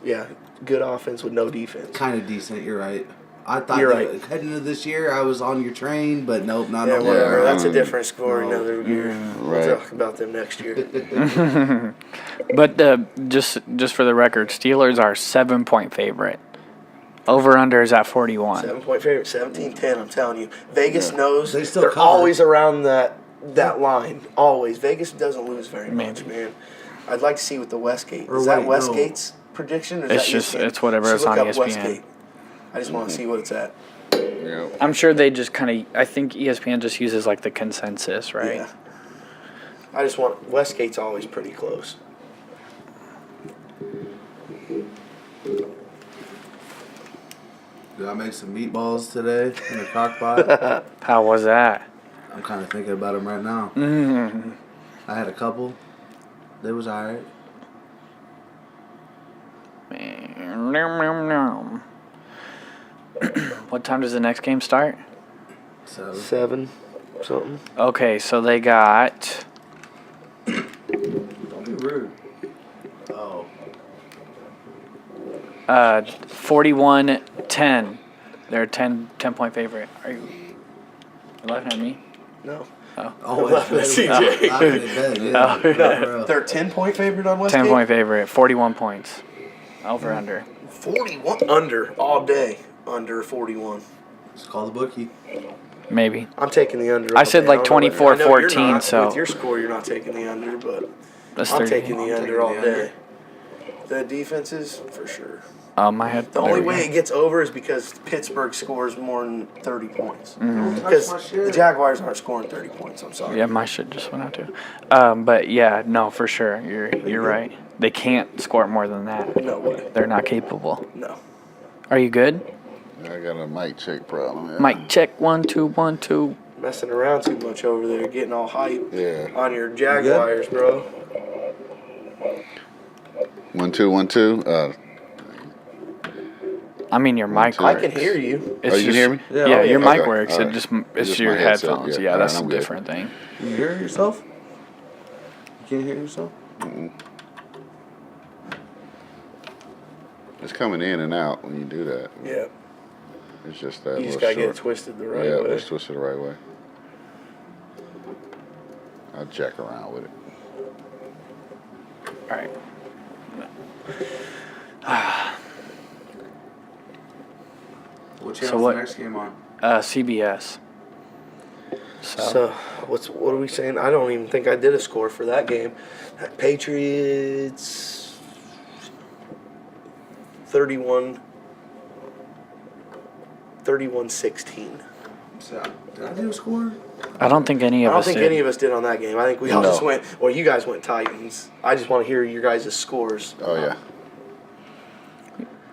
good offense with no defense. Kind of decent. You're right. I thought You're that right. heading into this year, I was on your train, but nope, not Yeah, no whatever. more. That's a different score No. another year. Right. We'll talk about them next year. But just for the record, Steelers are 7-point favorite. Over under is at 41. 7-point favorite, 17-10. I'm telling you, Vegas knows They still they're cover. always around that line. Always. Vegas doesn't lose very much, Maybe. man. I'd like to see what the Westgate. Or Is that wait, no. Westgate's prediction? Or is It's that just- ESPN? it's whatever Just is look on up ESPN. Westgate. I just want to see what it's at. yeah. I'm sure they just kind of. I think ESPN just uses like the consensus, right? Yeah. I just want Westgate's always pretty close. Did I make some meatballs today in the crock pot? How was that? I'm kind of thinking about them right now. Mm. I had a couple. They was alright. What time does the next game start? So 7 something. Okay, so they got. don't be rude. Oh, 41-10. They're a 10-point favorite. Are you laughing at me? No. oh, laughing at CJ. Laughing at Ben, yeah. For real. They're 10-point favorite on Westgate? 10-point favorite. 41 points. Over under. 41 under all day. Under 41. Just call the bookie. Maybe. I'm taking the under. I all said day. like don't know what- I know you're 24-14, not. so- With your score, you're not taking the under, but That's I'm 30. taking the I'm under taking all the day. the defenses, for sure. I had The only way it gets over is because Pittsburgh scores more than 30 points. Because the Jaguars aren't scoring 30 points. I'm sorry. Yeah, my shit just went out too. But yeah, no, for sure, you're right. They can't score more than that. No way. They're not capable. No. Are you good? I got a mic check problem. Yeah. Mic check 1 2 1 2. Messing around too much over there, getting all hype Yeah. on your Jaguars, bro. 1 2 1 2. I mean, your mic two. I works. can hear you. It's Oh, you can hear me? Yeah, Yeah, your okay. mic works. All It right. just It's it's just your my headset. headphones. Yeah. Yeah, All that's right, a I'm good. different thing. You hear yourself? You can't hear yourself? It's coming in and out when you do that. Yeah. It's just that You just little gotta get it short. twisted the right Yeah, way. let's twist it the right way. I'll jack around with it. All right. What So channel's what- the next game on? CBS. So what are we saying? I don't even think I did a score for that game. Patriots 31-16. So, did I do a score? I don't think any I of don't us think did. any of us did on that game. I think we all No. just went. Well, you guys went Titans. I just want to hear your guys' scores. Oh yeah.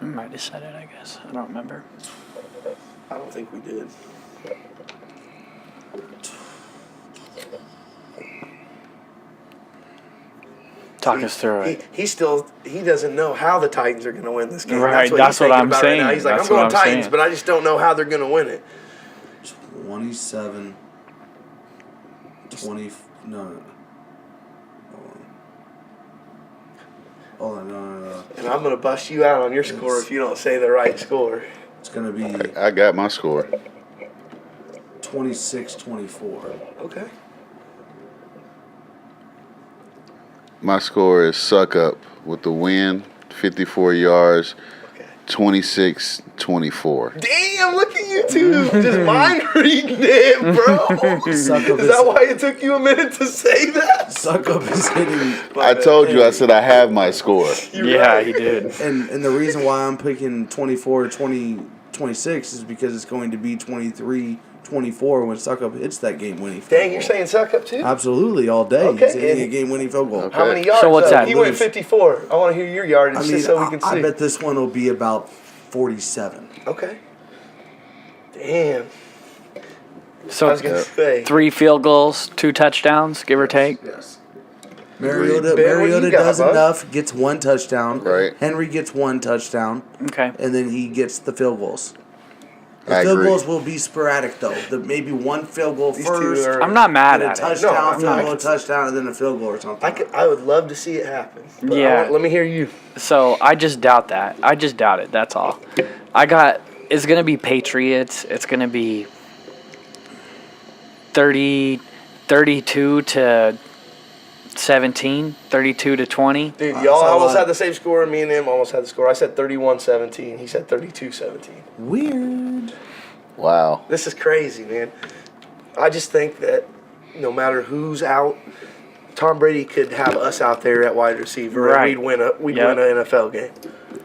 We might have said it, I guess. I don't remember. I don't think we did. Talk us through it. He doesn't know how the Titans are going to win this game. Right, he's that's what thinking I'm about right now. saying. He's like, That's I'm going what I'm Titans, saying. but I just don't know how they're going to win it. 27. 20. No. Hold on, no. And I'm going to bust you out on your score if you don't say the right score. It's going to be I got my score. 26-24. Okay. My score is Suck Up with the win, 54 yards, Okay. 26-24. Damn, look at you two. Just mind reading it, bro. Suck Is up that why it took you a minute to say that? Suck Up is hitting. I told you, I said I have my score. You're Yeah, right. he did. And the reason why I'm picking 24-26 is because it's going to be 23-24 when Suck Up hits that game-winning field Dang, you're goal. saying suck up too? Absolutely, all day. Okay, He's hitting a and- game-winning field goal. Okay. How many yards? So what's though? that? He went Lose. 54. I want to hear your yardage I mean, just so we can see. I bet this one will be about 47. Okay. Damn. I So was gonna say. 3 field goals, 2 touchdowns, give or take. Yes. Ben, what do Mariota you got, does bud? enough, gets 1 touchdown. Right. Henry gets 1 touchdown, Okay. and then he gets the field goals. The I field agree. goals will be sporadic, though. Maybe 1 field goal These two first, are- I'm not mad then a at it. touchdown, No, I'm field not. goal, touchdown, and then a field goal or something. I would love to see it happen. But Yeah. let me hear you. So I just doubt that. I just doubt it. That's all. It's going to be Patriots. It's going to be 32 to 17, 32 to 20. Dude, That's y'all a almost lot. had the same score, and me and him almost had the score. I said 31-17. He said 32-17. Weird. Wow. This is crazy, man. I just think that no matter who's out, Tom Brady could have us out there at wide receiver, Right. and we'd win Yep. an NFL game.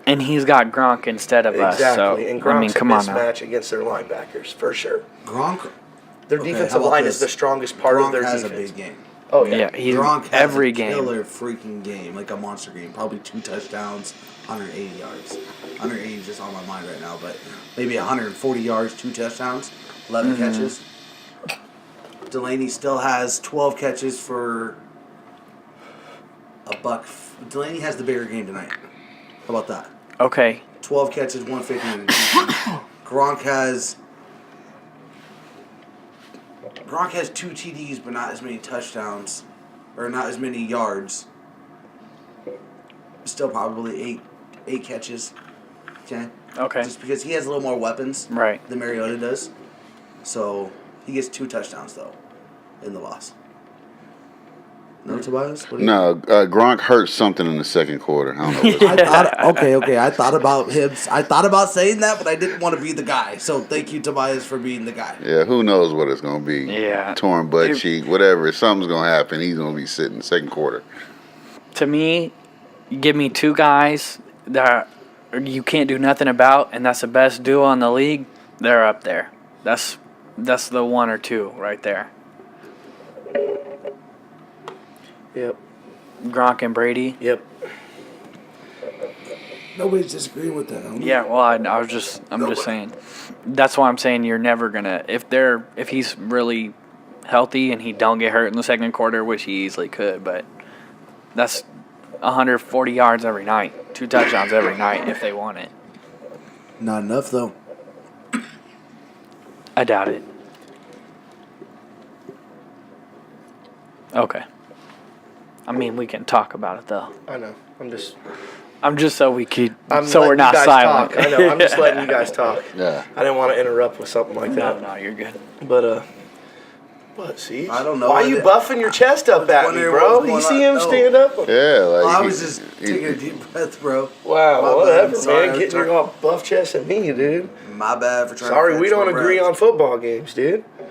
And he's got Gronk instead of us. Exactly. So, And I Gronk's mean, come a on now. mismatch against their linebackers for sure. Gronk. Their Okay, defensive how about line this? is the strongest part Gronk of their has defense. a big game. Oh yeah. Yeah, he's Gronk has every a game. killer freaking game, like a monster game. Probably 2 touchdowns, 180 yards. 180 is just on my mind right now, but maybe 140 yards, 2 touchdowns, 11 catches. Delaney still has 12 catches for a buck. Delaney has the bigger game tonight. How about that? Okay. 12 catches, 150. And Gronk has 2 TDs, but not as many touchdowns, or not as many yards. Still probably eight catches. Okay. Okay. Just because he has a little more weapons Right. than Mariota does, so he gets 2 touchdowns though in the loss. No, Tobias? What do you No, Gronk hurt something in the second quarter. I don't know what I thought, okay. I thought about him. I thought about saying that, but I didn't want to be the guy. So thank you, Tobias, for being the guy. Yeah, who knows what it's going to be. Yeah. Torn butt It- cheek, whatever. Something's going to happen. He's going to be sitting second quarter. To me, give me two guys that you can't do nothing about, and that's the best duo in the league. They're up there. That's the one or two right there. Yep. Gronk and Brady. Yep. Nobody's disagreeing with that. Homie. Yeah, well, I'm just saying. That's why I'm saying you're never gonna if he's really healthy and he don't get hurt in the second quarter, which he easily could, but that's 140 yards every night, 2 touchdowns every night if they want it. Not enough though. I doubt it. Okay. I mean, we can talk about it though. I know. I'm just so we keep I'm so we're letting you not guys silent. talk. I know. I'm just letting you guys talk. Yeah. I didn't want to interrupt with something like No, that. no, you're good. But what? See? I don't know. Why are you buffing your chest up at me, wondering bro? what's You going see on. him No. stand up? Yeah, like I he- was just taking a deep breath, bro. Wow. My bad. Whatever, Sorry, man. I'm Getting your trying- all buff chest at me, dude. My bad for trying. Sorry, to we catch don't my agree breath. on football games, dude. All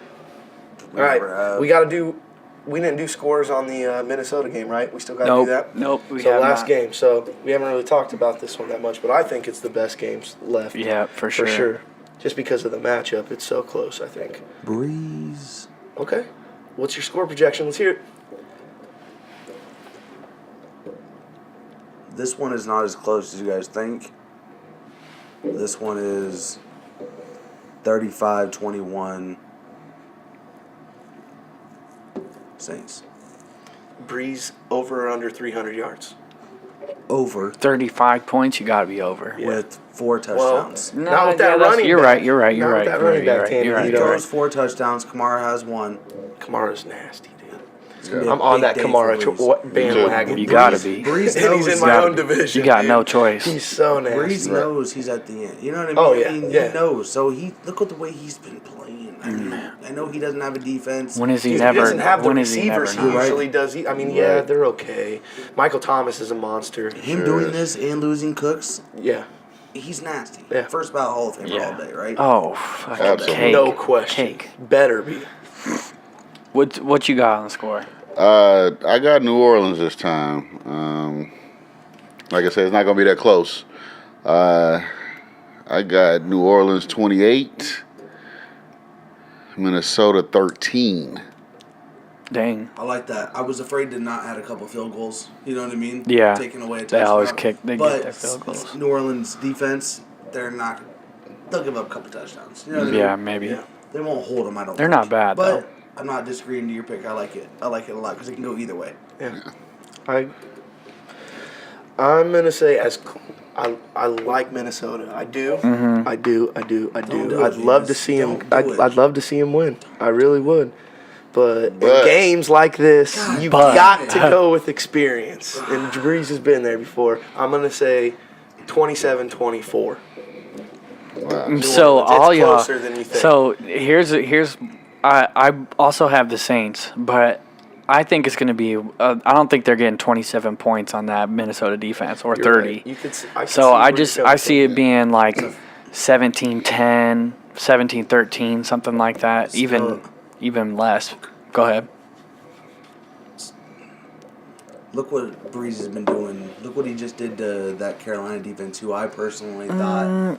never right, have. we got to do. We didn't do scores on the Minnesota game, right? We still got to Nope, do that. nope, we so have last not. game. So we haven't really talked about this one that much, but I think it's the best games left. Yeah, for for sure. sure. Just because of the matchup, it's so close. I think. Breeze. Okay, what's your score projection? Let's hear it. This one is not as close as you guys think. This one is 35-21 Saints. Breeze over or under 300 yards. Over 35 points, you got to be over. with 4 touchdowns. No, Not with that that's- running You're back. right. You're right. You're Not right. with that You're running right. You're back, right. Tanner. You're You right. He don't- You're throws right. 4 touchdowns. Kamara has 1. Kamara's nasty, dude. It's gonna be a I'm on big that day for Kamara Breeze. bandwagon. You gotta be. Breeze And he's knows in my gotta own be. division. You got dude. no choice. He's so nasty. Breeze knows he's at the end. You know what I mean? Oh, yeah, I mean, yeah. He knows. So look at the way he's been playing. I mean, I know he doesn't have a defense. When is he Dude, never? he doesn't have the when is he never? receivers he not? Right. usually does. I mean, yeah, they're okay. Michael Thomas is a monster. Him Sure doing is. this and losing Cooks, Yeah, he's nasty. Yeah. First ballot Hall of Famer Yeah. all day, right? Oh, fucking Absolutely. cake. no question. Cake. Better be. What you got on the score? I got New Orleans this time. Like I said, it's not gonna be that close. I got New Orleans 28, Minnesota 13. Dang. I like that. I was afraid to not add a couple field goals. You know what I mean? Yeah. Taking away a They touchdown. always kick- they get but their field goals. New Orleans defense, they'll give up a couple touchdowns. You know what I mean? Yeah, maybe. Yeah. They won't hold them, I don't They're think. not bad, But though. I'm not disagreeing to your pick. I like it. I like it a lot because it can go either way. Yeah. I'm gonna say I like Minnesota. I do. Mm-hmm. I do. Don't do it, I'd love to Venus. see him. Don't do it. I'd love to see him win. I really would. But in But- games like this, you But- got to go with experience. And Breeze has been there before. I'm gonna say 27-24. Wow. So It's all y'all. closer than you think. So here's I also have the Saints, but I think it's going to be. I don't think they're getting 27 points on that Minnesota defense or You're 30. right. You could. I can see So where I you're just coming I see from. it being like 17-10, 17-13, something like that. Even less. Go ahead. Look what Breeze has been doing. Look what he just did to that Carolina defense, who I personally thought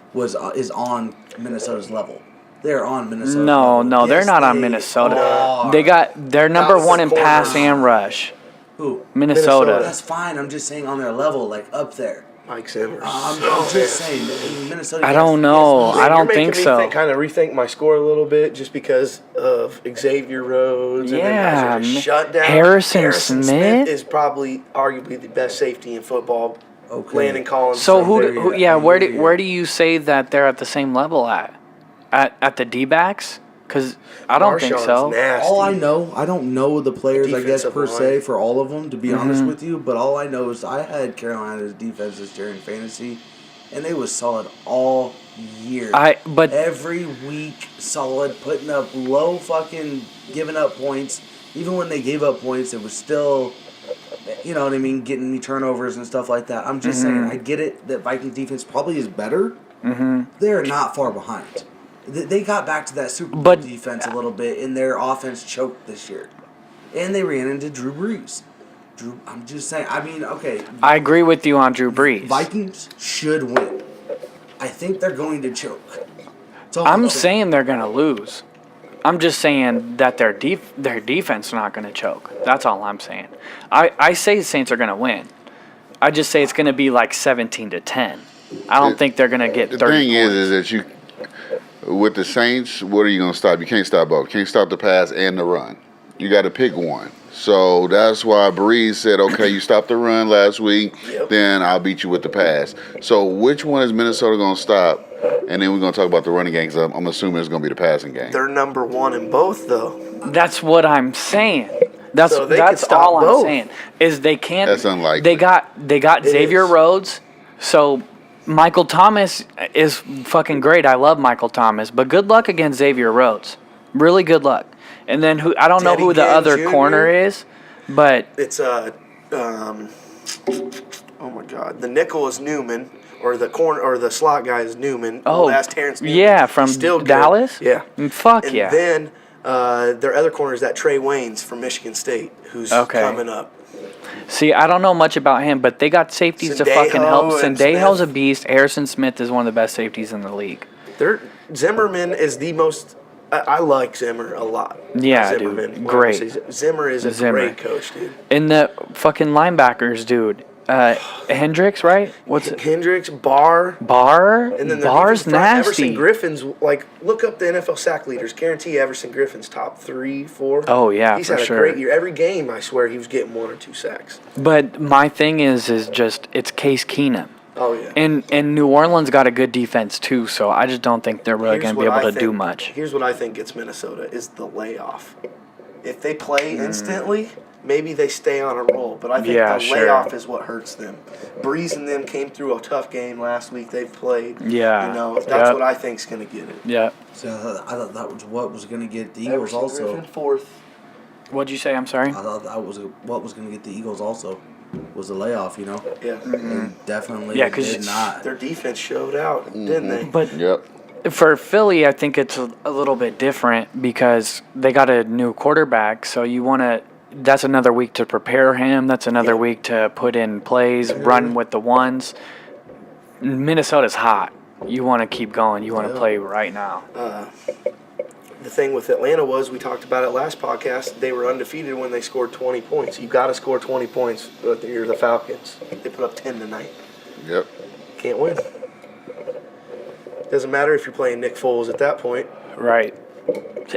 is on Minnesota's level. They're on Minnesota's No, level. no, they're Yes, not on they Minnesota. are. They're number was one the in pass corners. and rush. Who? Minnesota. That's fine. I'm just saying on their level, like up there. Mike Zimmer. I'm just saying that Minnesota. I don't know. yes, I don't You're making think me so. kind of rethink my score a little bit just because of Xavier Rhodes. And then guys are just Yeah, shut down. Harrison Smith? is probably arguably the best safety in football. Okay. Landon Collins. So there who you yeah, go. where do you say that they're at the same level at? At the D-backs? Cuz I don't think Marshawn's so. Nasty. All I know, I don't know the players, I guess, Defensive per line. se, for all of them, to be Mm-hmm. honest with you. But all I know is I had Carolina's defense this year in fantasy, and they was solid all year. But Every week, solid, putting up low fucking, giving up points. Even when they gave up points, it was still, you know what I mean, getting me turnovers and stuff like that. I'm just saying, I get it that Vikings defense probably is better. They're not far behind. They got back to that Super Bowl But- defense a little bit, and their offense choked this year. And they ran into Drew Brees. Drew, I'm just saying. I mean, okay. I agree with you on Drew Brees. Vikings should win. I think they're going to choke. That's all I'm saying they're gonna lose. I'm just saying that their defense is not gonna choke. That's all I'm saying. I say the Saints are gonna win. I just say it's gonna be like 17-10. I don't think they're gonna get 30 The thing points. is that you, with the Saints, what are you going to stop? You can't stop both. You can't stop the pass and the run. You got to pick one. So that's why Breeze said, okay, you stopped the run last week, then I'll beat you with the pass. So which one is Minnesota going to stop? And then we're going to talk about the running game because I'm assuming it's going to be the passing game. They're number one in both, though. That's what I'm saying. That's So they could stop all I'm both. saying. Is they can't. That's unlikely. They got Xavier is. Rhodes. So Michael Thomas is fucking great. I love Michael Thomas, but good luck against Xavier Rhodes. Really good luck. And then I don't know Teddy who the Ginn other Jr.? corner is, but It's oh my God, the nickel is Newman, or the corner or the slot guy is Newman. That's Terrence Newman. yeah, from He's still good. Dallas. Yeah, Fuck and yeah. then their other corner is that Trey Waynes from Michigan State, who's Okay. coming up. See, I don't know much about him, but they got safeties to fucking help. Sendejo and Sendejo's a Smith. beast. Harrison Smith is one of the best safeties in the league. Zimmerman is the most. I like Zimmer a lot. Yeah, dude. Zimmerman. When I Great. say Zimmer is a great coach, dude. And the fucking linebackers, dude. Hendricks, right? What's it? Hendricks, Barr. Barr? And then the Barr's defensive front, nasty. Everson Griffin's look up the NFL sack leaders. Guarantee Everson Griffin's top 3, 4. Oh, yeah, he's for had a sure. great year. Every game, I swear, he was getting 1 or 2 sacks. But my thing is just it's Case Keenum. Oh yeah. And New Orleans got a good defense too, so I just don't think they're really Here's going to be what able I to do think- much. Here's what I think gets Minnesota is the layoff. If they play instantly, maybe they stay on a roll. But I think Yeah, the sure. layoff is what hurts them. Breeze and them came through a tough game last week. They've played. Yeah. That's Yep. what I think's going to get it. Yeah. So I thought that was what was going to get the Eagles Everson also. Griffin, 4th. What'd you say? I'm sorry. I thought that was what was going to get the Eagles also was the layoff, you know. Yeah. And definitely Yeah, 'cause did not. Their defense showed out, didn't they? But Yep. for Philly, I think it's a little bit different because they got a new quarterback, so you want to. That's another week to prepare him. That's another week to put in plays, run with the ones. Minnesota's hot. You want to keep going. You want to play right now. The thing with Atlanta was, we talked about it last podcast, they were undefeated when they scored 20 points. You got to score 20 points if you're the Falcons. They put up 10 tonight. Yep. Can't win. Doesn't matter if you're playing Nick Foles at that point. Right.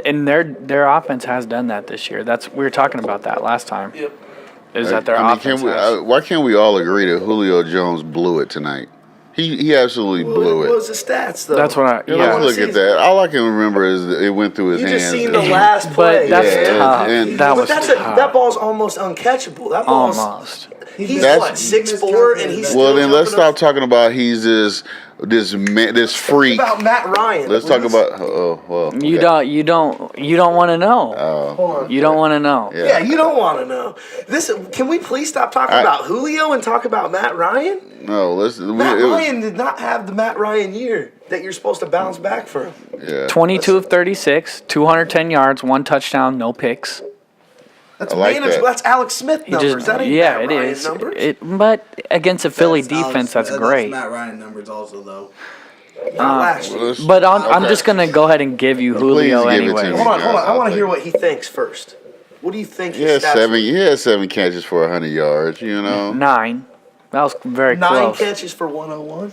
And their offense has done that this year. We were talking about that last time. Yep. Is that their offense has. why can't we all agree that Julio Jones blew it tonight? He absolutely blew What it. was the stats, though? That's what I. Yeah, Yeah. let's look at that. All I can remember is that it went through his You hands. just seen the last But play. that's Yeah, tough. and- That But was that's tough. that ball's almost uncatchable. That ball's Almost. he's That's- what 6'4" and he's Well, still then let's jumping stop up. talking about he's this freak. About Matt Ryan. Let's talk about. Oh well. You okay. don't want to know. Hold on. You don't want to know. Yeah. Yeah, you don't want to know. Can we please stop talking about Julio and talk about Matt Ryan? No, Matt Ryan did not have the Matt Ryan year that you're supposed to bounce back from. Yeah. 22 of 36, 210 yards, 1 touchdown, no picks. That's I like manageable. that. That's Alex Smith He numbers. just- that ain't yeah, Matt it Ryan is. numbers. But against a Philly That's Alex- defense, that's that's great. Matt Ryan numbers also though. Not last year. Let's- But I'm okay. just gonna go ahead and give you Julio Please give it to anyway. me. Hold on. I I'll want to take hear it. what he thinks first. What do you think He his had stats seven. were? He had 7 catches for 100 yards. You know. 9. That was very 9 close. catches for 101.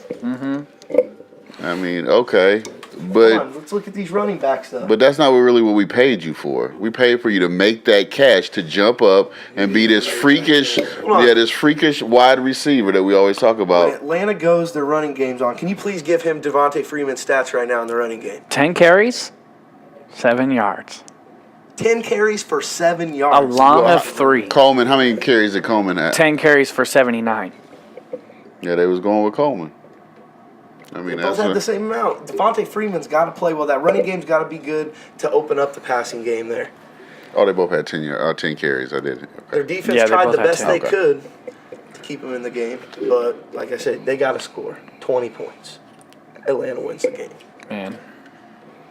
I mean, okay, Come but on, let's look at these running backs though. but that's not really what we paid you for. We paid for you to make that catch, to jump up and be this freakish, on. this freakish wide receiver that we always talk when about. Atlanta goes their running games on, can you please give him Devontae Freeman's stats right now in the running game? 10 carries, 7 yards. 10 carries for 7 yards. A long of 3. Coleman, how many carries did Coleman have? 10 carries for 79. Yeah, they was going with Coleman. I mean, They both that's had the same amount. Devontae Freeman's got to play well. That running game's got to be good to open up the passing game there. oh, they both had 10 carries. I did. Their Okay. defense Yeah, they tried both the had best 10. they Okay. could to keep them in the game. But like I said, they got to score 20 points. Atlanta wins the game. Man.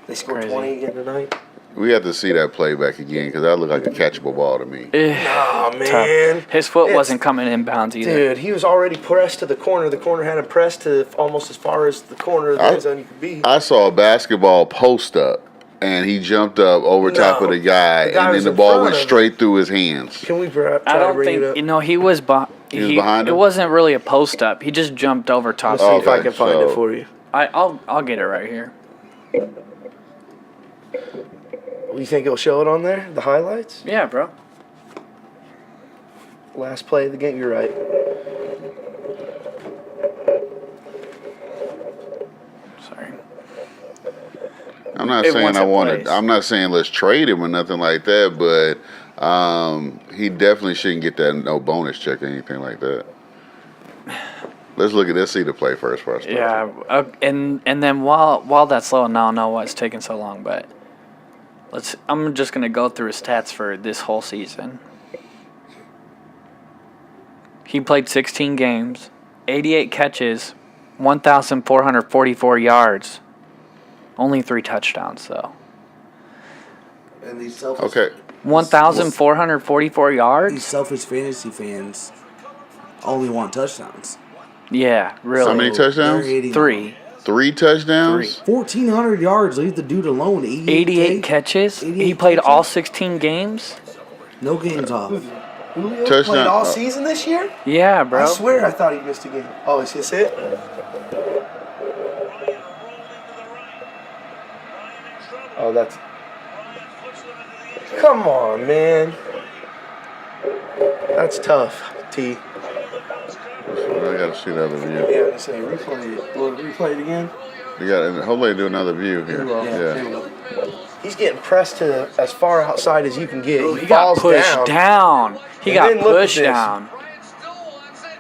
They scored Crazy. 20 again tonight. We have to see that play back again because that looked like a catchable ball to me. Oh, Tough. man. His foot It's- wasn't coming inbounds either. Dude, he was already pressed to the corner. The corner had him pressed to almost as far as the corner of the end zone you could be. I saw a basketball post up, and he jumped up over top of the guy, The guy and was then the in ball front went of him. straight through his hands. Can we try I to don't bring it think up? he was behind. He was behind It him? wasn't really a post up. He just jumped over top. Let's see of if I Okay, can find so- it for you. I'll get it right here. You think it'll show it on there? The highlights? Yeah, bro. Last play of the game. You're right. Sorry. I'm not It saying once I it want plays. to. I'm not saying let's trade him or nothing like that, but he definitely shouldn't get that no bonus check or anything like that. Let's see the play first. Yeah, and then while that's slow, now I don't know why it's taking so long, but I'm just gonna go through his stats for this whole season. He played 16 games, 88 catches, 1,444 yards, only 3 touchdowns though. And these selfish, Okay. 1,444 these yards? selfish fantasy fans only want touchdowns. Yeah, really. How many touchdowns? They're hitting 3. 3 touchdowns. 1,400 yards. Leave the dude alone. 88 catches. 88 He played catches? all 16 games. No games off. Julio Touchdown. played all season this year? Yeah, bro. I swear I thought he missed a game. Oh, is this it? Oh, that's... Come on, man. That's tough, T. I gotta see the other view. Yeah, I say replay it. Will it replay it again? You got. Hopefully, do another view here. Yeah. He's getting pressed to as far outside as you can get. He got falls pushed down. He And got then look at pushed this. down.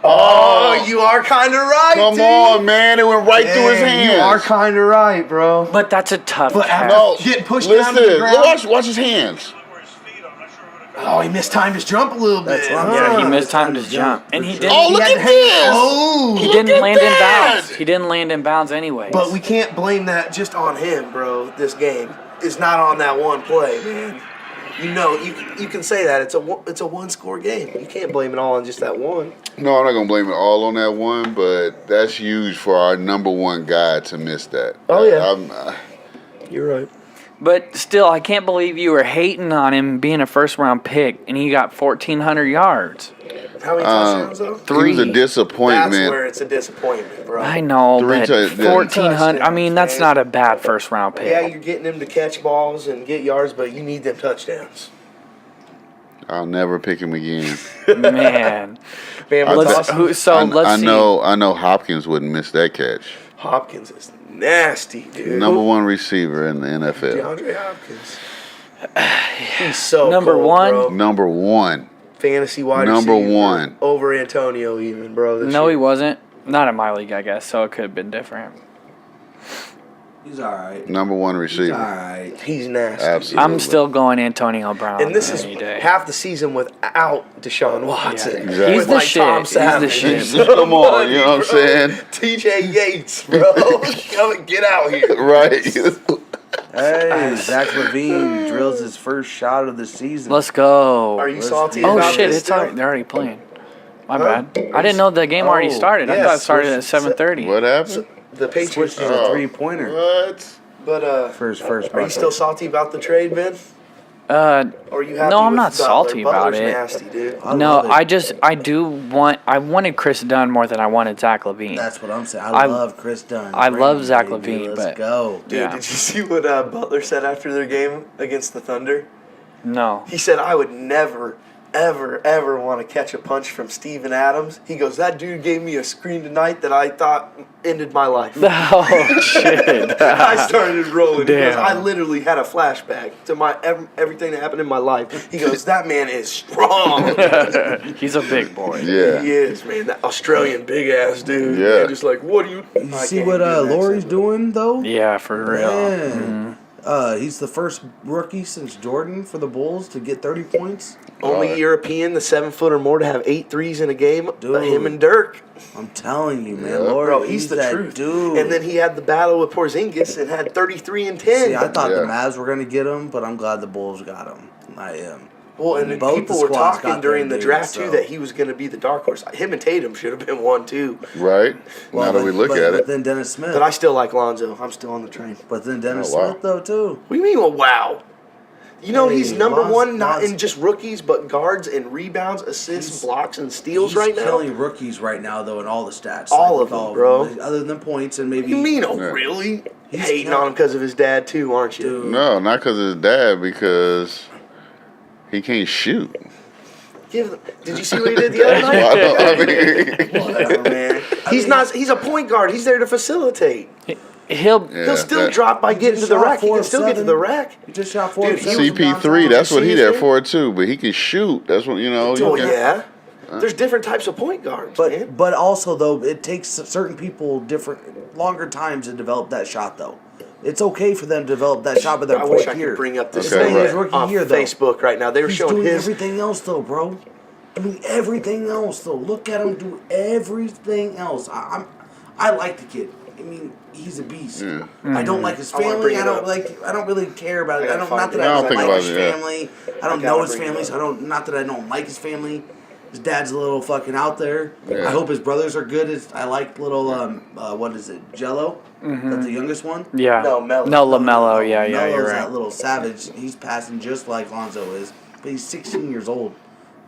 Oh, you are kind of right, Come T. on, man! It went right through his Dang, hands. You are kind of right, bro. But that's a tough But catch. No, Getting pushed down to listen. the ground. Watch his hands. Oh, he mistimed his jump a little bit. That's what I'm Yeah, he saying. mistimed his jump. And he didn't, Oh, look at this! Oh, he look didn't at land in that! bounds. He didn't land in bounds anyways. but we can't blame that just on him, bro. This game is not on that one play, man. You know, you can say that it's a one score game. You can't blame it all on just that one. No, I'm not gonna blame it all on that one, but that's huge for our number one guy to miss that. Oh, yeah. I'm, You're right. But still, I can't believe you were hating on him being a first round pick and he got 1,400 yards. How many touchdowns though? he was a 3. disappointment. That's where it's a disappointment, bro. I know, Three but touchdowns. 1,400. I mean, that's Man. not a bad first round pick. Yeah, you're getting him to catch balls and get yards, but you need them touchdowns. I'll never pick him again. Man. Man, I what's bet- awesome? Let's see. I know Hopkins wouldn't miss that catch. Hopkins is nasty, dude. Number one receiver in the NFL. DeAndre Hopkins. He's so Number cold, one? bro. Number one. Fantasy wide Number receiver one. over Antonio even, bro. this No, year. he wasn't. Not in my league, I guess, so it could have been different. He's all right. Number one He's all receiver. right. He's nasty. Absolutely. I'm still going Antonio Brown And this is any day. half the season without Deshaun Watson. Yeah. Exactly. He's the With, shit. Tom He's the Savage. shit. Come on, you know what I'm saying? TJ Yates, bro. Come and get out here. Right. Hey, Zach Levine drills his first shot of the season. Let's go. Are you Let's salty do it. Oh about shit! this It's still? already, they're already playing. My Huh? bad. I didn't know the game already Oh, started. I yes. thought it started at 7:30. What happened? The Patriots. Switched to a three-pointer. What? But for his first are you bucket. still salty about the trade, Ben? Uh, Or are you happy No, I'm with not Butler? salty about Butler's it. nasty, dude. I no, love it. I wanted Chris Dunn more than I wanted Zach Levine. That's what I'm saying. I- I love Chris Dunn. I Bring love him, Zach baby. Levine, Let's but- go. Dude, Yeah. did you see what Butler said after their game against the Thunder? No. He said, I would never, ever want to catch a punch from Steven Adams. He goes, that dude gave me a screen tonight that I thought ended my life. Oh shit! I started rolling. He goes, Damn. I literally had a flashback to my everything that happened in my life. He goes, that man is strong. He's a big boy. Yeah. He is, man. That Australian big ass dude. Yeah. Man, just like, what do you? You see what Laurie's doing though? Yeah, for real. Man, He's the first rookie since Jordan for the Bulls to get 30 points. Only Right. European, the 7 foot or more, to have 8 threes in a game. Dude. Him and Dirk. I'm telling you, man. Yeah. Lord, Bro, he's the that truth. dude. And then he had the battle with Porzingis and had 33 and 10. See, I thought Yeah. the Mavs were going to get him, but I'm glad the Bulls got him. I am. Well, and then Both people the were squads talking got during their the dudes, draft, so. too, that he was going to be the dark horse. Him and Tatum should have been one, too. Right? Now that we look at but it. then Dennis Smith. But I still like Lonzo. I'm still on the train. But then Dennis Oh, wow. Smith, though, too. What do you mean, well, wow? You know Hey, he's number Lonzo- one, not in Lonzo- just rookies, but guards and rebounds, assists, blocks, and steals He's right now. killing rookies right now, though, in all the stats. All with of them, bro. Other than points and maybe. You mean, oh, Yeah. really? He's Hating killing- on him because of his dad, too, aren't you? Dude. No, not because of his dad, because he can't shoot. Give them. Did you see what he did the other night? I mean, Whatever, man. He's not. He's a point guard. He's there to facilitate. He'll Yeah, He'll still that- drop by getting to the shot rack. He 4 can of still get to 7. the rack. He just shot 4 Dude, of he 7 was from CP3, downtown. that's what see he his there thing? for too. But he can shoot. That's what you know. Oh he can- yeah. There's different types of point guards, man. But also though, it takes certain people longer times to develop that shot though. It's okay for them to develop that shot by their I wish I fourth year. could bring up this Okay, It's not right. his rookie on year though. Facebook right now. They were He's showing doing his. everything else though, bro. Doing everything else though. Look at him do everything else. I like the kid. I mean, he's a beast. Yeah. I don't like his I wanna family. bring I it don't up. like. I don't really care about it. I I gotta don't. find Not that it. I I don't don't think like about his it, yeah. family. I don't I know gotta his bring it family, up. so I don't. Not that I don't like his family. His dad's a little fucking out there. Yeah. I hope his brothers are good. I like little what is it, Jello? That's the youngest one. yeah. No, Melo. No, LaMelo. Yeah, yeah, Melo's you're that right. little savage. He's passing just like Lonzo is, but he's 16 years old.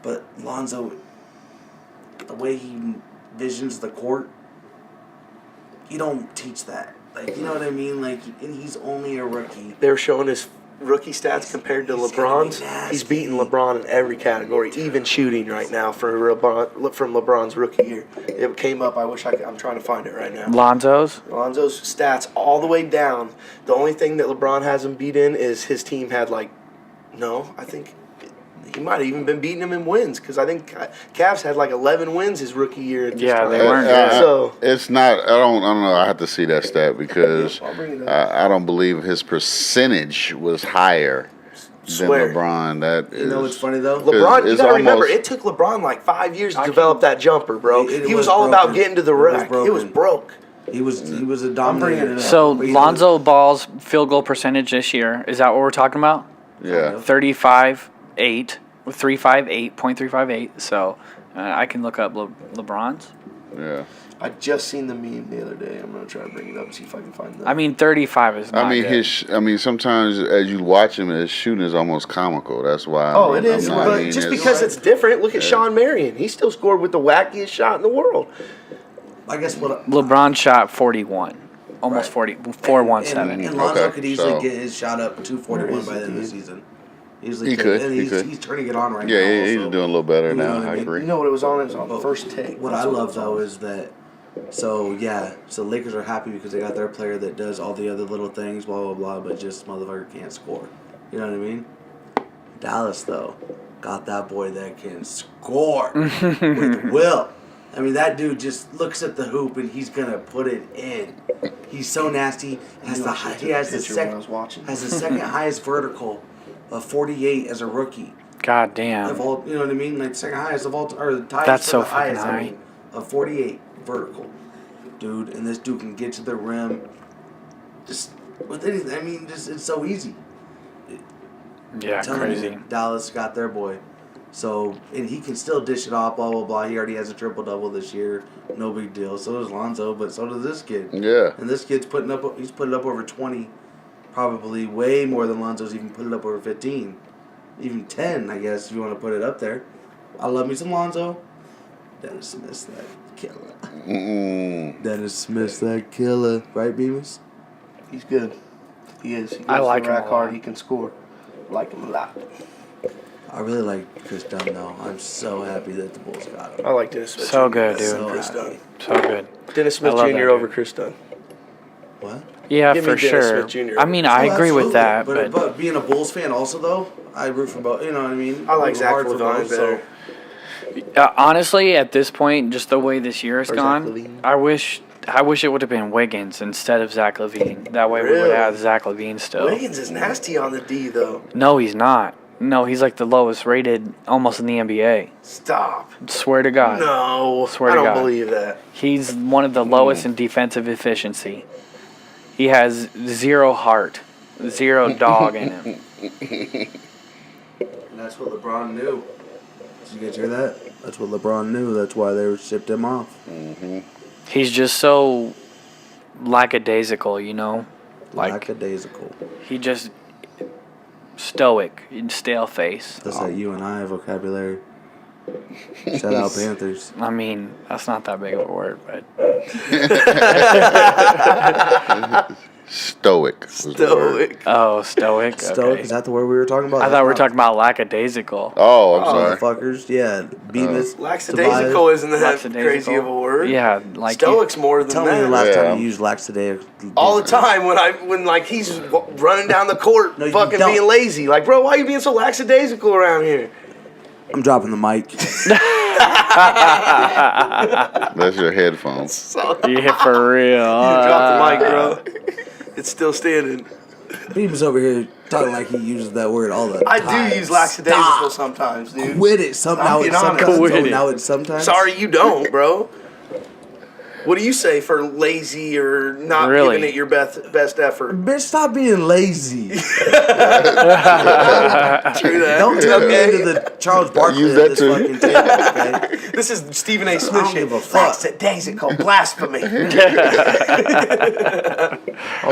But Lonzo, the way he visions the court, you don't teach that. Like, you know what I mean? Like, and he's only a rookie. They were showing his rookie stats compared to He's gonna be LeBron's. nasty. He's beating LeBron in every category, even shooting right now for LeBron, from LeBron's rookie year. It came up. I'm trying to find it right now. Lonzo's. Lonzo's stats all the way down. The only thing that LeBron hasn't beat in is his team had I think he might have even been beating him in wins because I think Cavs had 11 wins his rookie year. At this Yeah, time. they weren't good. So it's not. I don't know. I have to see that stat because I'll bring it up. I don't believe his percentage was higher Swear. than LeBron. That is. You know what's funny though? LeBron, you it's gotta remember, almost- it took LeBron 5 years to develop that jumper, bro. It He was was all about broken. getting to the It was rack. It was broken. broke. He was a bringing dominator. it up. So But you know- Lonzo Ball's field goal percentage this year, is that what we're talking about? Yeah. 35.8, 358.358. So I can look up LeBron's. Yeah. I just seen the meme the other day. I'm gonna try to bring it up and see if I can find that. I mean, 35 is not I mean, good. sometimes as you watch him, his shooting is almost comical. That's why. Oh, it is. I But mean, just because it's different, look at Sean Marion. He still scored with the wackiest shot in the world. I guess what LeBron shot 41, almost Right. 40, 417. And Lonzo Okay, could easily so- get his shot up to 241 by the end of the season. Easily He could, And he he's, could. he's turning it on right Yeah, now. he's also. doing a little better You know now. what I I mean? agree. You know what it was on? It was on But first take. What That's I it love was though on. is that, so Lakers are happy because they got their player that does all the other little things, blah blah blah, but just motherfucker can't score. You know what I mean? Dallas though got that boy that can score with will. I mean that dude just looks at the hoop and he's gonna put it in. He's so nasty. Has the hi- he has the Picture when I was second watching. has the second highest vertical of 48 as a rookie. God Of damn. all, you know what I mean? Like second highest of all, or the highest That's for so the highest, fucking I high. mean, of 48 vertical, dude. And this dude can get to the rim, just with anything. I mean, just it's so easy. Yeah, Telling crazy. you, Dallas got their boy, so and he can still dish it off. Blah blah blah. He already has a triple double this year. No big deal. So does Lonzo, but so does this kid. Yeah. And this kid's putting up. He's putting up over 20, probably way more than Lonzo's even put it up over 15. Even 10, I guess, if you want to put it up there. I love me some Lonzo. Dennis Smith's that killer. Mm-mm. Dennis Smith's that killer. Right, Beavis? He's good. He is. He goes I like to the him rack a hard. lot. He can score. Like him a lot. I really like Chris Dunn, though. I'm so happy that the Bulls got him. I like Dennis Smith. So Jr. good, better dude. than Chris So Dunn. happy. So good. Dennis Smith I love Jr. that over dude. Chris Dunn. What? Yeah, Give me for Dennis sure. Smith Jr. I mean, I Oh, agree with absolutely. that, but But being a Bulls fan also, though, I root for both. You know what I mean? I like root Zach hard for Levine both, better. so- honestly, at this point, just the way this year has Or Zach gone, Levine. I wish I wish it would have been Wiggins instead of Zach LaVine. That way we would Really? have Zach LaVine still. Wiggins is nasty on the D though. No, he's not. No, he's like the lowest rated almost in the NBA. Stop. Swear to God. No, Swear I to don't God. believe that. He's one of the lowest in defensive efficiency. He has 0 heart, 0 dog in him. And that's what LeBron knew. Did you guys hear that? That's what LeBron knew. That's why they shipped him off. He's just so lackadaisical, you know? Like, Lackadaisical. he just stoic and stale face. That's that you and I vocabulary. Shout out Panthers. I mean, that's not that big of a word, but Stoic. was the word. Stoic. oh, stoic. Stoic, Okay. is that the word we were talking about? I thought we were talking about lackadaisical. Oh, I'm sorry. Motherfuckers, yeah. Beavis. Lackadaisical isn't that Lackadaisical. crazy of a word? Yeah, like Stoic's more than Tell me the that. last Yeah. time you used lackadaisical. All the time when like he's running down the court, No, you fucking don't. being lazy. Like, bro, why are you being so lackadaisical around here? I'm dropping the mic. That's your headphones. So, yeah, for real. drop the mic, bro. It's still standing. Beavis over here talking like he uses that word all the I time. do use lackadaisical Stop. sometimes, dude. Quit it. Now being it's honest. sometimes. Quit Oh, it. now it's sometimes. Sorry, you don't, bro. What do you say for lazy or not Really? giving it your best effort? Bitch, stop being lazy. True that. Don't turn me Okay. into the Charles Barkley Use of that this too. fucking table, okay? This is Stephen A. I Smith don't shit. give a fuck. Lackadaisical blasphemy. I'll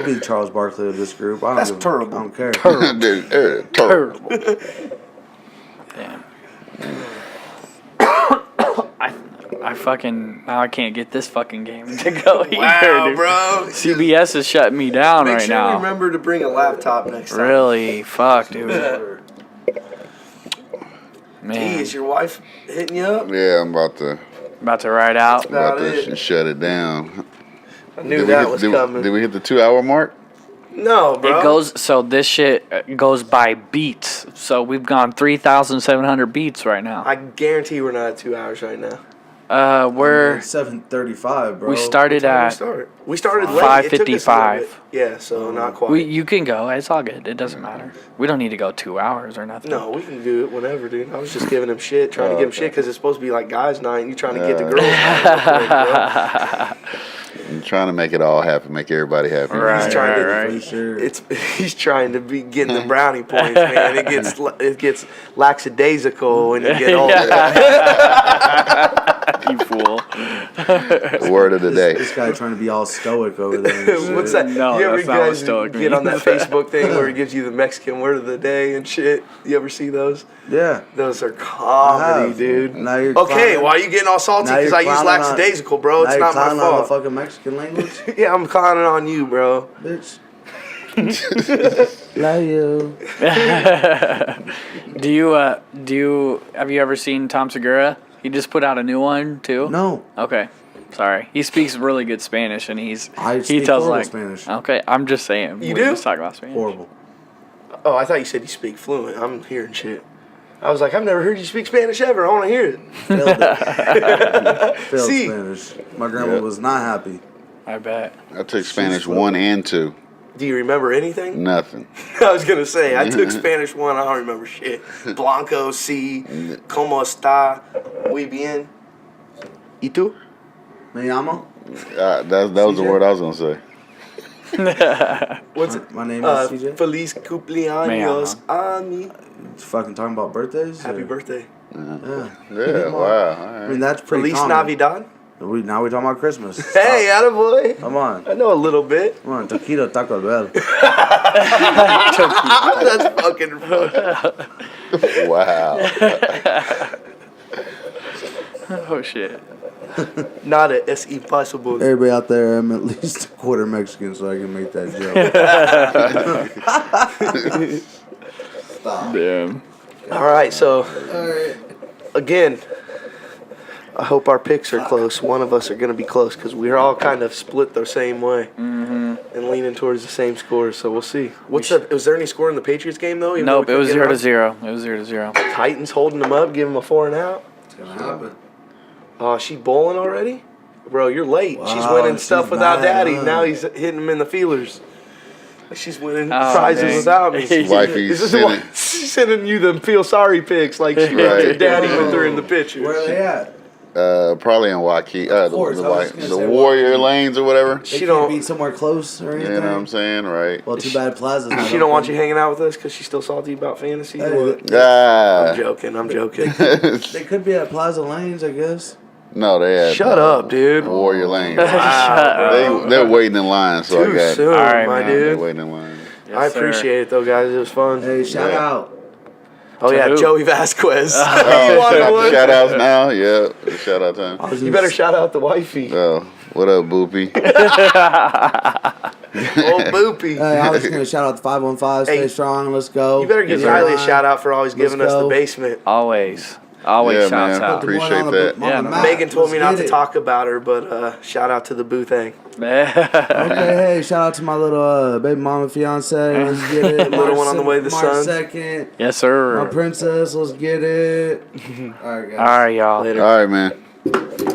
be the Charles Barkley of this group. I don't That's give a- terrible. I don't care. Terrible. Terrible. Damn. I fucking now I can't get this fucking game to go either, Wow, dude. bro. CBS is shutting me down Make right sure you now. remember to bring a laptop next time. Really, fuck, dude. Hey, Man, is your wife hitting you up? Yeah, I'm about to about to ride out. About to it. shut it down. I knew that was coming. Did we hit the 2-hour mark? No, bro. It goes so this shit goes by beats. So we've gone 3,700 beats right now. I guarantee we're not at 2 hours right now. We're 7:35, bro. we started What time at we started late. It took us a little 5:55. bit. Yeah, so not quite. you can go. It's all good. It doesn't matter. We don't need to go 2 hours or nothing. No, we can do it whenever, dude. I was just giving him shit, trying to give him shit because it's supposed to be like guys' night, and you trying to get the girls' night. real quick, bro. I'm trying to make it all happen, make everybody happy. Right, He's trying to. right, For right. sure. He's trying to be getting the brownie points, man. It gets lackadaisical when you get older. You fool. The word of the day. This guy trying to be all stoic over there. and shit. What's that? No, you ever that's not what guys stoic get on that means. Facebook thing where it gives you the Mexican word of the day and shit? You ever see those? Yeah. Those are I comedy, have. dude. Now you're Okay, clowning- why are you getting all salty? now Because you're I use clowning on- lackadaisical, bro. now It's you're not my clowning on the fault. fucking Mexican language, Yeah, I'm clowning on you, bro. bitch. Love you. Do you have you ever seen Tom Segura? He just put out a new one too. No. Okay. Sorry. He speaks really good Spanish, and I he speak tells horrible like Spanish. Okay, I'm just saying. You we're do? just talking about Spanish. Horrible. Oh, I thought you said you speak fluent. I'm hearing shit. I was like, I've never heard you speak Spanish ever. I want to hear it. Failed it. Failed See. Spanish. My grandma Yeah. was not happy. I bet. I took Spanish 1 and 2. Do you remember anything? Nothing. I was going to say, I took Spanish 1. I don't remember shit. Blanco, sí, ¿cómo está? Muy bien. ¿Y tú? Me llamo. That was the CJ? word I was going to say. What's it? My name is CJ. Feliz cumpleaños a mí. It's fucking talking about birthdays. Happy or- birthday. Yeah. Yeah, wow. All I mean, right. that's pretty Feliz common. Navidad. Now we're talking about Christmas. Hey, attaboy. Come on. I know a little bit. Come on. Taquito Taco Bell. That's fucking fun. Wow. Oh shit. Nada es impossible. Everybody out there, I'm at least a quarter Mexican, so I can make that joke. Damn. All right, so again, I hope our picks are close. One of us are going to be close because we're all kind of split the same way and leaning towards the same score. So we'll see. Was there any score in the Patriots game though? Even though Nope. we It was couldn't get 0-0. on? It was 0-0. Titans holding them up, giving them a 4 and out. It's gonna happen. Oh, she bowling already? Bro, you're late. She's Wow, winning she's stuff without mad, daddy. huh? Now he's hitting him in the feelers. She's winning Oh, prizes dang. without me. Wifey This is why sending- she's sending you them feel sorry pics like she Right. your daddy with her in the picture. Where are they at? Probably in Waukee. course, I was gonna The say Warrior Lanes or whatever. They She can't don't- be somewhere close or You anything. know what I'm saying, right? Well, too bad Plaza's not She don't want you open. hanging out with us because she's still salty about fantasy. Hey, Or what? Ah. I'm joking. I'm joking. They could be at Plaza Lanes, I guess. No, they had. Shut up, dude. Warrior Lanes. Shut up. They're waiting in line, so I Too got. soon, All right, my man. They're dude. waiting in line. I appreciate it though, guys. It was fun. Hey, shout Yeah. out. Oh To yeah, who? Joey Vasquez. Oh, You wanted one? shout outs now. Yeah, shout out time. You better shout out the wifey. Oh, what up, Boopy? Old Boopy. Hey, I was just gonna shout out the 515. Stay Hey, strong. Let's go. You better give Yes, Riley a sir. shout out for always giving us the go. basement. Always Yeah, shouts man. out. Put the boy Appreciate on the- that. on Yeah, the man. map. Megan told me Let's not get to it. talk about her, but shout out to the boo thing. Okay, hey, shout out to my little baby mama fiance. Let's get it. Little one on the way to the March sun. 2nd. Yes, My sir. princess, let's get it. All right, guys. All right, y'all. Later. All right, man.